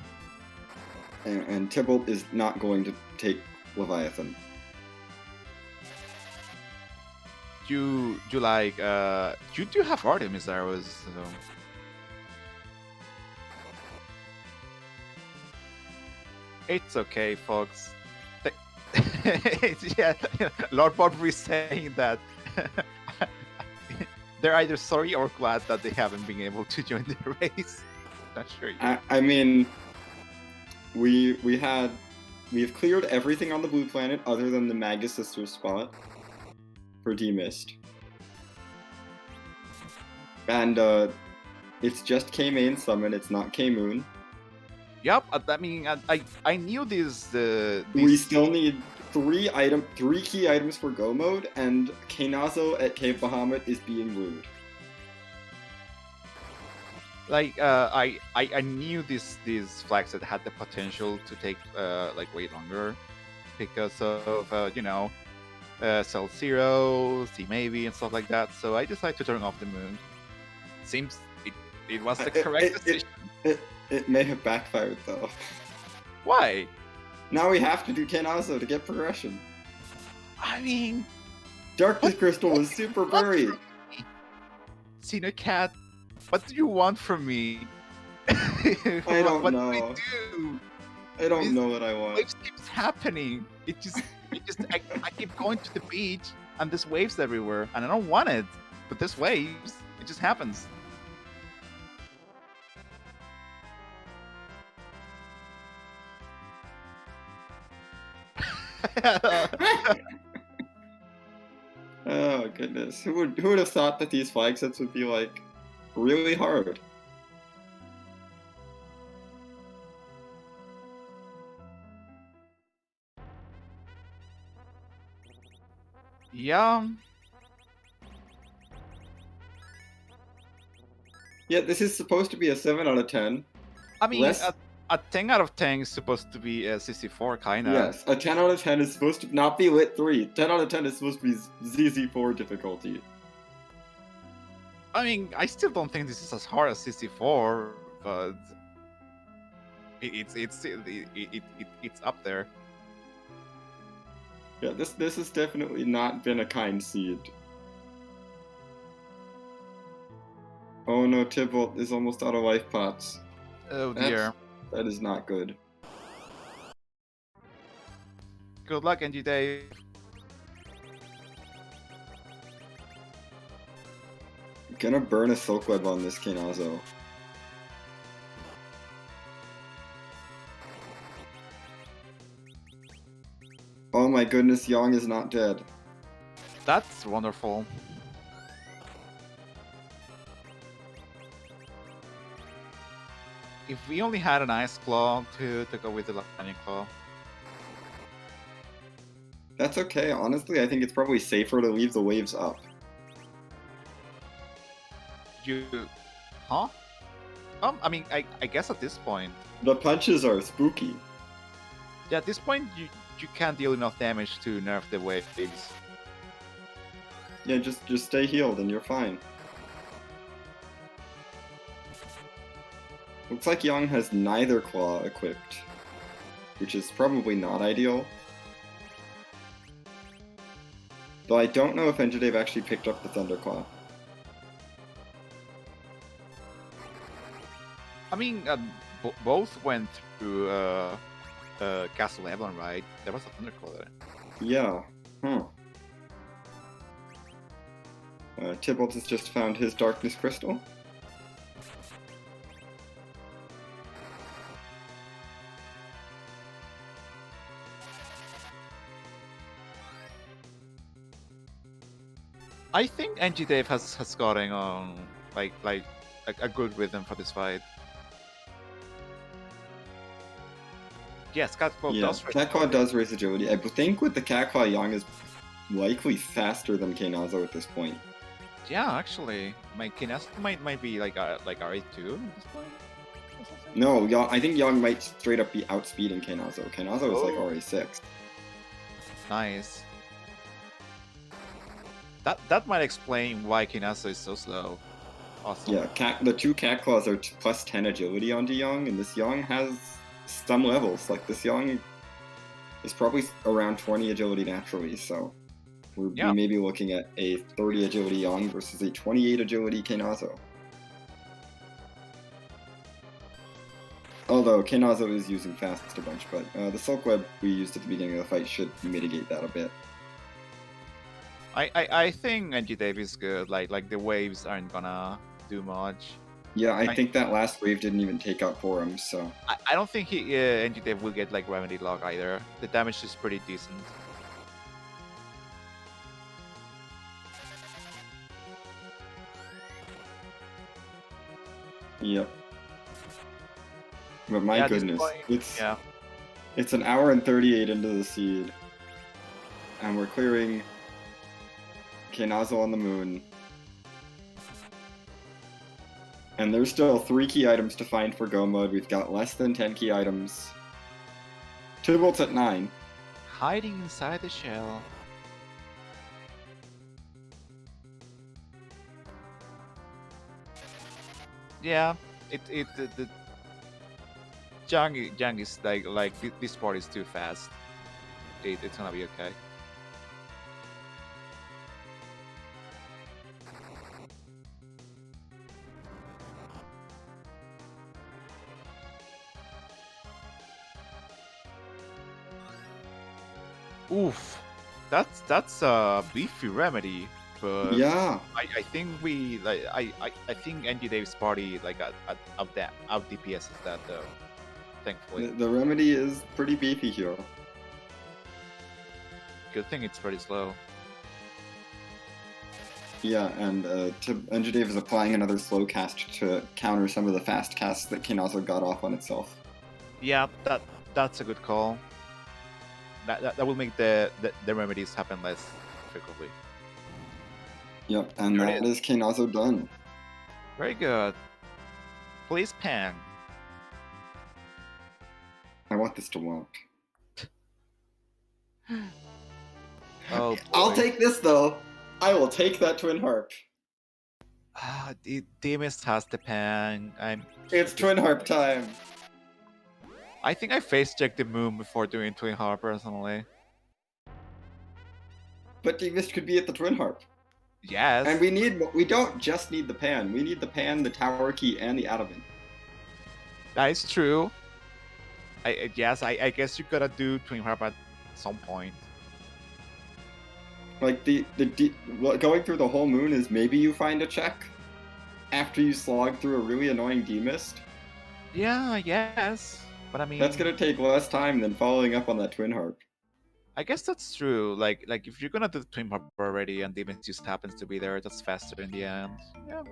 And Tybalt is not going to take Leviathan. You like you do have Artemis arrows, so it's okay, folks. Yeah, Lord Bodbury saying that they're either sorry or glad that they haven't been able to join the race. Not sure yet. I mean, we've cleared everything on the blue planet other than the Magus Sister spot for Demist. And it's just K-Main Summon, it's not K-Moon. Yep, I mean, I knew this. We still need three key items for Go Mode, and Knazo at Cave Bahamut is being rude. Like I knew these flags that had the potential to take like way longer because of Cell Zero, C maybe, and stuff like that. So I decided to turn off the moon. Seems it was the correct decision. It may have backfired though. Why? Now we have to do Knazo to get progression. I mean, Darkness Crystal was super buried. Xenocat, what do you want from me? I don't know. What do I do? I don't know what I want. Waves keeps happening. I keep going to the beach and there's waves everywhere, and I don't want it, but there's waves. It just happens. Oh goodness, who would have thought that these flag sets would be like really hard? Yeah. Yeah, this is supposed to be a 7 out of 10. I mean, a 10 out of 10 is supposed to be a 64, kind of. Yes, a 10 out of 10 is supposed to not be Lit 3. 10 out of 10 is supposed to be ZZ4 difficulty. I mean, I still don't think this is as hard as 64, but it's up there. Yeah, this has definitely not been a kind seed. Oh no, Tybalt is almost out of life pots. Oh dear. That is not good. Good luck, NG Dave. I'm gonna burn a Silk Web on this Knazo. Oh my goodness, Yang is not dead. That's wonderful. If we only had an Ice Claw to go with the Lightning Claw. That's okay, honestly, I think it's probably safer to leave the waves up. Huh? I mean, I guess at this point... The punches are spooky. Yeah, at this point, you can't deal enough damage to nerf the waves. Yeah, just stay healed and you're fine. Looks like Yang has neither claw equipped, which is probably not ideal. Though I don't know if Enjadave actually picked up the Thunderclaw. I mean, both went through Castle Evelyn, right? There was a Thunderclaw there. Yeah. Tybalt has just found his Darkness Crystal. I think NG Dave has gotten on like a good rhythm for this fight. Yes, Catclaw does. Catclaw does raise agility. I think with the Catclaw, Yang is likely faster than Knazo at this point. Yeah, actually, my Knazo might be like RA2 at this point. No, I think Yang might straight up be outspeeding Knazo. Knazo is like RA6. Nice. That might explain why Knazo is so slow. Awesome. Yeah, the two Catclaws are plus 10 agility onto Yang, and this Yang has some levels. Like, this Yang is probably around 20 agility naturally, so we may be looking at a 30 agility Yang versus a 28 agility Knazo. Although Knazo is using fast a bunch, but the Silk Web we used at the beginning of the fight should mitigate that a bit. I think NG Dave is good. Like the waves aren't gonna do much. Yeah, I think that last wave didn't even take out Forum, so... I don't think NG Dave will get like Remedy Lock either. The damage is pretty decent. Yep. But my Yeah, at this goodness, point, yeah. it's an hour and 38 into the seed. And we're clearing Knazel on the moon. And there's still 3 key items to find for Go mode. We've got less than 10 key items. Tybalt's at 9. Hiding inside the shell. Yeah, the Jang is like this part is too fast. It's gonna be okay. Oof, that's a beefy remedy, but Yeah. I think we like I think NG Dave's party like out DPS is that though. Thankfully, The remedy is pretty beefy here. good thing it's pretty slow. Yeah, and Enjadave is applying another slow cast to counter some of the fast casts that Knazel got off on itself. Yeah, that's a good call. That will make the remedies happen less frequently. Yep, and There it that is Knazel done. Very good. Please pan. I want this to walk. Oh boy. I'll take this though. I will take that Twin Harp. Demis has the pan. It's Twin Harp time. I think I face checked the moon before doing Twin Harp personally. But Demis could be at the Twin Harp. Yes. And we don't just need the pan. We need the pan, the tower key, and the adamant. That is true. I guess you gotta do Twin Harp at some point. Like going through the whole moon is maybe you find a check after you slog through a really annoying demist. Yeah, yes. But I mean, that's gonna take less time than following up on that Twin Harp. I guess that's true. Like if you're gonna do the Twin Harp already and Demons just happens to be there, that's faster in the end. Yeah.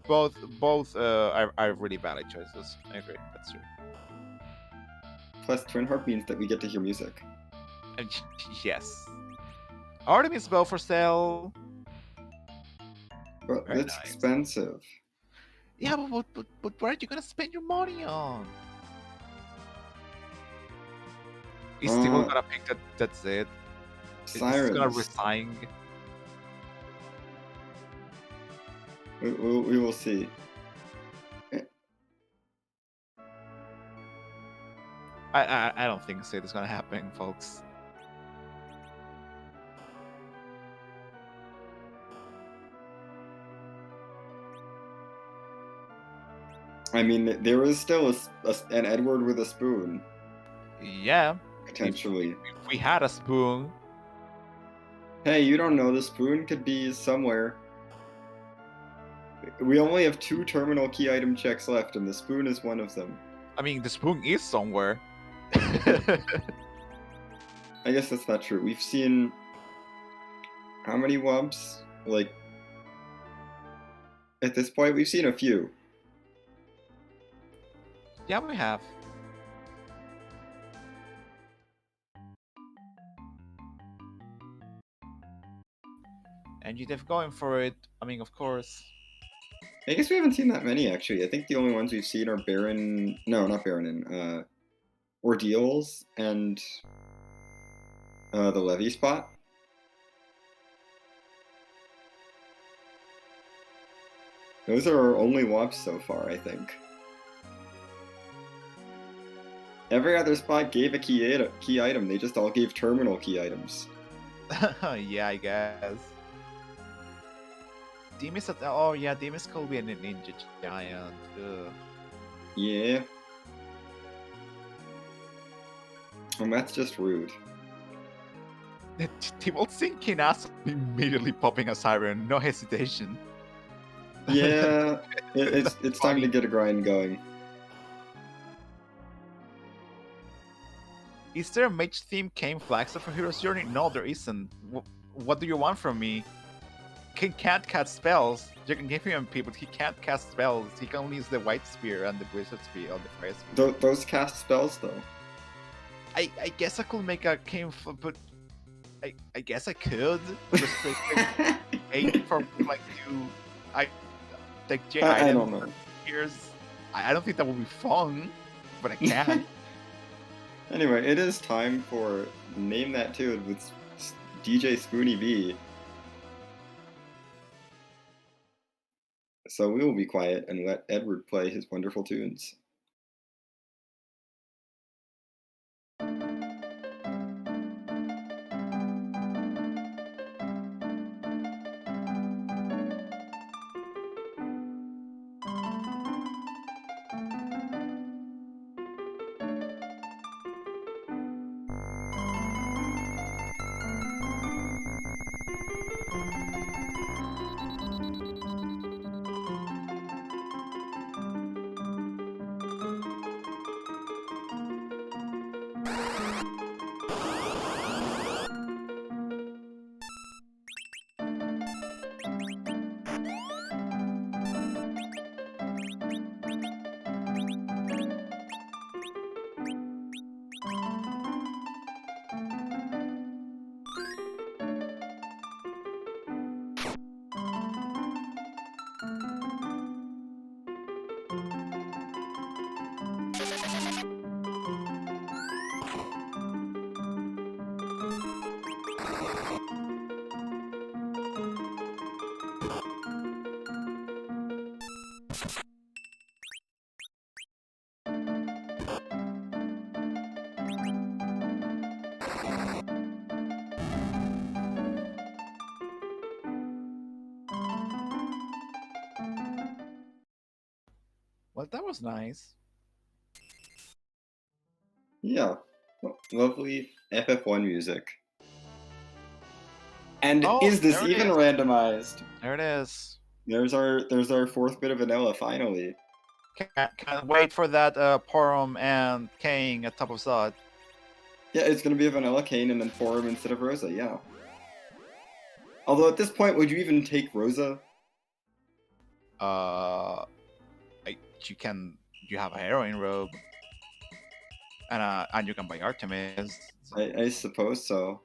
Both are really valid choices. I agree. That's true. Plus, Twin Harp means that we get to hear music. Yes. Artemis bow for sale. But it's nice. Expensive. Yeah, but what are you gonna spend your money on? He's still gonna pick that. That's it. Sirens. He's gonna resign. We will see. I don't think so. It's gonna happen, folks. I mean, there is still an Edward with a spoon. Yeah. Potentially. If we had a spoon. Hey, you don't know. The spoon could be somewhere. We only have 2 terminal key item checks left, and the spoon is one of them. I mean, the spoon is somewhere. I guess that's not true. We've seen... How many wumps? Like... At this point, we've seen a few. Yeah, we have. And you're going for it. I mean, of course. I guess we haven't seen that many, actually. I think the only ones we've seen are Baron... No, not Baronin. Ordeals and the Levy spot. Those are our only wumps so far, I think. Every other spot gave a key item. They just all gave terminal key items. Yeah, I guess. Demis, oh yeah, Demis could be a ninja giant. Ugh. Yeah. And that's just rude. Tybalt seeing Kinas immediately popping a siren, no hesitation. Yeah, it's time to get a grind going. Is there a mage theme game flags for Hero's Journey? No, there isn't. What do you want from me? He can't cast spells. You can give him MP, but he can't cast spells. He can only use the White Spear and the Blizzard Spear or the Fire Spear. Those cast spells, though. I guess I could make a game, but I guess I could restrict it for like you. I I don't know. Here's I don't think that would be fun, but I can. Anyway, it is time for Name That Tune with DJ Spoony B. So we will be quiet and let Edward play his wonderful tunes. Well, that was nice. Yeah, lovely FF1 music. And is this even randomized? There it is. There's our fourth bit of vanilla finally. Can't wait for that Porum and Kane at top of Zod. Yeah, it's gonna be a vanilla Kane and then Forum instead of Rosa, yeah. Although at this point, would you even take Rosa? You have a heroine robe, and you can buy Artemis. I suppose so.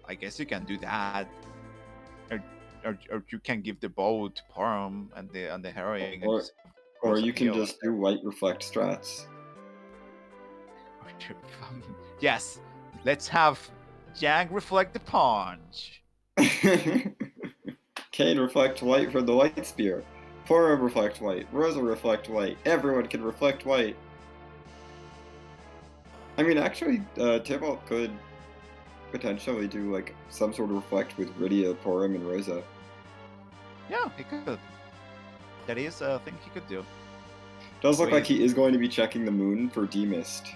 I guess you can do that, or you can give the bow to Porum and the heroine. Or you can just do white reflect strats. Yes, let's have Yang reflect the punch. Kane reflect white for the white spear. Forum reflect white. Rosa reflect white. Everyone can reflect white. I mean, actually, Tybalt could potentially do like some sort of reflect with Rydia, Porum, and Rosa. Yeah, he could. That is a thing he could do. Does look like he is going to be checking the moon for demist.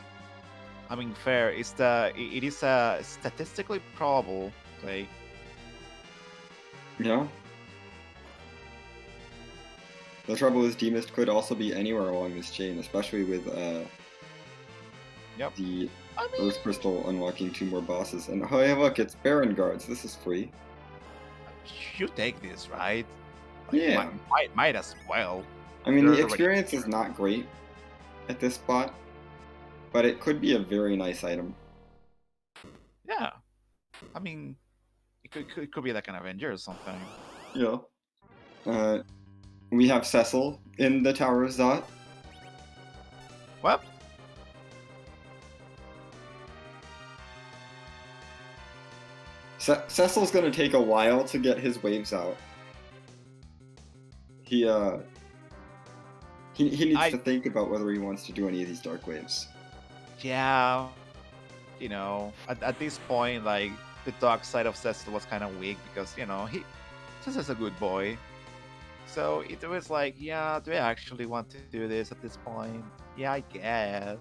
I mean, fair. It is a statistically probable play. Yeah. The trouble is, demist could also be anywhere along this chain, especially with the Earth Crystal unlocking 2 more bosses. And oh yeah, look, it's Baron Guards. This is free. You take this, right? Like, yeah. Might as well. I mean, the experience is not great at this spot, but it could be a very nice item. Yeah. I mean, it could be like an Avenger or something. Yeah. We have Cecil in the Tower of Zot. What? Cecil's gonna take a while to get his waves out. He needs to think about whether he wants to do any of these dark waves. Yeah, you know, at this point, like the dark side of Cecil was kind of weak because Cecil's a good boy. So it was like, yeah, do I actually want to do this at this point? Yeah, I guess.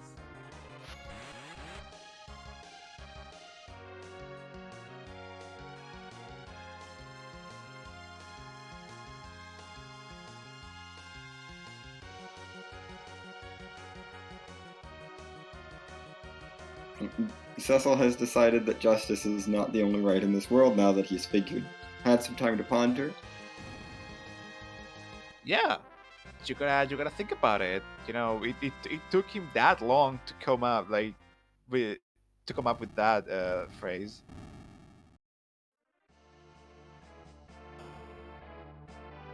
Cecil has decided that justice is not the only right in this world now that he's had some time to ponder. Yeah, you gotta think about it. You know, it took him that long to come up with that phrase.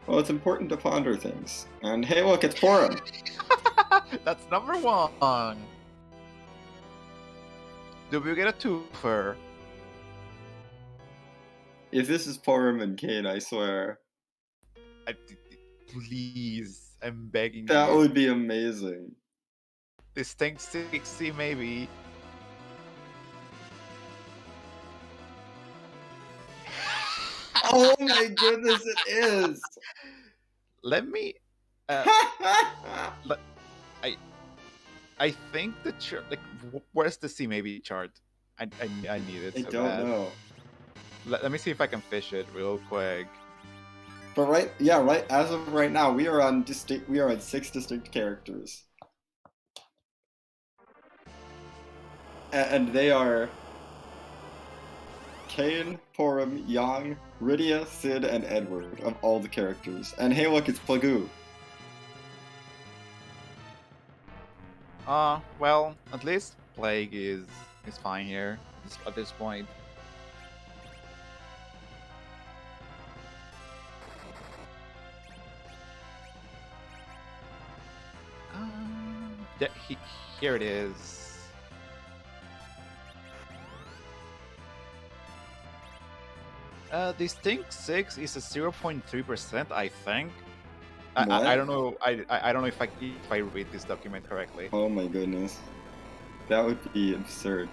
Well, it's important to ponder things. And hey, look, it's Porum. That's number one. Do we get a twofer? If this is Porum and Kane, I swear. Please, I'm begging That you. would be amazing. Distinct 60 maybe. Oh my goodness, it is! Let me. I think the chart. Like, where's the C maybe chart? I need it I so don't bad. know. Let me see if I can fish it real quick. But right as of right now, we are on 6 distinct characters. And they are Kane, Porum, Yang, Rydia, Sid, and Edward of all the characters. And hey look, it's Plagoo. Well, at least Plague is fine here at this point. Yeah, here it is. Distinct 6 is a 0.3%, I think. I don't know. I don't know if I read this document correctly. Oh my goodness. That would be absurd.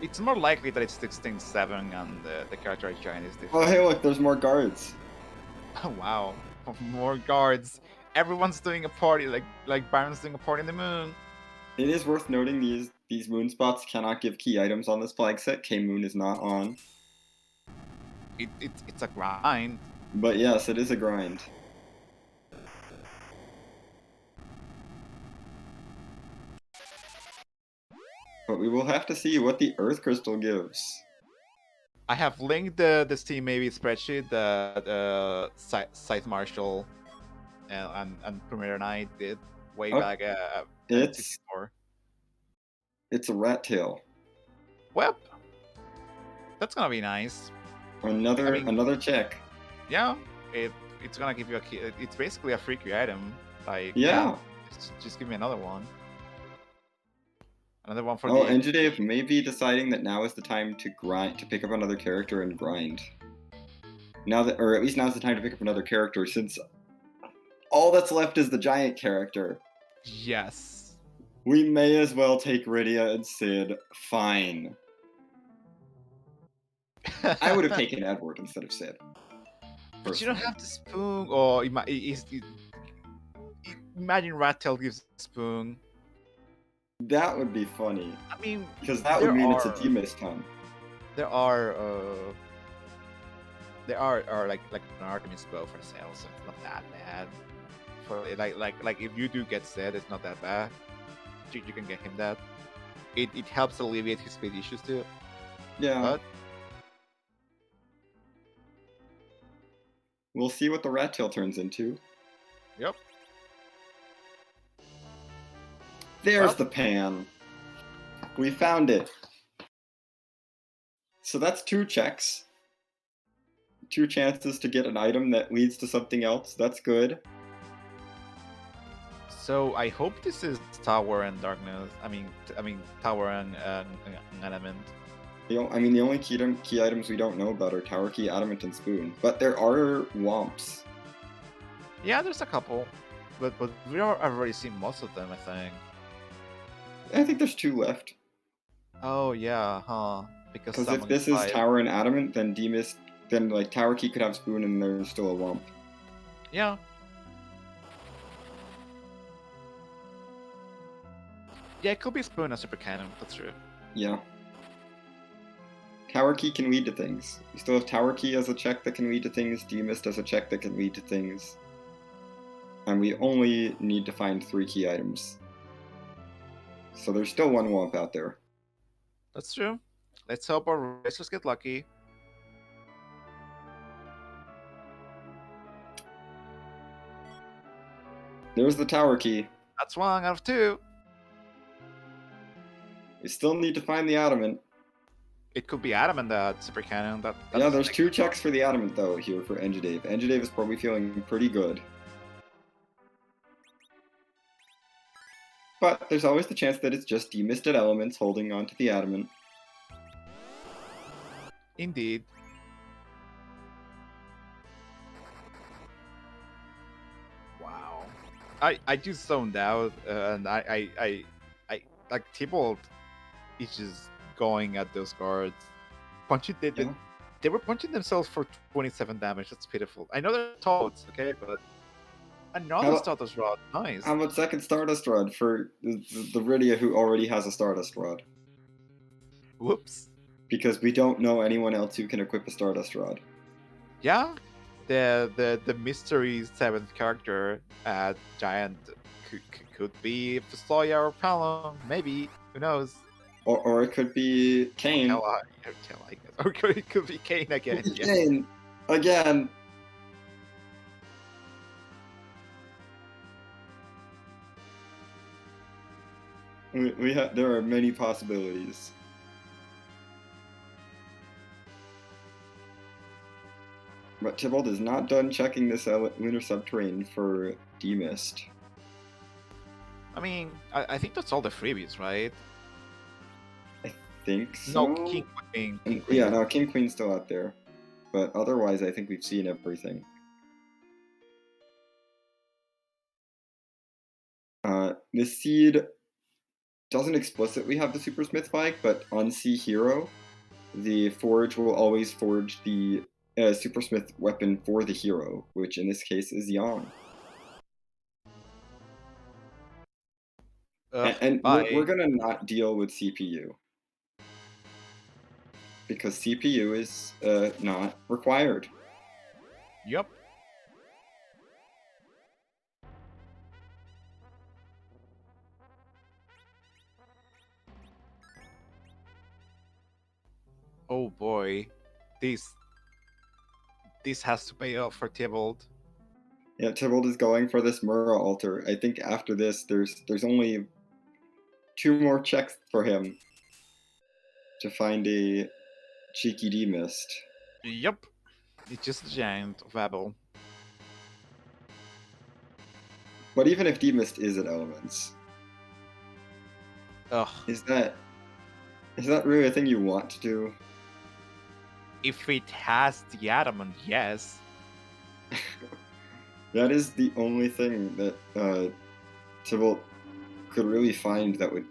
It's more likely that it's Distinct 7 and the character giant is different. Oh hey look, there's more guards. Oh wow, more guards. Everyone's doing a party, like Byron's doing a party in the moon. It is worth noting these moon spots cannot give key items on this flag set. K-Moon is not on. It's a grind. But yes, it is a grind. But we will have to see what the Earth Crystal gives. I have linked the Steam maybe spreadsheet that Scythe Marshall and Premier Knight did way back. It's a rat tail. Well, that's gonna be nice. Another check. Yeah, it's gonna give you a key. It's basically a freaky item. Like yeah, just give me another one. Another one for the. Oh, Enjadave may be deciding that now is the time to pick up another character and grind. Or at least now's the time to pick up another character, since all that's left is the giant character. Yes. We may as well take Rydia and Sid. Fine. I would have taken Edward instead of Sid. But you don't have the spoon. Or imagine Rattail gives Spoon. That would be funny. I mean, because that would mean it's a D-Mist ton. There are like an Artemis bow for sale, so it's not that bad. For like if you do get Zed, it's not that bad. You can get him that. It helps alleviate his speed issues too. Yeah. But we'll see what the rat tail turns into. Yep. There's the pan. We found it. So that's 2 checks. 2 chances to get an item that leads to something else. That's good. So I hope this is Tower and Darkness. I mean Tower and Element. The only key items we don't know about are Tower Key, Adamant, and Spoon. But there are Womps. Yeah, there's a couple. But we are already seen most of them, I think. I think there's 2 left. Oh yeah, huh? Because if this is Tower and Adamant, then D-Mist, then like Tower Key could have Spoon and there's still a Womp. Yeah. Yeah, it could be Spoon as Super Cannon, that's true. Yeah. Tower Key can lead to things. We still have Tower Key as a check that can lead to things, D-Mist as a check that can lead to things. And we only need to find 3 key items. So there's still 1 Womp out there. That's true. Let's hope our racers get lucky. There's the tower key. That's 1 out of 2. We still need to find the adamant. It could be Adam and the super cannon. That Yeah, doesn't there's make 2 sense. checks for the adamant though here for Engidave. Engidave is probably feeling pretty good. But there's always the chance that it's just demisted elements holding onto the adamant. Indeed. Wow. I just zoned out, and I like Tybalt is just going at those guards, punching. Yeah. They were punching themselves for 27 damage. That's pitiful. I know they're toads, okay, but another Stardust Rod. Nice. How about second Stardust Rod for the Rydia who already has a Stardust Rod? Whoops. Because we don't know anyone else who can equip a Stardust Rod. Yeah, the mystery 7th character giant could be Fusoya or Palom, maybe. Who knows? Or it could be Kane. Or it could be Kane again. Yes. Kane again. There are many possibilities. But Tybalt is not done checking this lunar subterranean for demist. I mean, I think that's all the freebies, right? I think so. No, King Queen. Yeah, no, King Queen's still out there. But otherwise, I think we've seen everything. The seed doesn't explicitly have the Super Smith flag, but on C Hero, the forge will always forge the Super Smith weapon for the hero, which in this case is Yang. And we're gonna not deal with CPU. Because CPU is not required. Yep. Oh boy, this has to pay off for Tybalt. Yeah, Tybalt is going for this Mura altar. I think after this, there's only 2 more checks for him to find a cheeky demist. Yep, it's just a giant of Babel. But even if demist is at elements, is that really a thing you want to do? If it has the adamant, yes. That is the only thing that Tybalt could really find that would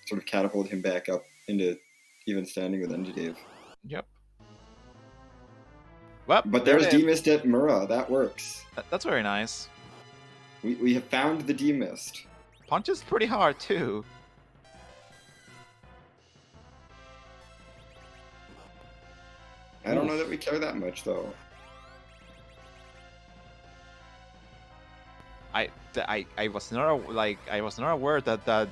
sort of catapult him back up into even standing with Engidave. Yep. Well, but there's demist at Mura. That works. That's very nice. We have found the demist. Punches pretty hard too. I don't know that we care that much though. I was not aware that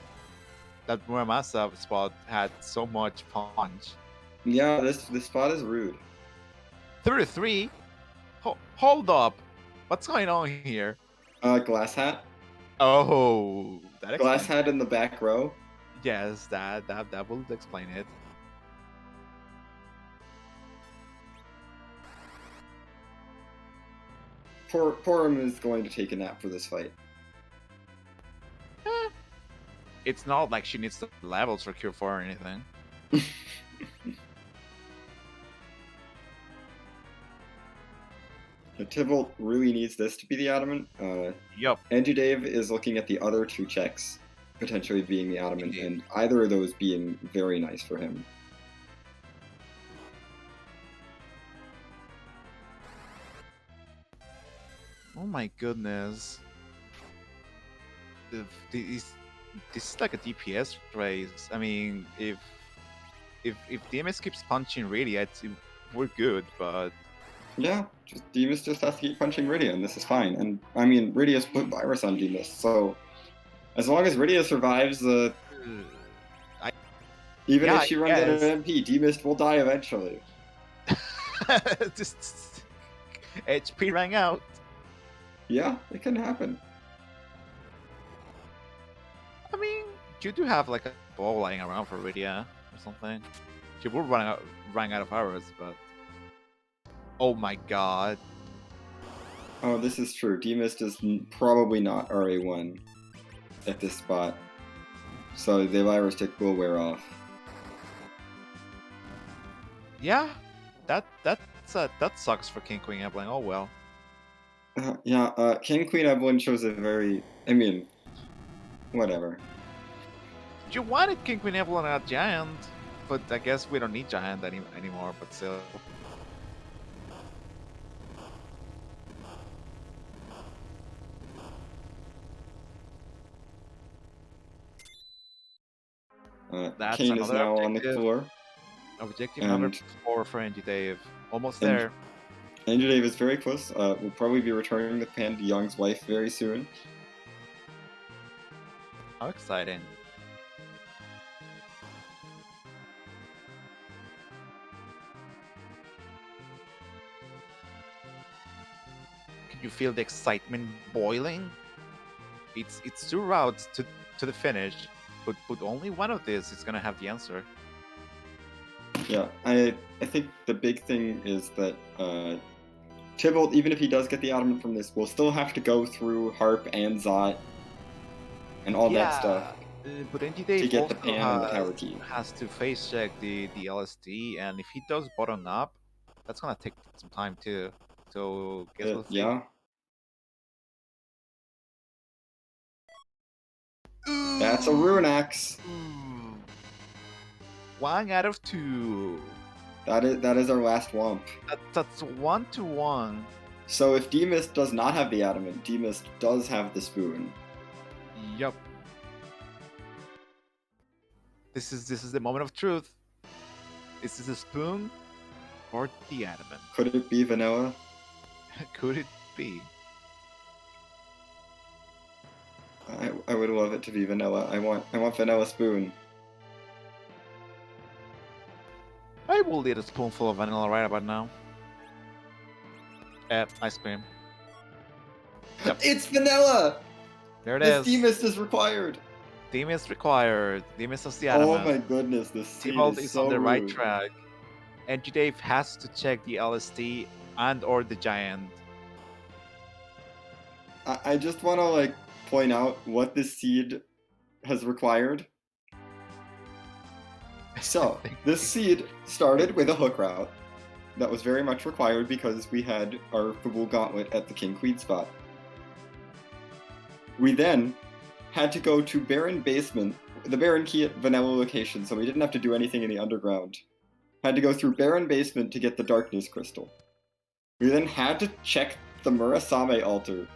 Muramasa spot had so much punch. Yeah, this spot is rude. 33. Hold up, what's going on here? Glass hat. Oh, that glass hat in the back row. Yes, that will explain it. Porum is going to take a nap for this fight. It's not like she needs the levels for Q4 or anything. Tybalt really needs this to be the adamant. Yep. Engidave is looking at the other 2 checks potentially being the adamant, and either of those being very nice for him. Oh my goodness. This is like a DPS race. I mean, if DMS keeps punching Rydia, we're good, but... Yeah, Demus just has to keep punching Rydia, and this is fine. And, I mean, Rydia's put virus on Demus, so... As long as Rydia survives, Even Yeah, if she runs out of yes. MP, D-Mist will die eventually. Just HP rang out. Yeah, it can happen. I mean, you do have like a ball lying around for Rydia or something. She would run out of arrows, but oh my god. Oh, this is true. D-Mist is probably not RA1 at this spot. So the virus tick will wear off. Yeah, that sucks for King Queen Evelyn. Oh well. King Queen Evelyn shows a very... I mean, whatever. You wanted King Queen Evelyn at Giant, but I guess we don't need Giant anymore, but still. That's Kane is another now on the objective. floor. Objective number And 4 for Angie Dave. Almost And- there. Andrew Dave is very close. We'll probably be returning the pan to Young's wife very soon. How exciting. Can you feel the excitement boiling? It's 2 routes to the finish, but only one of these is gonna have the answer. Yeah, I think the big thing is that Tybalt, even if he does get the adamant from this, will still have to go through Harp and Zot and all that stuff But Angie Dave to get the also pan and the tower key. has to face check the LSD, and if he does button up, that's gonna take some time too. So guess we'll see. Yeah. That's a Rune Axe. Ooh. 1 out of 2. That is our last Womp. That's 1 to 1. So if D-Mist does not have the adamant, D-Mist does have the spoon. Yup. This is the moment of truth. Is this a spoon or the adamant? Could it be vanilla? Could it be? I would love it to be vanilla. I want vanilla spoon. I will eat a spoonful of vanilla right about now. Ice cream. Yep. It's vanilla! There it This is. D-Mist is required! D-Mist required. D-Mist of the Oh adamant. my goodness, this seed Tybalt is is so on the right rude. track. And Dave has to check the LSD and or the giant. I just want to point out what this seed has required. So, this seed started with a hook route that was very much required because we had our Kabul Gauntlet at the King Queen spot. We then had to go to Baron Basement, the Baron Key at Vanilla location, so we didn't have to do anything in the underground. Had to go through Baron Basement to get the Darkness Crystal. We then had to check the Murasame altar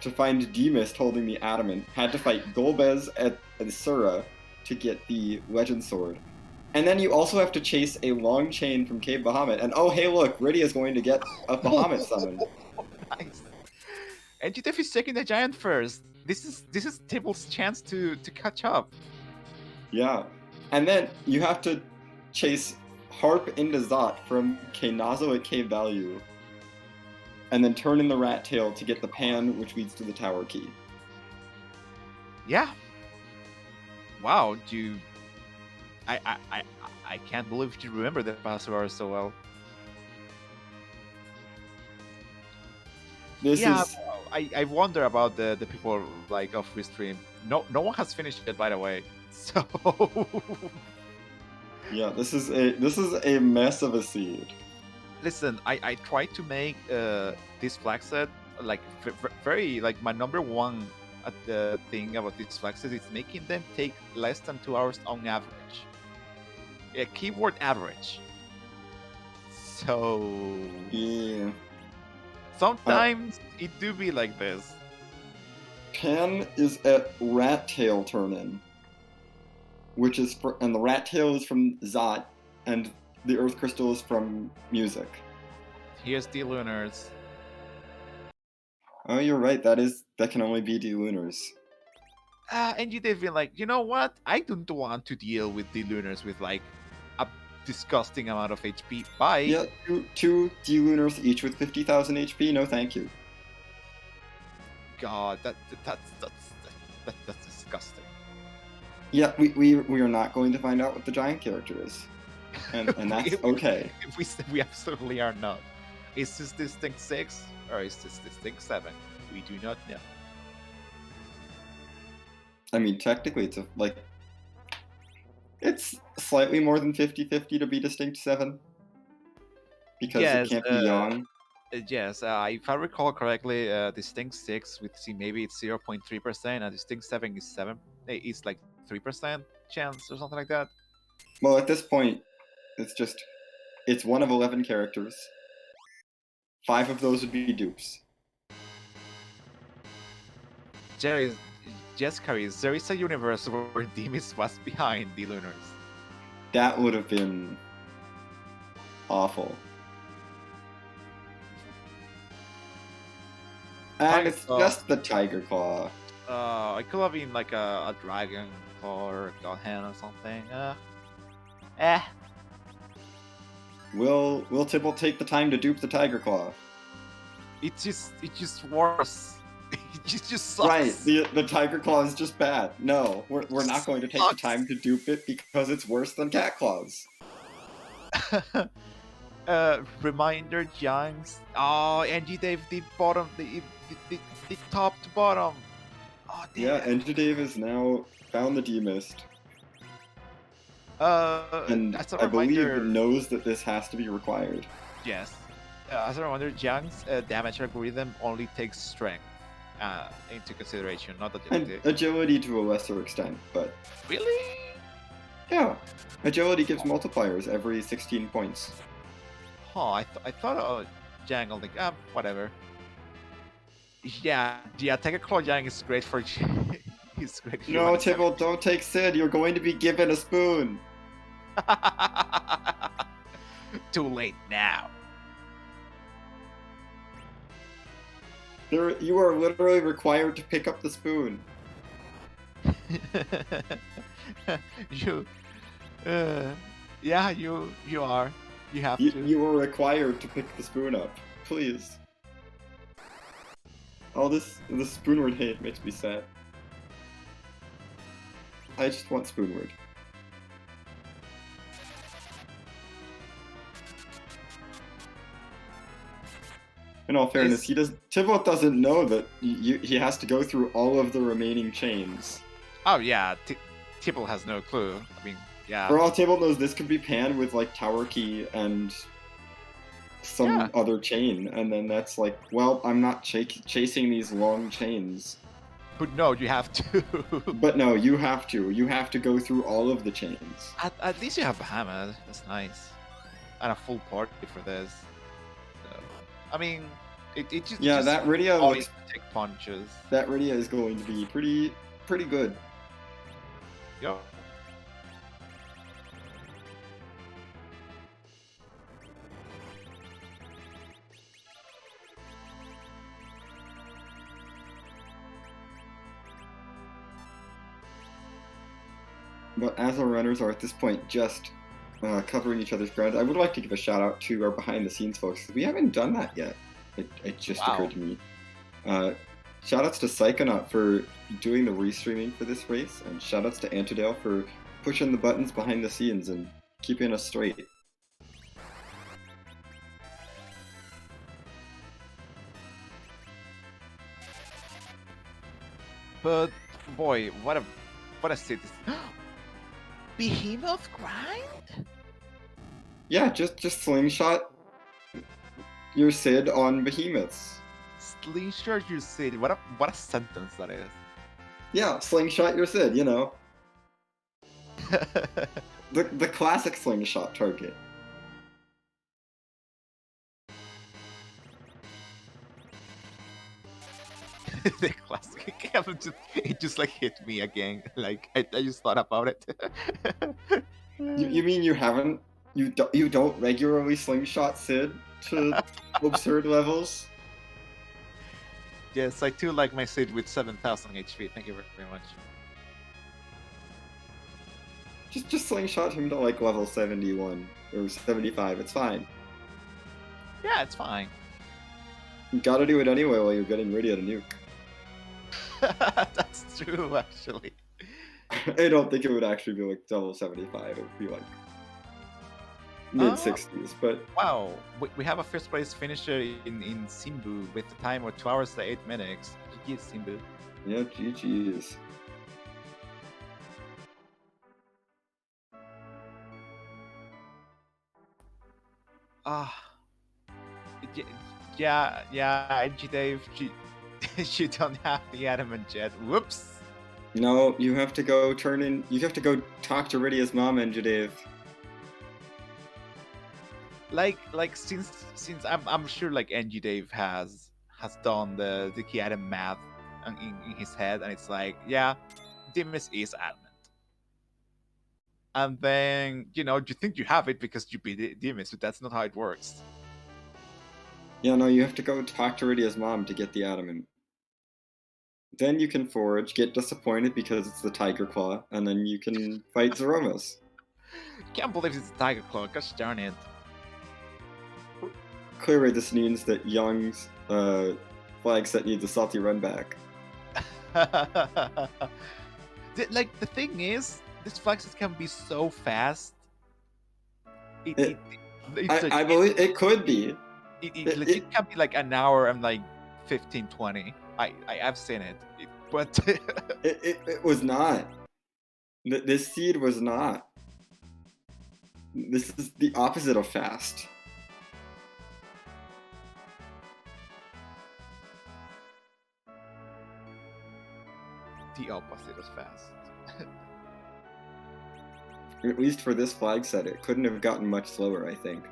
to find D-Mist holding the Adamant. Had to fight Golbez at Sura to get the Legend Sword. And then you also have to chase a long chain from Cave Bahamut. And oh hey look, Rydia's going to get a Bahamut summon. Nice. And Dave is checking the giant first. This is Tybalt's chance to catch up. Yeah. And then you have to chase Harp into Zot from Kenazo at Cave Value. And then turn in the Rat Tail to get the pan, which leads to the Tower Key. Yeah. Wow, you... I can't believe you remember the password so well. This is... I wonder about the people like off restream. No one has finished it, by the way. So yeah, this is a mess of a seed. listen, I tried to make this flag set like very like my number one thing about these flag sets is making them take less than 2 hours on average. A keyword average. So Yeah. sometimes it do be like this. Pan is at Rat Tail turn-in, which is and the Rat Tail is from Zot, and the Earth Crystal is from Music. Here's the lunars. Oh, you're right. That can only be D-Lunars. And they've been like, you know what? I don't want to deal with the Lunars with like a disgusting amount of HP. Bye. Yeah, two D-Lunars each with 50,000 HP. No, thank you. God, that's disgusting. Yeah, we are not going to find out what the giant character is, and that's okay. We absolutely are not. Is this Distinct 6 or is this Distinct 7? We do not know. I mean, technically, it's slightly more than 50-50 to be Distinct 7 because it can't be young. Yes, if I recall correctly, Distinct 6 with C maybe it's 0.3%, and Distinct 7 is 7. It's like 3% chance or something like that. Well, at this point, it's one of 11 characters. 5 of those would be dupes. Jessica, there is a universe where Demis was behind the Lunars. That would have been awful. And it's just the Tiger Claw. It could have been like a Dragon Claw or a God Hand or something. Will Tibble take the time to dupe the Tiger Claw? It's just worse. It just sucks. Right, the Tiger Claw is just bad. No, we're not going to take the time to dupe it because it's worse than Cat Claws. Reminder, Giants. Oh, Angie Dave, the bottom, the top to bottom. Oh, damn. Yeah, Angie Dave has now found the D-Mist. And I believe it knows that this has to be required. Yes. As a reminder, Jiang's damage algorithm only takes strength into consideration, not agility. And agility to a lesser extent, but... Really? Yeah. Agility gives multipliers every 16 points. Huh, I thought Jiang only... whatever. Yeah, Tiger Claw Jiang is great for... He's great for... No, Tibble, don't take Sid. You're going to be given a spoon. Too late now. You are literally required to pick up the spoon. Yeah, you are. You have to. You are required to pick the spoon up. Please. All the Spoonward hate makes me sad. I just want Spoonward. In all fairness, Tybalt doesn't know that he has to go through all of the remaining chains. Oh yeah, Tybalt has no clue. I mean, yeah. For all Tybalt knows, this could be panned with like Tower Key and some other chain, and then that's like, well, I'm not chasing these long chains. But no, you have to. But no, you have to. You have to go through all of the chains. At least you have Bahamut. That's nice. And a full party for this. So, I mean, it just... Yeah, just that Rydia always take punches. That Rydia is going to be pretty good. Yep. But as our runners are at this point just covering each other's ground, I would like to give a shout out to our behind the scenes folks, because we haven't done that yet. It just occurred to me. Shout outs to Psychonaut for doing the restreaming for this race, and shout outs to Antidale for pushing the buttons behind the scenes and keeping us straight. But boy, what a city! Behemoth grind? Yeah, just slingshot your Sid on behemoths. Slingshot your Sid. What a sentence that is. Yeah, slingshot your Sid. You know, the classic slingshot target. The classic. It just like hit me again. Like I just thought about it. You mean you haven't? You don't regularly slingshot Sid to absurd levels? Yes, I too like my Sid with 7,000 HP. Thank you very much. Just slingshot him to like level 71 or 75. It's fine. Yeah, it's fine. You gotta do it anyway while you're getting ready to nuke. That's true, actually. I don't think it would actually be like level 75. It would be like mid 60s. But wow, we have a first place finisher in Simbu with a time of 2 hours and 8 minutes. GG, Simbu. Yeah, GG's. Yeah, G Dave, you don't have the adamant jet. Whoops. No, you have to go turn in. You have to go talk to Rydia's mom, Enjadave. Like since I'm sure like NG Dave has done the Kiadam math in his head, and it's like, yeah, Dimis is adamant. And then, you think you have it because you beat Dimis, but that's not how it works. Yeah, no, you have to go talk to Rydia's mom to get the adamant. Then you can forge, get disappointed because it's the Tiger Claw, and then you can fight Zeromus. Can't believe it's a Tiger Claw, gosh darn it. Clearly this means that Young's flag set needs a salty run back. Like, the thing is, this flag set can be so fast. I believe it could be. It legit can be like an hour and like 15, 20. I've seen it, but it was not. This seed was not. This is the opposite of fast. The opposite of fast. At least for this flag set, it couldn't have gotten much slower, I think.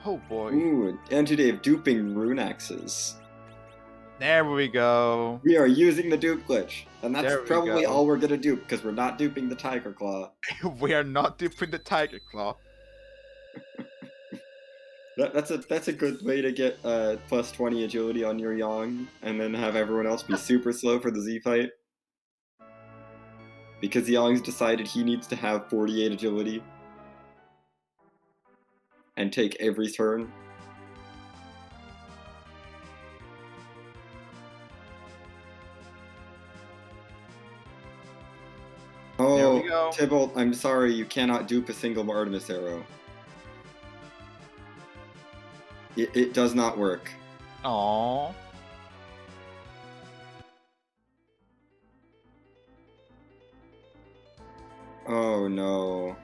Oh boy. Ooh, Enjadave duping rune axes. There we go. We are using the dupe glitch, and that's probably all we're gonna dupe, because we're not duping the Tiger Claw. We are not duping the Tiger Claw. That's a good way to get plus 20 agility on your Yang, and then have everyone else be super slow for the Z fight. Because Yang's decided he needs to have 48 agility. And take every turn. Oh, Tybalt, I'm sorry, you cannot dupe a single Artemis arrow. It does not work. Aww. Oh no.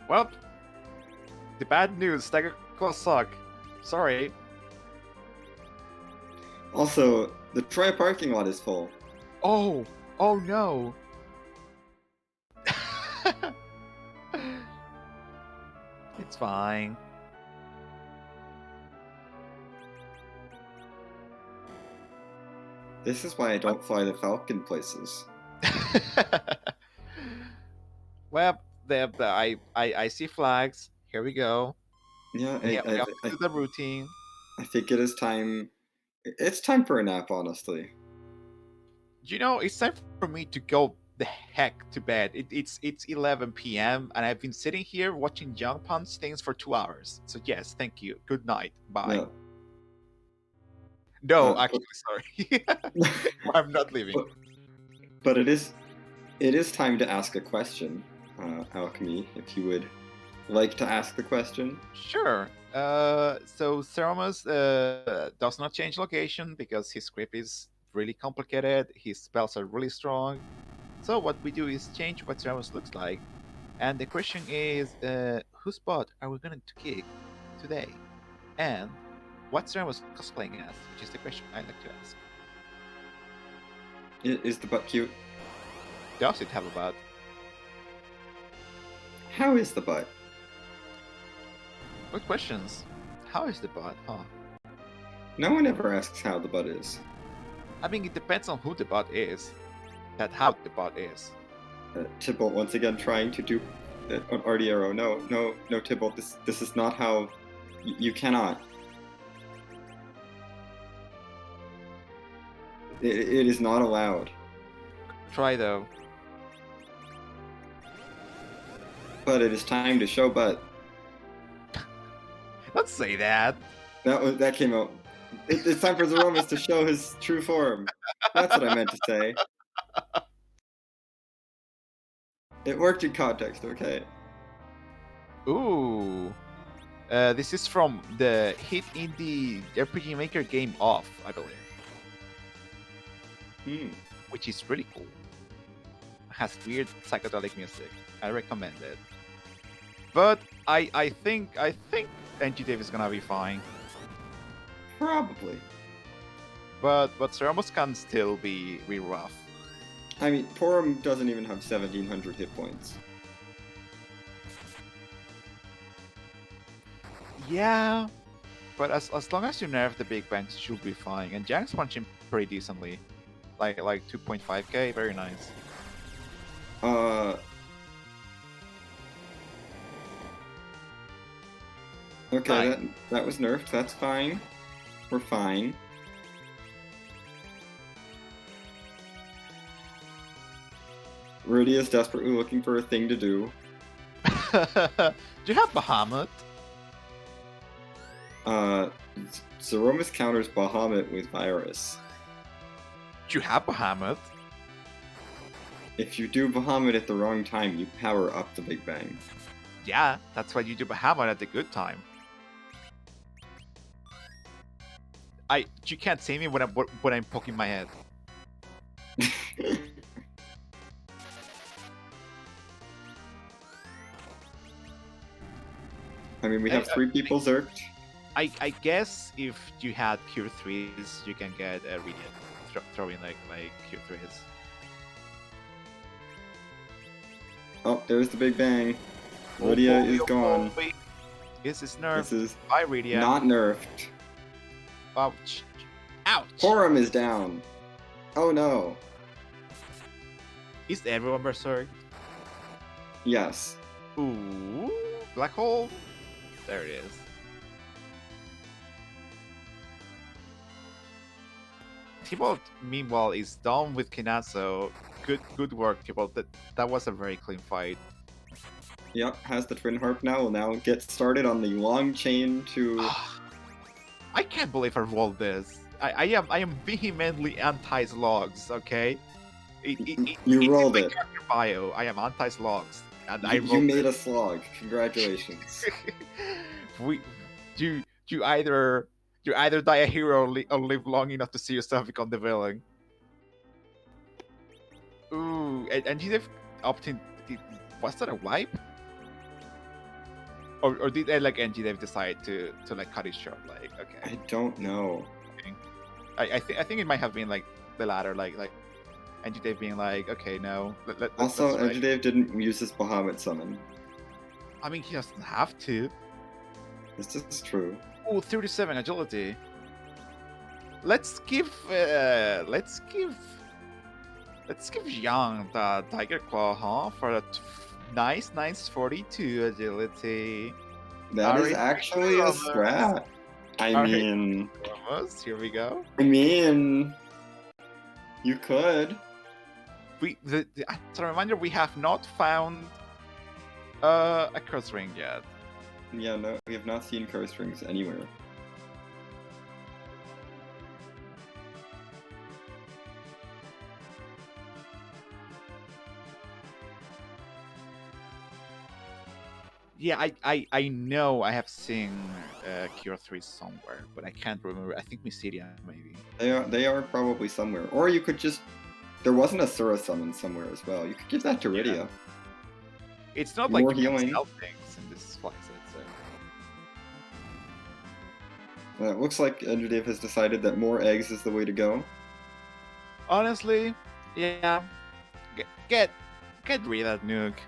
Well, the bad news, Tiger Claw suck. Sorry. Also, the Troy parking lot is full. Oh no. It's fine. This is why I don't fly the Falcon places. Well, I see flags. Here we go. Yeah, we have to do the routine. I think it is time. It's time for a nap, honestly. It's time for me to go the heck to bed. It's 11 p.m. and I've been sitting here watching Young punch things for 2 hours. So yes, thank you. Good night. Bye. No, actually, sorry. I'm not leaving. But it is time to ask a question, Alchemy, if you would like to ask the question. Sure. So Ceremus does not change location because his script is really complicated. His spells are really strong. So what we do is change what Ceremus looks like. And the question is, whose bot are we going to kick today? And what Ceremus cosplaying as, which is the question I like to ask. Is the butt cute? Does it have a butt? How is the butt? Good questions. How is the butt, huh? No one ever asks how the butt is. I mean, it depends on who the butt is. That how the butt is. Tybalt once again trying to dupe Ardiero. No, Tybalt. This is not how. You cannot. It is not allowed. Try though. But it is time to show butt. Let's say that. That came out. It's time for Zeromus to show his true form. That's what I meant to say. It worked in context, okay. Ooh. This is from the hit indie RPG Maker game Off, I believe. Which is really cool. Has weird psychedelic music. I recommend it. But I think NG Dave is gonna be fine. Probably. But Ceremus can still be rough. I mean, Porum doesn't even have 1,700 hit points. Yeah, but as long as you nerf the big bangs, you'll be fine. And Jang's punching pretty decently, like 2.5k, very nice. Okay, that was nerfed. That's fine. We're fine. Rudy is desperately looking for a thing to do. Do you have Bahamut? Zeromus counters Bahamut with Virus. Do you have Bahamut? If you do Bahamut at the wrong time, you power up the Big Bang. Yeah, that's why you do Bahamut at the good time. You can't see me when I'm poking my head. I mean, we have 3 people zerked. I guess if you had pure 3s, you can get a Radiant throwing like pure 3s. Oh, there's the Big Bang. Rydia is gone. This is nerfed. This is Bye, Rydia. not nerfed. Ouch. Ouch. Porum is down. Oh no. Is everyone Berserk? Yes. Ooh. Black hole. There it is. Tybalt, meanwhile, is done with Kinazo. Good work, Tybalt. That was a very clean fight. Yep, has the Twin Harp now. Will now get started on the long chain to... I can't believe I rolled this. I am vehemently anti-slogs, okay? You rolled in my it. character bio, I am anti-slogs. And You made a slog. Congratulations. You either die a hero or live long enough to see yourself become the villain. Ooh, and you have opting. Was that a wipe? Or did like NGDev decide to like cut it short? Like, okay. I don't know. I think it might have been like the latter, like NGDev being like, okay, no. Also, NGDev didn't use his Bahamut summon. I mean, he doesn't have to. This is true. Oh, 37 agility. Let's give Yang the Tiger Claw, huh? For a nice 42 agility. That is actually a strat. I mean, here we go. I mean, you could. As a reminder, we have not found a curse ring yet. Yeah, no, we have not seen curse rings anywhere. Yeah, I know I have seen Cure 3 somewhere, but I can't remember. I think Mysteria, maybe. They are probably somewhere. Or you could just... There wasn't a Sura summon somewhere as well. You could give that to Rydia. Yeah. It's not More like you healing. can sell things in this flight set, so... It looks like NGDev has decided that more eggs is the way to go. Honestly, yeah. Get rid of that nuke.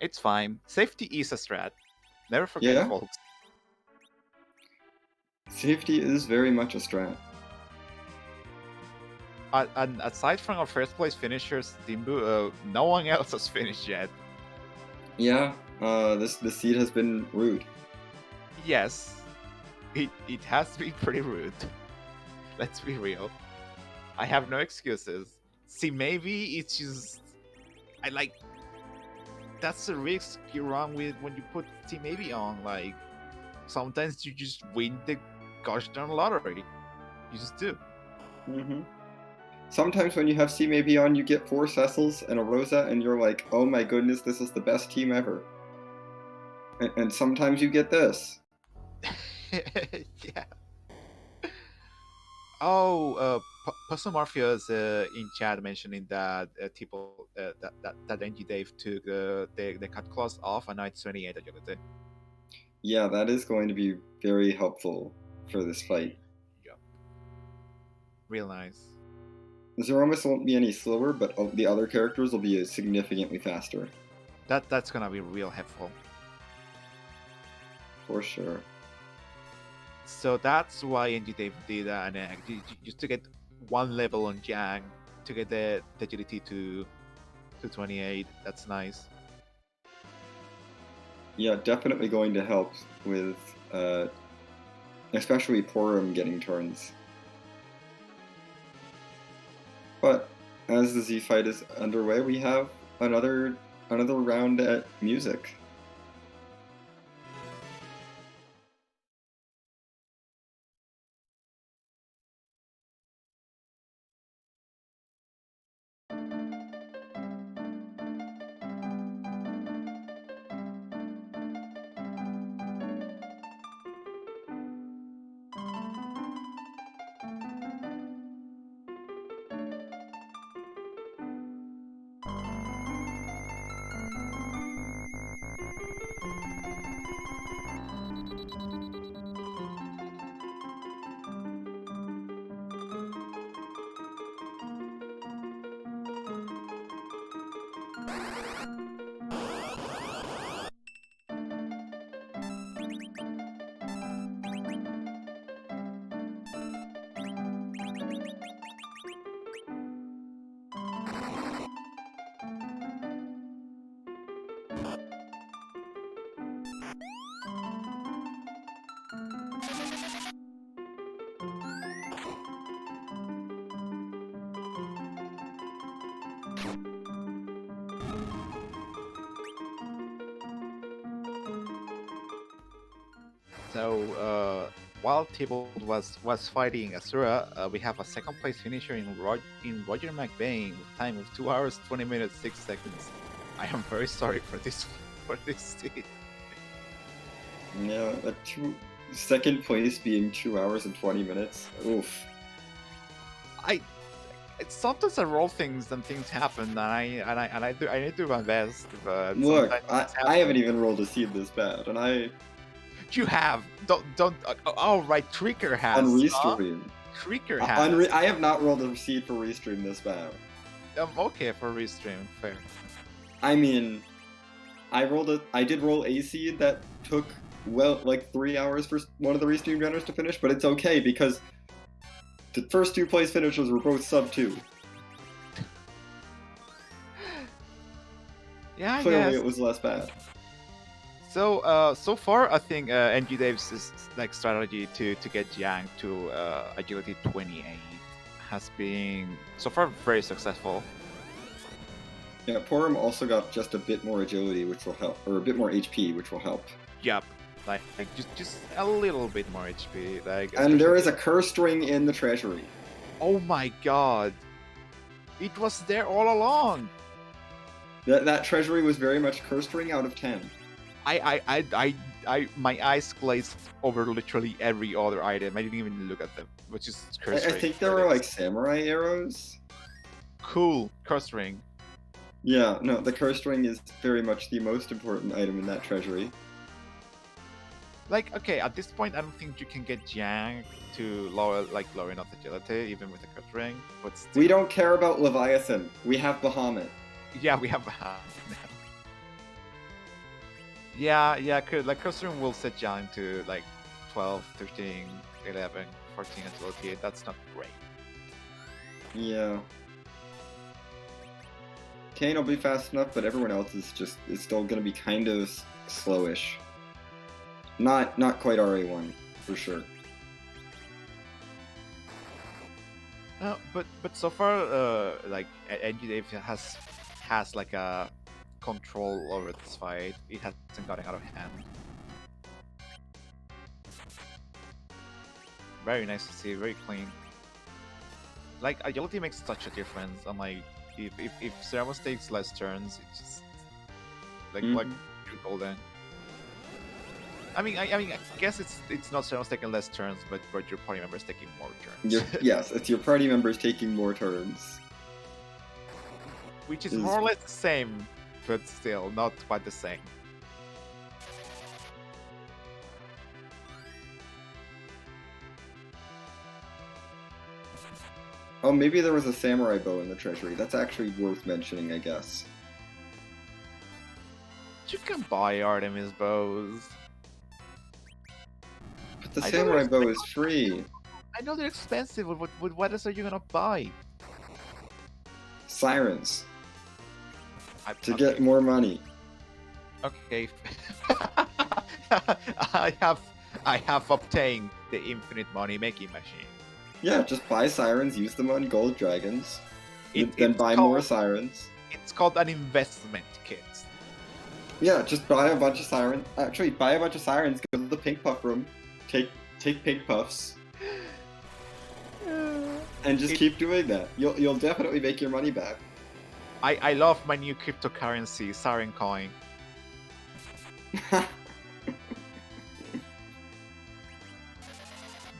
It's fine. Safety is a strat. Never forget, Yeah. folks. Safety is very much a strat. and aside from our first place finishers, Dimbu, no one else has finished yet. Yeah, the seed has been rude. Yes, it has been pretty rude. Let's be real. I have no excuses. See, maybe it's just I like that's the risk you run with when you put Team maybe on. Like sometimes you just win the gosh darn lottery. You just do. Hmm. Sometimes when you have C maybe on, you get 4 Cecils and a Rosa, and you're like, oh my goodness, this is the best team ever. And sometimes you get this. Yeah. Oh, Puzzle Mafia is in chat mentioning that people that NG Dave took the cut clause off and now it's 28 agility. Yeah, that is going to be very helpful for this fight. Yep. Real nice. Zeromus won't be any slower, but the other characters will be significantly faster. That's gonna be real helpful. For sure. So that's why NG Dave did that, and just to get one level on Yang to get the agility to 28. That's nice. Yeah, definitely going to help with, especially Porum getting turns. But as the Z fight is underway, we have another round at music. So while Tybalt was fighting Asura, we have a second place finisher in Roger McBain with time of 2 hours 20 minutes 6 seconds. I am very sorry for this seed. Yeah, second place being 2 hours and 20 minutes. Oof. Sometimes I roll things and things happen, and I need to do my best. But Look, sometimes I haven't even rolled a seed this bad, and you have don't oh right, Tricker has on Restream. Tricker has. I have not rolled a seed for Restream this bad. Okay for Restream, fair. I mean, I did roll a seed that took like 3 hours for one of the Restream runners to finish, but it's okay because the first 2 place finishers were both sub 2. Yeah, Clearly it was less bad. So so far I think NG Dave's like strategy to get Yang to agility 28 has been so far very successful. Yeah, Porum also got just a bit more agility, which will help, or a bit more HP, which will help. Yep, like just a little bit more HP. Like, and there is a curse ring in the treasury. Oh my god, it was there all along. That treasury was very much cursed ring out of 10. My eyes glazed over literally every other item. I didn't even look at them, which is curse ring. I think there were like samurai arrows. Cool, curse ring. Yeah, no, the cursed ring is very much the most important item in that treasury. Like, okay, at this point, I don't think you can get Yang to lower enough agility, even with the cursed ring. But still. We don't care about Leviathan. We have Bahamut. Yeah, we have Bahamut now. Yeah, like cursed ring will set Yang to like 12, 13, 11, 14 agility. That's not great. Yeah. Kane will be fast enough, but everyone else is still gonna be kind of slowish. Not quite RA1 for sure. But so far, like NG Dave has like a control over this fight. It hasn't gotten out of hand. Very nice to see. Very clean. Like agility makes such a difference. And like if Ceramos takes less turns, it's just like golden. I mean, I guess it's not Ceramos taking less turns, but your party members taking more turns. Yes, it's your party members taking more turns. Which is more or less the same, but still not quite the same. Oh, maybe there was a samurai bow in the treasury. That's actually worth mentioning, I guess. You can buy Artemis bows. But the samurai bow is free. I know they're expensive, but what else are you gonna buy? Sirens. To get more money. Okay. I have obtained the infinite money making machine. Yeah, just buy sirens, use them on gold dragons, then buy more sirens. It's called an investment kit. Yeah, just buy a bunch of sirens. Actually, buy a bunch of sirens, go to the pink puff room, take pink puffs, and just keep doing that. You'll definitely make your money back. I love my new cryptocurrency, Siren Coin.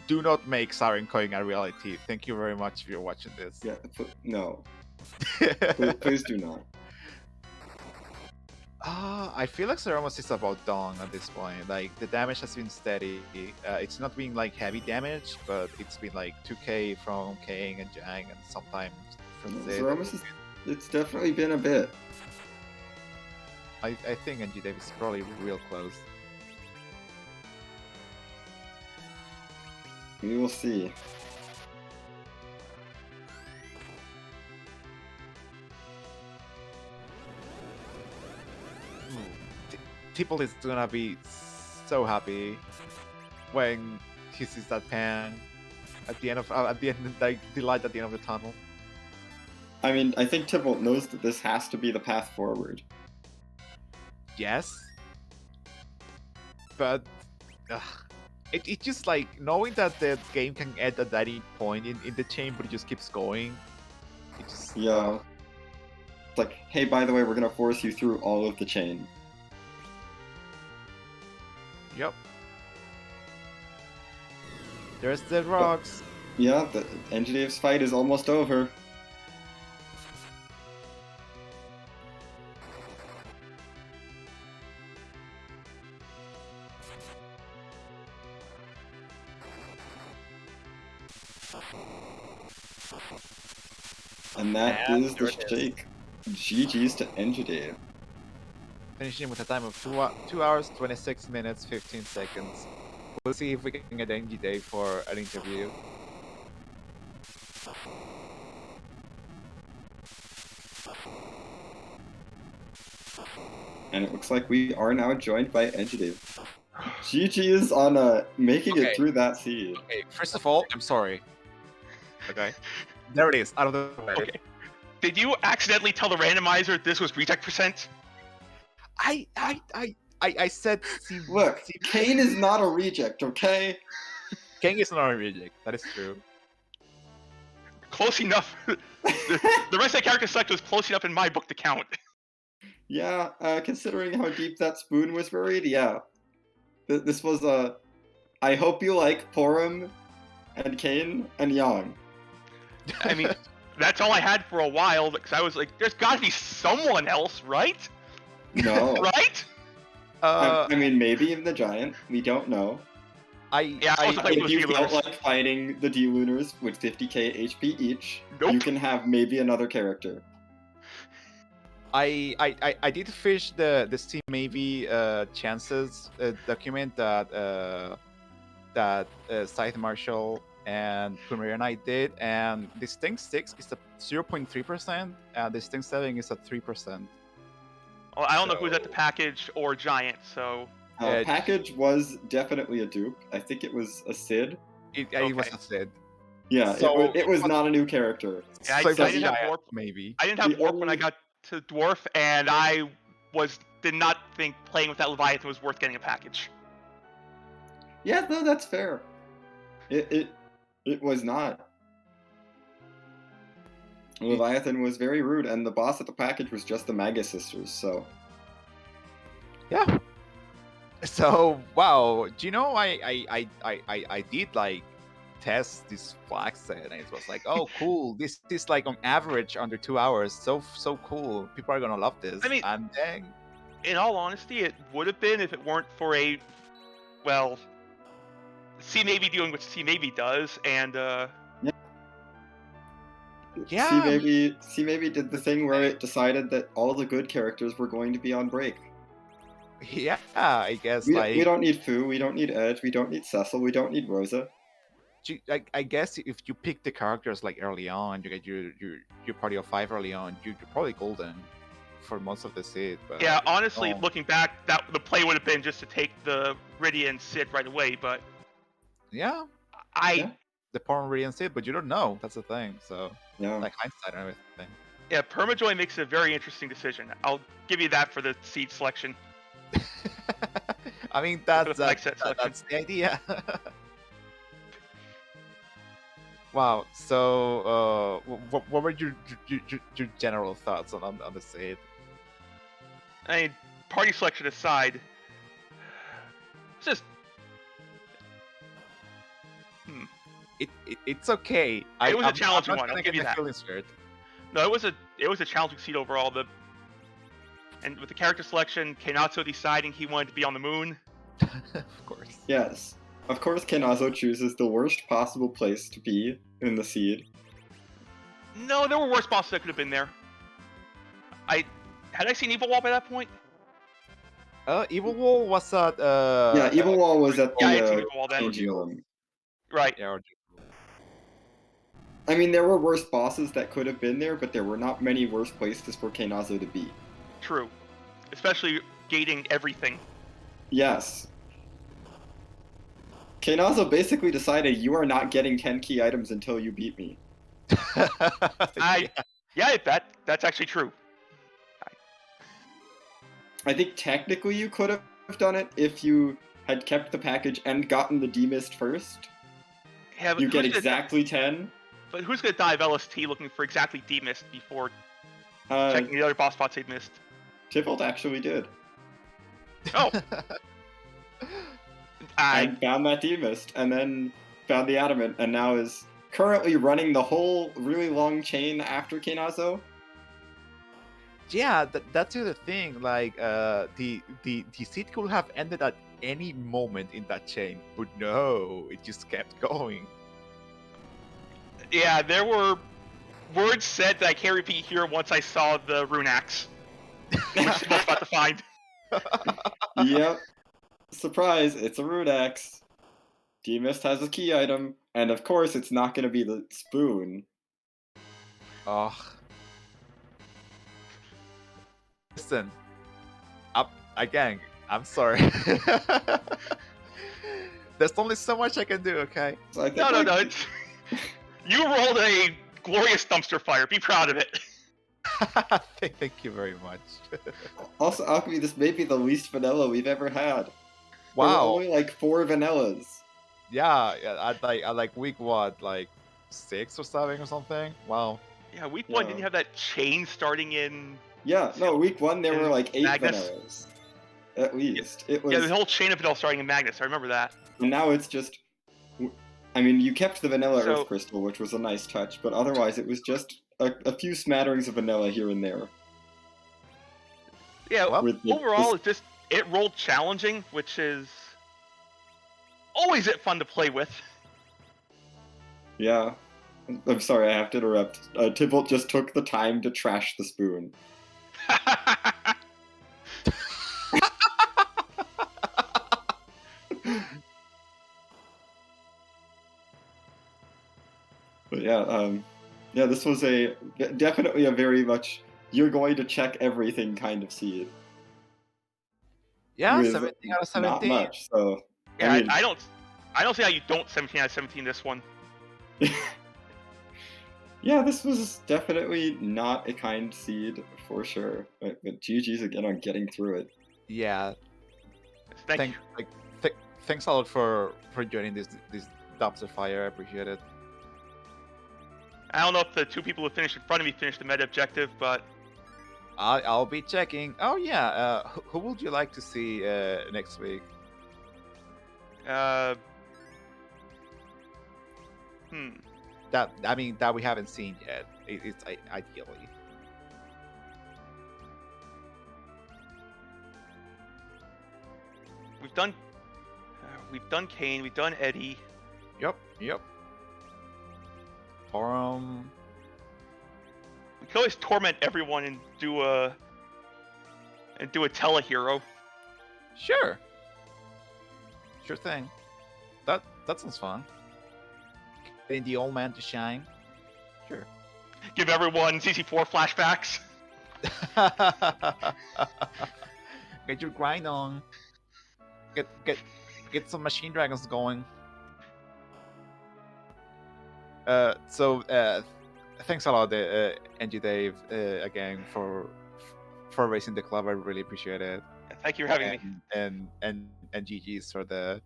Do not make Siren Coin a reality. Thank you very much if you're watching this. Yeah, no. Please do not. I feel like Ceramos is about done at this point. Like, the damage has been steady. It's not been like heavy damage, but it's been like 2k from Kang and Jang, and sometimes from Ceramos it's definitely been a bit. I think NG Dave is probably real close. We will see. Tipple is gonna be so happy when he sees that pan at the end of like the light at the end of the tunnel. I mean, I think Tybalt knows that this has to be the path forward. Yes, but it just like knowing that the game can end at any point in the chain, but it just keeps going. It just It's like, hey, by the way, we're gonna force you through all of the chain. Yep. There's the rocks. Yeah, the Engineer's fight is almost over. And that is the shake. GG's to Engineer. Finishing with a time of 2 hours, 26 minutes, 15 seconds. We'll see if we can get NG Dave for an interview. And it looks like we are now joined by NG Dave. GG is on making it through that seed. Okay, first of all, I'm sorry. Okay. There it is, out of the way. Okay. Did you accidentally tell the randomizer this was reject percent? I said... Look, Kane is not a reject, okay? Kang is not a reject, that is true. Close enough. the rest of the character select was close enough in my book to count. Yeah, considering how deep that spoon was buried, yeah. This was I hope you like Porum and Kane and Yang. I mean, that's all I had for a while, because I was like, there's gotta be someone else, right? No. Right? I mean, maybe even the Giant. We don't know. If you felt like fighting the D-Lunars with 50k HP each, you can have maybe another character. I did fish the Steam maybe chances document that Scythe Marshal and Premier and I did, and Distinct 6 is at 0.3%, and Distinct 7 is at 3%. Well, I don't know who's at the So- package or Giant, so Package was definitely a dupe. I think it was a Sid. It was Okay. a Sid. Yeah, So it was not a new character. Yeah, I So it was didn't have Giant, Warp. maybe. I didn't have The Warp when I only- got to Dwarf, and I did not think playing with that Leviathan was worth getting a package. Yeah, no, that's fair. It was not. Leviathan was very rude, and the boss at the package was just the Magus sisters. So Yeah. So wow, do you know I did like test this flag set, and it was like, oh cool, this is like on average under 2 hours. So cool. People are gonna love this. I mean- and then In all honesty, it would have been if it weren't for C maybe doing what C maybe does, and Yeah, C maybe did the thing where it decided that all the good characters were going to be on break. yeah, I guess We like don't need Fu, we don't need Edge, we don't need Cecil, we don't need Rosa. I guess if you pick the characters like early on, you get your party of 5 early on, you're probably golden for most of the seed. But yeah, honestly, oh. looking back, that the play would have been just to take the Ridian Sid right away, but Yeah, Yeah. the Power Radiant seed, but you don't know. That's the thing. So Yeah. like hindsight and everything. yeah, Permajoy makes a very interesting decision. I'll give you that for the seed selection. I mean that's Like set selection. that's the idea. Wow. So what were your general thoughts on the seed? I mean, party selection aside, it's just It's okay. It was a I'm challenging not one, I'll gonna give get you my that. feelings hurt. no, it was a challenging seed overall. And with the character selection, Kenatsu deciding he wanted to be on the moon. Of course. Yes. Of course, Kenazo chooses the worst possible place to be in the seed. No, there were worse bosses that could have been there. Had I seen Evil Wall by that point? Evil Wall was at Yeah, Evil Wall was at Yeah, I had seen the Evil Wall then. Angelum. Right. Yeah, I mean, there were worse bosses that could have been there, but there were not many worse places for Kenazo to be. True. Especially gating everything. Yes. Kenazo basically decided you are not getting 10 key items until you beat me. Yeah, that's actually true. I think technically you could have done it if you had kept the package and gotten the D-Mist first. Yeah, but You get who's gonna- exactly 10. But who's gonna dive LST looking for exactly D-Mist before Uh, checking the other boss spots they've missed? Tybalt actually did. Oh, And found that D-Mist, and then found the Adamant, and now is currently running the whole really long chain after Kenazo. Yeah, that's the other thing. Like, the seed could have ended at any moment in that chain, but no, it just kept going. yeah, there were words said that I can't repeat here once I saw the rune axe, which I was about to find. Yep. Surprise, it's a Rune Axe. D-Mist has a key item, and of course it's not going to be the spoon. Ugh. Listen, again, I'm sorry. There's only so much I can do, okay? So I think, No, like, it's, you rolled a glorious dumpster fire. Be proud of it. Thank you very much. Also, Alchemy, this may be the least vanilla we've ever had. There were Wow. only like 4 vanillas. Yeah, I like week what, like 6 or 7 or something. Wow. Yeah, week one Yeah. didn't you have that chain starting in. Yeah, no, week 1 there were like 8 Magnus? vanillas. At least. It was, Yeah, the whole chain of it all starting in Magnus. I remember that. and now it's just... I mean, you kept the vanilla So- Earth Crystal, which was a nice touch, but otherwise it was just a few smatterings of vanilla here and there. Yeah, Well, With the- overall, it rolled challenging, which is always fun to play with. Yeah. I'm sorry, I have to interrupt. Tybalt just took the time to trash the spoon. But yeah, this was definitely a very much you're going to check everything kind of seed. Yeah, With 17 out of not 17. much. So Yeah, I mean, I don't see how you don't 17 out of 17 this one. yeah, this was definitely not a kind seed for sure. But GG's again on getting through it. Yeah, Thank you. thanks a lot for joining this dumpster fire. I appreciate it. I don't know if the two people who finished in front of me finished the meta objective, but I'll be checking. Oh yeah, who would you like to see next week? That we haven't seen yet. It's ideally. we've done Kane, we've done Eddie. Yep. We can always torment everyone and do a telehero. Sure thing. That sounds fun. Getting the old man to shine. Sure. Give everyone CC4 flashbacks. Get your grind on. Get some machine dragons going. Thanks a lot, NG Dave, again for raising the club. I really appreciate it. Thank you for having me. And GG's for the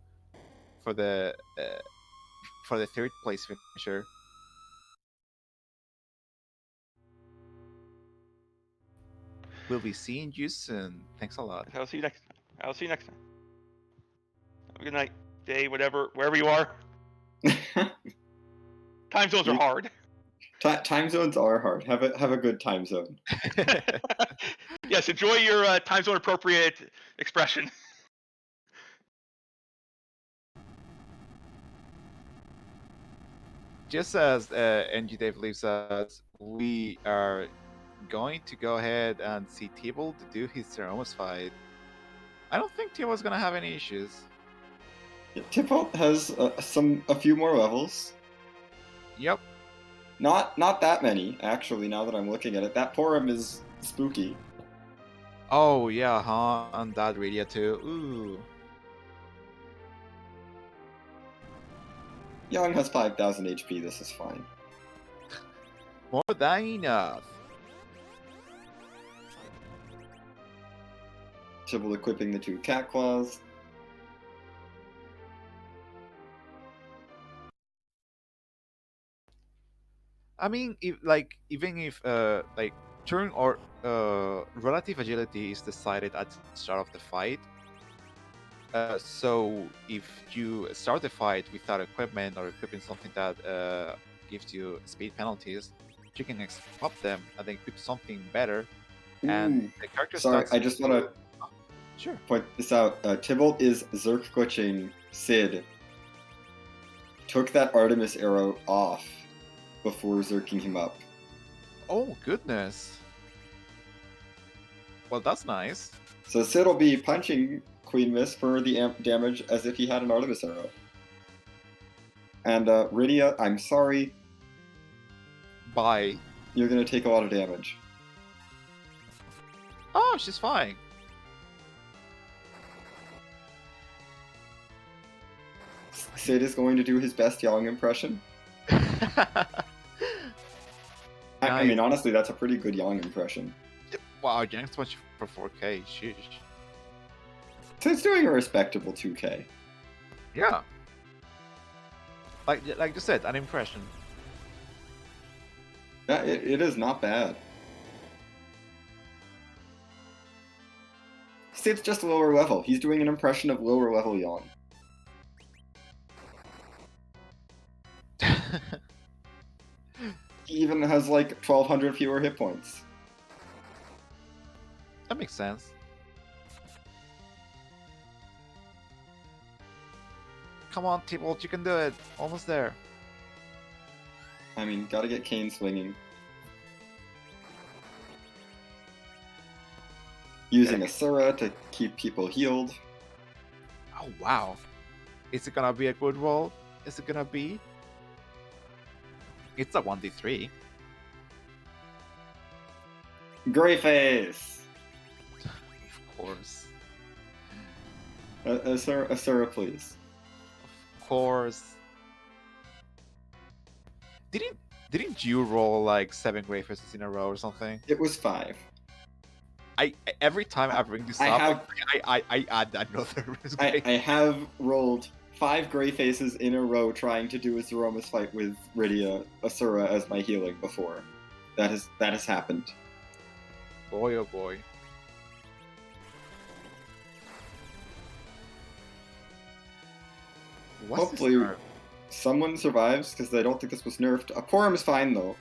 third place finisher. We'll be seeing you soon. Thanks a lot. I'll see you next time. Have a good night, day, whatever, wherever you are. Time zones are hard. Time zones are hard. Have a good time zone. Yes, enjoy your time zone appropriate expression. Just as NG Dave leaves us, we are going to go ahead and see Tibble to do his Ceromus fight. I don't think Tibble's gonna have any issues. Yeah, Tibble has a few more levels. Yep. Not that many, actually, now that I'm looking at it. That Porum is spooky. Oh, yeah, huh? On that radio too. Ooh. Young has 5,000 HP, this is fine. More than enough. Tibble equipping the 2 cat claws. I mean, even if turn or relative agility is decided at the start of the fight. So if you start the fight without equipment or equipping something that gives you speed penalties, you can swap them and then equip something better. Ooh. And the character Sorry, starts I just want to sure. point this out. Tibble is Zerk glitching Sid. Took that Artemis arrow off before zerking him up. Oh, goodness. Well, that's nice. So Sid will be punching Queen Mist for the damage as if he had an Artemis arrow. And Rydia, I'm sorry. Bye. You're going to take a lot of damage. Oh, she's fine. Sid is going to do his best Yang impression. I mean, honestly, that's a pretty good Yang impression. Wow, Yang's much for 4K. Sheesh. So it's doing a respectable 2K. Yeah. Like you said, an impression. Yeah, it is not bad. Sid's just lower level. He's doing an impression of lower level Yang. He even has like 1,200 fewer hit points. That makes sense. Come on, T-Bolt, you can do it. Almost there. I mean, gotta get Kane swinging. Using Asura to keep people healed. Oh, wow. Is it gonna be a good roll? Is it gonna be? It's a 1d3. Greyface! Of course. Asura, please. Of course. Didn't you roll like 7 Grey Faces in a row or something? It was 5. Every time I bring this up, I add another. I have rolled 5 Grey Faces in a row trying to do a Zeromus fight with Rydia Asura as my healing before. That has happened. Boy, oh boy. What's Hopefully this nerf? someone survives, because I don't think this was nerfed. Porum is fine, though.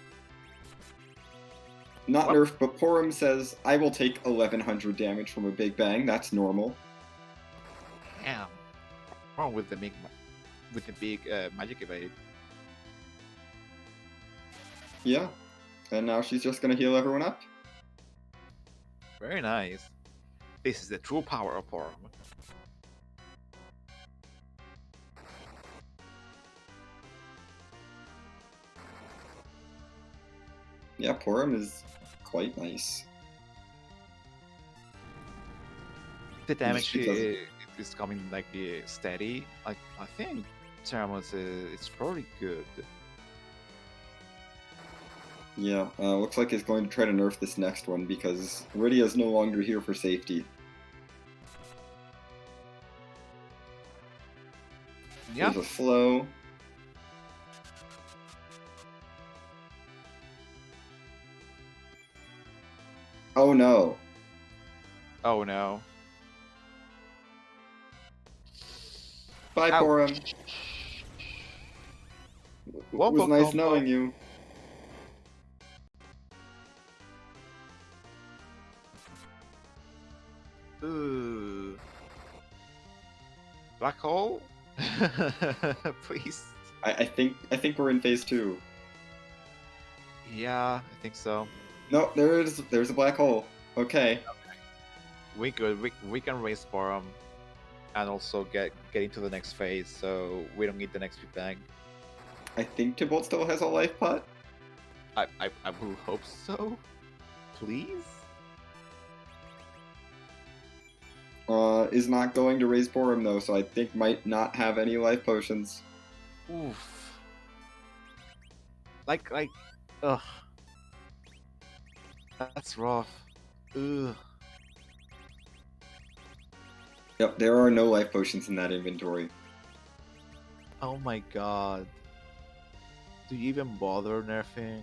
Not What? nerfed, but Porum says, I will take 1100 damage from a Big Bang. That's normal. Damn. What's wrong with the big magic evade? Yeah. And now she's just gonna heal everyone up. Very nice. This is the true power of Porum. Yeah, Porum is quite nice. The damage because- is coming like steady. Like I think Teramos is probably good. Yeah, looks like it's going to try to nerf this next one because Rydia is no longer here for safety. Yeah. There's a slow. Oh no. Oh no. Bye, Ouch. Porum. It was Wombo nice combo. knowing you. Ooh. Black hole? Please. I think we're in phase 2. Yeah, I think so. No, there's a black hole. Okay. We good. We can raise Porum and also get into the next phase, so we don't need the next Big Bang. I think Tybalt still has a life pot. I will hope so. Please? Is not going to raise Porum though, so I think might not have any life potions. Oof. Like, ugh. That's rough. Ugh. Yep, there are no life potions in that inventory. Oh my god. Do you even bother nerfing?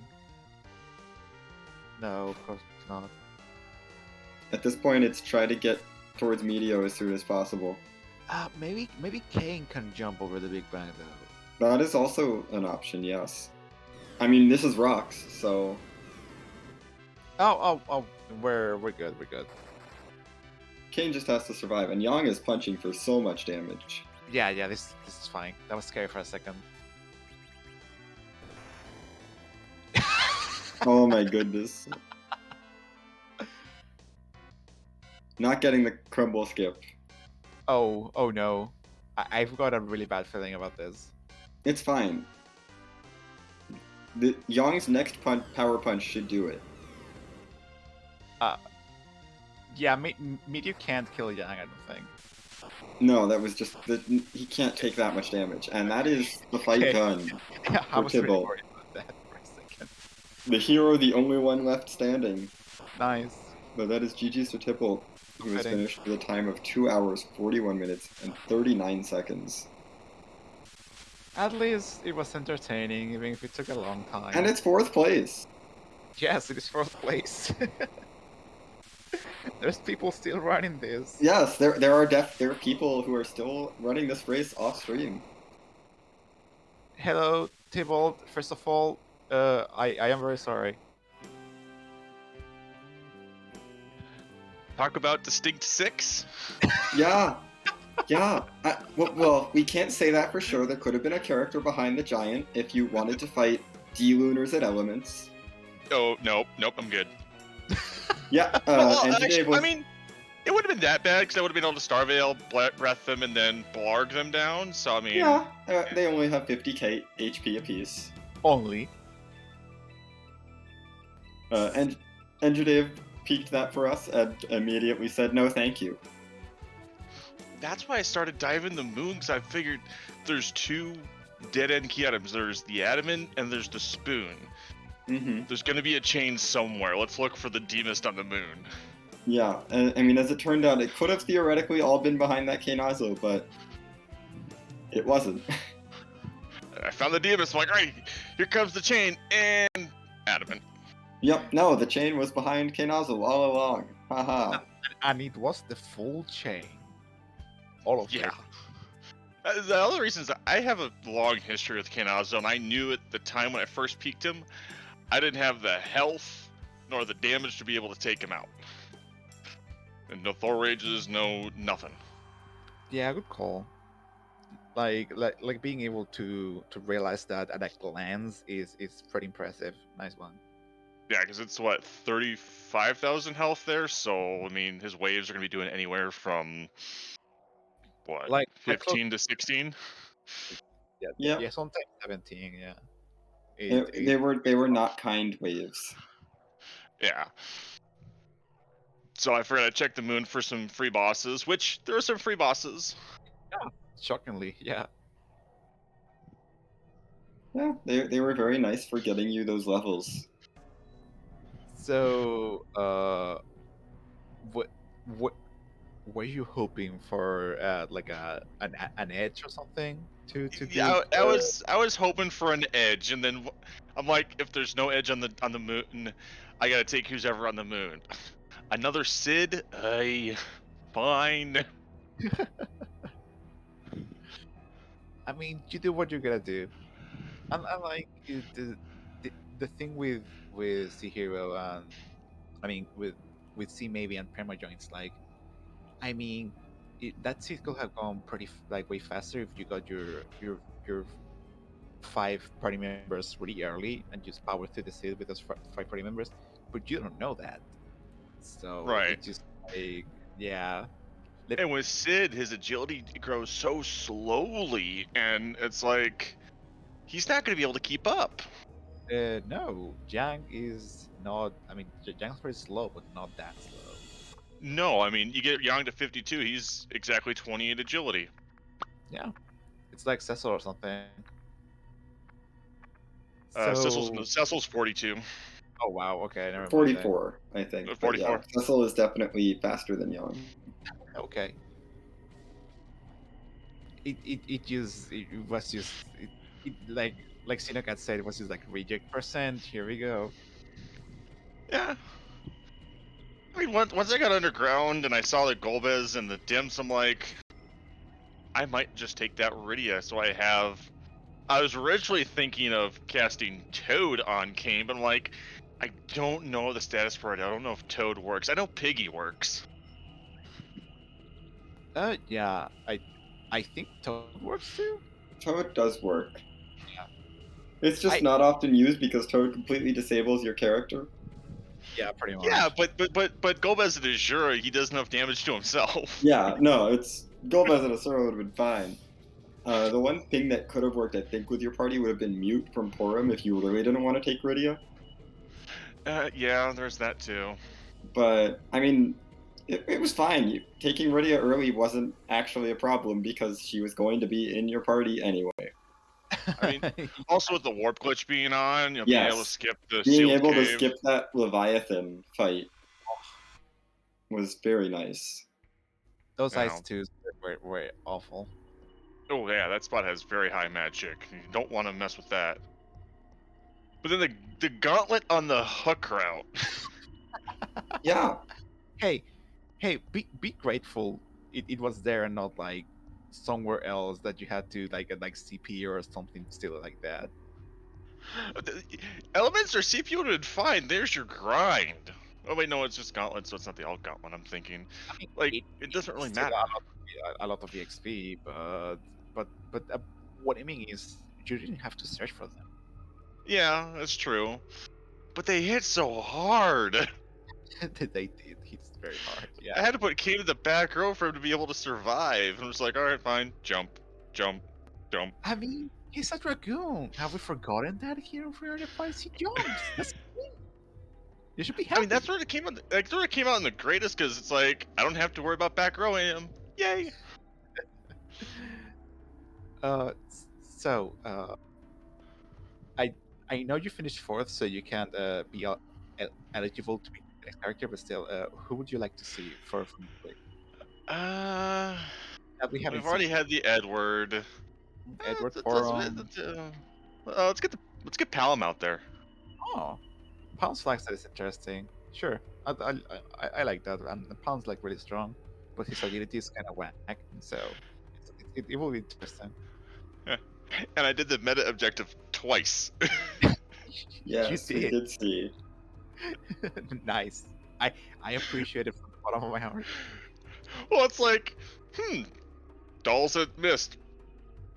No, of course not. At this point, it's try to get towards Meteo as soon as possible. Maybe Kane can jump over the Big Bang though. That is also an option, yes. I mean, this is rocks, so Oh, we're good, we're good. Kane just has to survive, and Yang is punching for so much damage. Yeah, this is fine. That was scary for a second. Oh my goodness. Not getting the crumble skip. Oh no. I've got a really bad feeling about this. It's fine. The Yang's next power punch should do it. Yeah, Meteor can't kill Yang, I don't think. No, that was just he can't take that much damage, and that is the fight Okay. done. Yeah, I For was really Tybalt. worried about that for a second. The hero, the only one left standing. Nice. But that is GG's to Tybalt, who has Fitting. finished with a time of 2 hours, 41 minutes, and 39 seconds. At least it was entertaining, even if it took a long time. And it's 4th place. Yes, it is 4th place. There's people still running this. Yes, there are people who are still running this race off stream. Hello, Tybalt. First of all, I am very sorry. Talk about distinct 6. Yeah, yeah. Well, we can't say that for sure. There could have been a character behind the giant if you wanted to fight D-Lunars at Elements. Oh nope, I'm good. Yeah, Well, and actually, today was... I mean, it would have been that bad because I would have been able to Starveil, breath them, and then blarg them down. So I mean, Yeah, they only have 50k HP apiece. Only. And Dave peaked that for us and immediately said no thank you. That's why I started diving the moon, because I figured there's two dead-end key items. There's the adamant and there's the spoon. Mm-hmm. There's going to be a chain somewhere. Let's look for the demist on the moon. Yeah, I mean, as it turned out, it could have theoretically all been behind that Keinazo, but it wasn't. I found the demist. I'm like, all right, here comes the chain and adamant. Yep, no, the chain was behind Keinazo all along. Haha. And it was the full chain. All of Yeah. it. The other reason is that I have a long history with Keinazo, and I knew at the time when I first peaked him, I didn't have the health nor the damage to be able to take him out. And no Thor Rages, no nothing. Yeah, good call. Like being able to realize that at a glance is pretty impressive. Nice one. Yeah, because it's what, 35,000 health there. So I mean, his waves are gonna be doing anywhere from what, Like 15 to 16. Yep. Yeah, sometimes 17. Yeah. They were not kind waves. Yeah. So I figured I'd check the moon for some free bosses, which there are some free bosses. Shockingly, yeah. Yeah, they were very nice for getting you those levels. So, what were you hoping for? Like an edge or something to Yeah, beat? I was hoping for an edge, and then I'm like, if there's no edge on the moon, I gotta take who's ever on the moon. Another Sid? Fine. I mean, you do what you're gonna do. I like the thing with C Hero and I mean with C maybe and Prima joints. Like, I mean, that seed could have gone pretty like way faster if you got your 5 party members really early and just power through the seed with those 5 party members. But you don't know that, so Right. it's just like, yeah. And with Sid, his agility grows so slowly, and it's like he's not gonna be able to keep up. No, Jang is not. I mean, Jang's pretty slow, but not that slow. No, I mean, you get Yang to 52, he's exactly 28 agility. Yeah, it's like Cecil or something. Cecil's 42. Oh wow, okay, never mind. 44, I think. But 44. yeah, Cecil is definitely faster than Young. Okay. It was just like Sinokat said, it was just like reject percent. Here we go. Yeah. I mean, once I got underground and I saw the Golbez and the Dims, I'm like, I might just take that Rydia. So I was originally thinking of casting Toad on Kane, but I'm like, I don't know the status for it. I don't know if Toad works. I know Piggy works. Yeah, I think Toad works too. Toad does work. Yeah. It's just not often used because Toad completely disables your character. Yeah, pretty much. Yeah, but Golbez and Azura, he does enough damage to himself. Yeah, no, it's Golbez and Asura would have been fine. The one thing that could have worked, I think, with your party would have been Mute from Porum if you really didn't want to take Rydia. Yeah, there's that too. But, I mean, it was fine. Taking Rydia early wasn't actually a problem because she was going to be in your party anyway. I mean, also with the warp glitch being on, being able to skip the being sealed able cave. to skip that Leviathan fight was very nice. Those ice twos were awful. Oh yeah, that spot has very high magic. You don't want to mess with that. But then the gauntlet on the hook route. Yeah. Hey, be grateful it was there and not like somewhere else that you had to like CP or something still like that. Elements or CPU would have been fine. There's your grind. Oh wait, no, it's just gauntlet, so it's not the alt gauntlet. I'm thinking. I mean, Like it doesn't really matter. A lot of EXP, but what I mean is you didn't have to search for them. Yeah, that's true. But they hit so hard. They did hit very hard. Yeah. I had to put Kane in the back row for him to be able to survive. I'm just like, all right, fine, jump, jump, jump. I mean, he's a dragoon. Have we forgotten that here in Free Fights he jumps? That's You should be I happy. mean, that's where it came out. That's where it came out in the greatest, because it's like I don't have to worry about back rowing him. Yay! So I know you finished fourth, so you can't be eligible to be the next character, but still, who would you like to see for from the week? That we haven't We've already seen. had the Edward. Edward Let's, Porum. let's get Palom out there. Oh, Pound's flag set is interesting. Sure, I like that, and Pound's like really strong, but his agility is kind of whack, so it will be interesting. And I did the meta objective twice. Yes, we did see. Nice. I appreciate it from the bottom of my heart. Well, it's like, dolls that missed.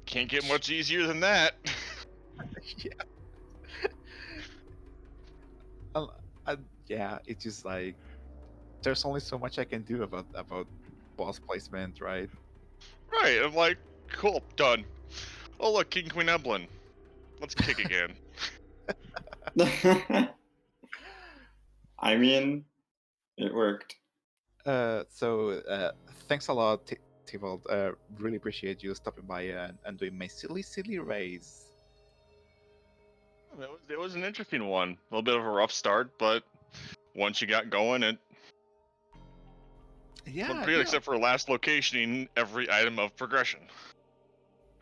Can't get much easier than that. Yeah. Yeah, it's just like there's only so much I can do about boss placement, right? Right, I'm like, cool, done. Oh look, King Queen Eblin. Let's kick again. I mean, it worked. So thanks a lot, Tivold. Really appreciate you stopping by and doing my silly race. It was an interesting one. A little bit of a rough start, but once you got going, it Yeah, went pretty good, except for last locationing every item of progression.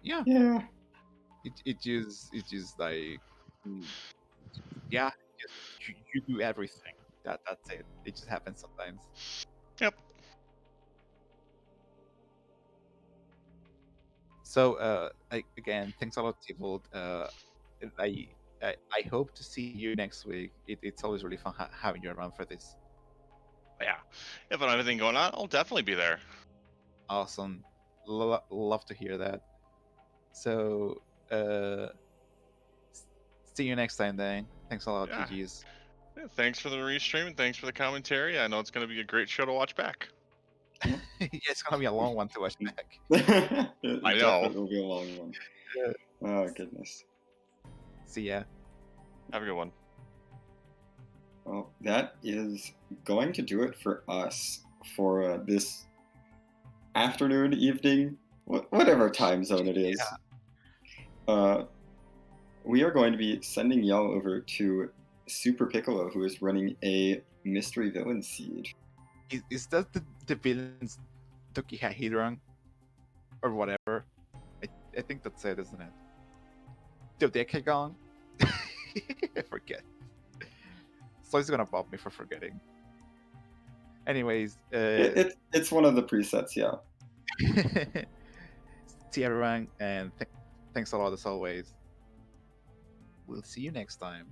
Yeah. It just like yeah, you do everything. That's it. It just happens sometimes. Yep. So again, thanks a lot, Tivold. I hope to see you next week. It's always really fun having you around for this. Yeah. If I don't have anything going on, I'll definitely be there. Awesome. Love to hear that. So see you next time then. Thanks a lot, Yeah. GG's. Yeah, thanks for the restream and thanks for the commentary. I know it's going to be a great show to watch back. Yeah, it's gonna be a long one to watch back. I know. It will be a long one. Oh goodness. See ya. Have a good one. Well, that is going to do it for us for this afternoon, evening, whatever time zone it is. We are going to be sending y'all over to Super Piccolo, who is running a mystery villain seed. Is that the villain's Tokihahirang? Or whatever? I think that's it, isn't it? Dodecagon? I forget. So he's gonna bop me for forgetting. Anyways, it's one of the presets, yeah. See everyone, and thanks a lot as always. We'll see you next time.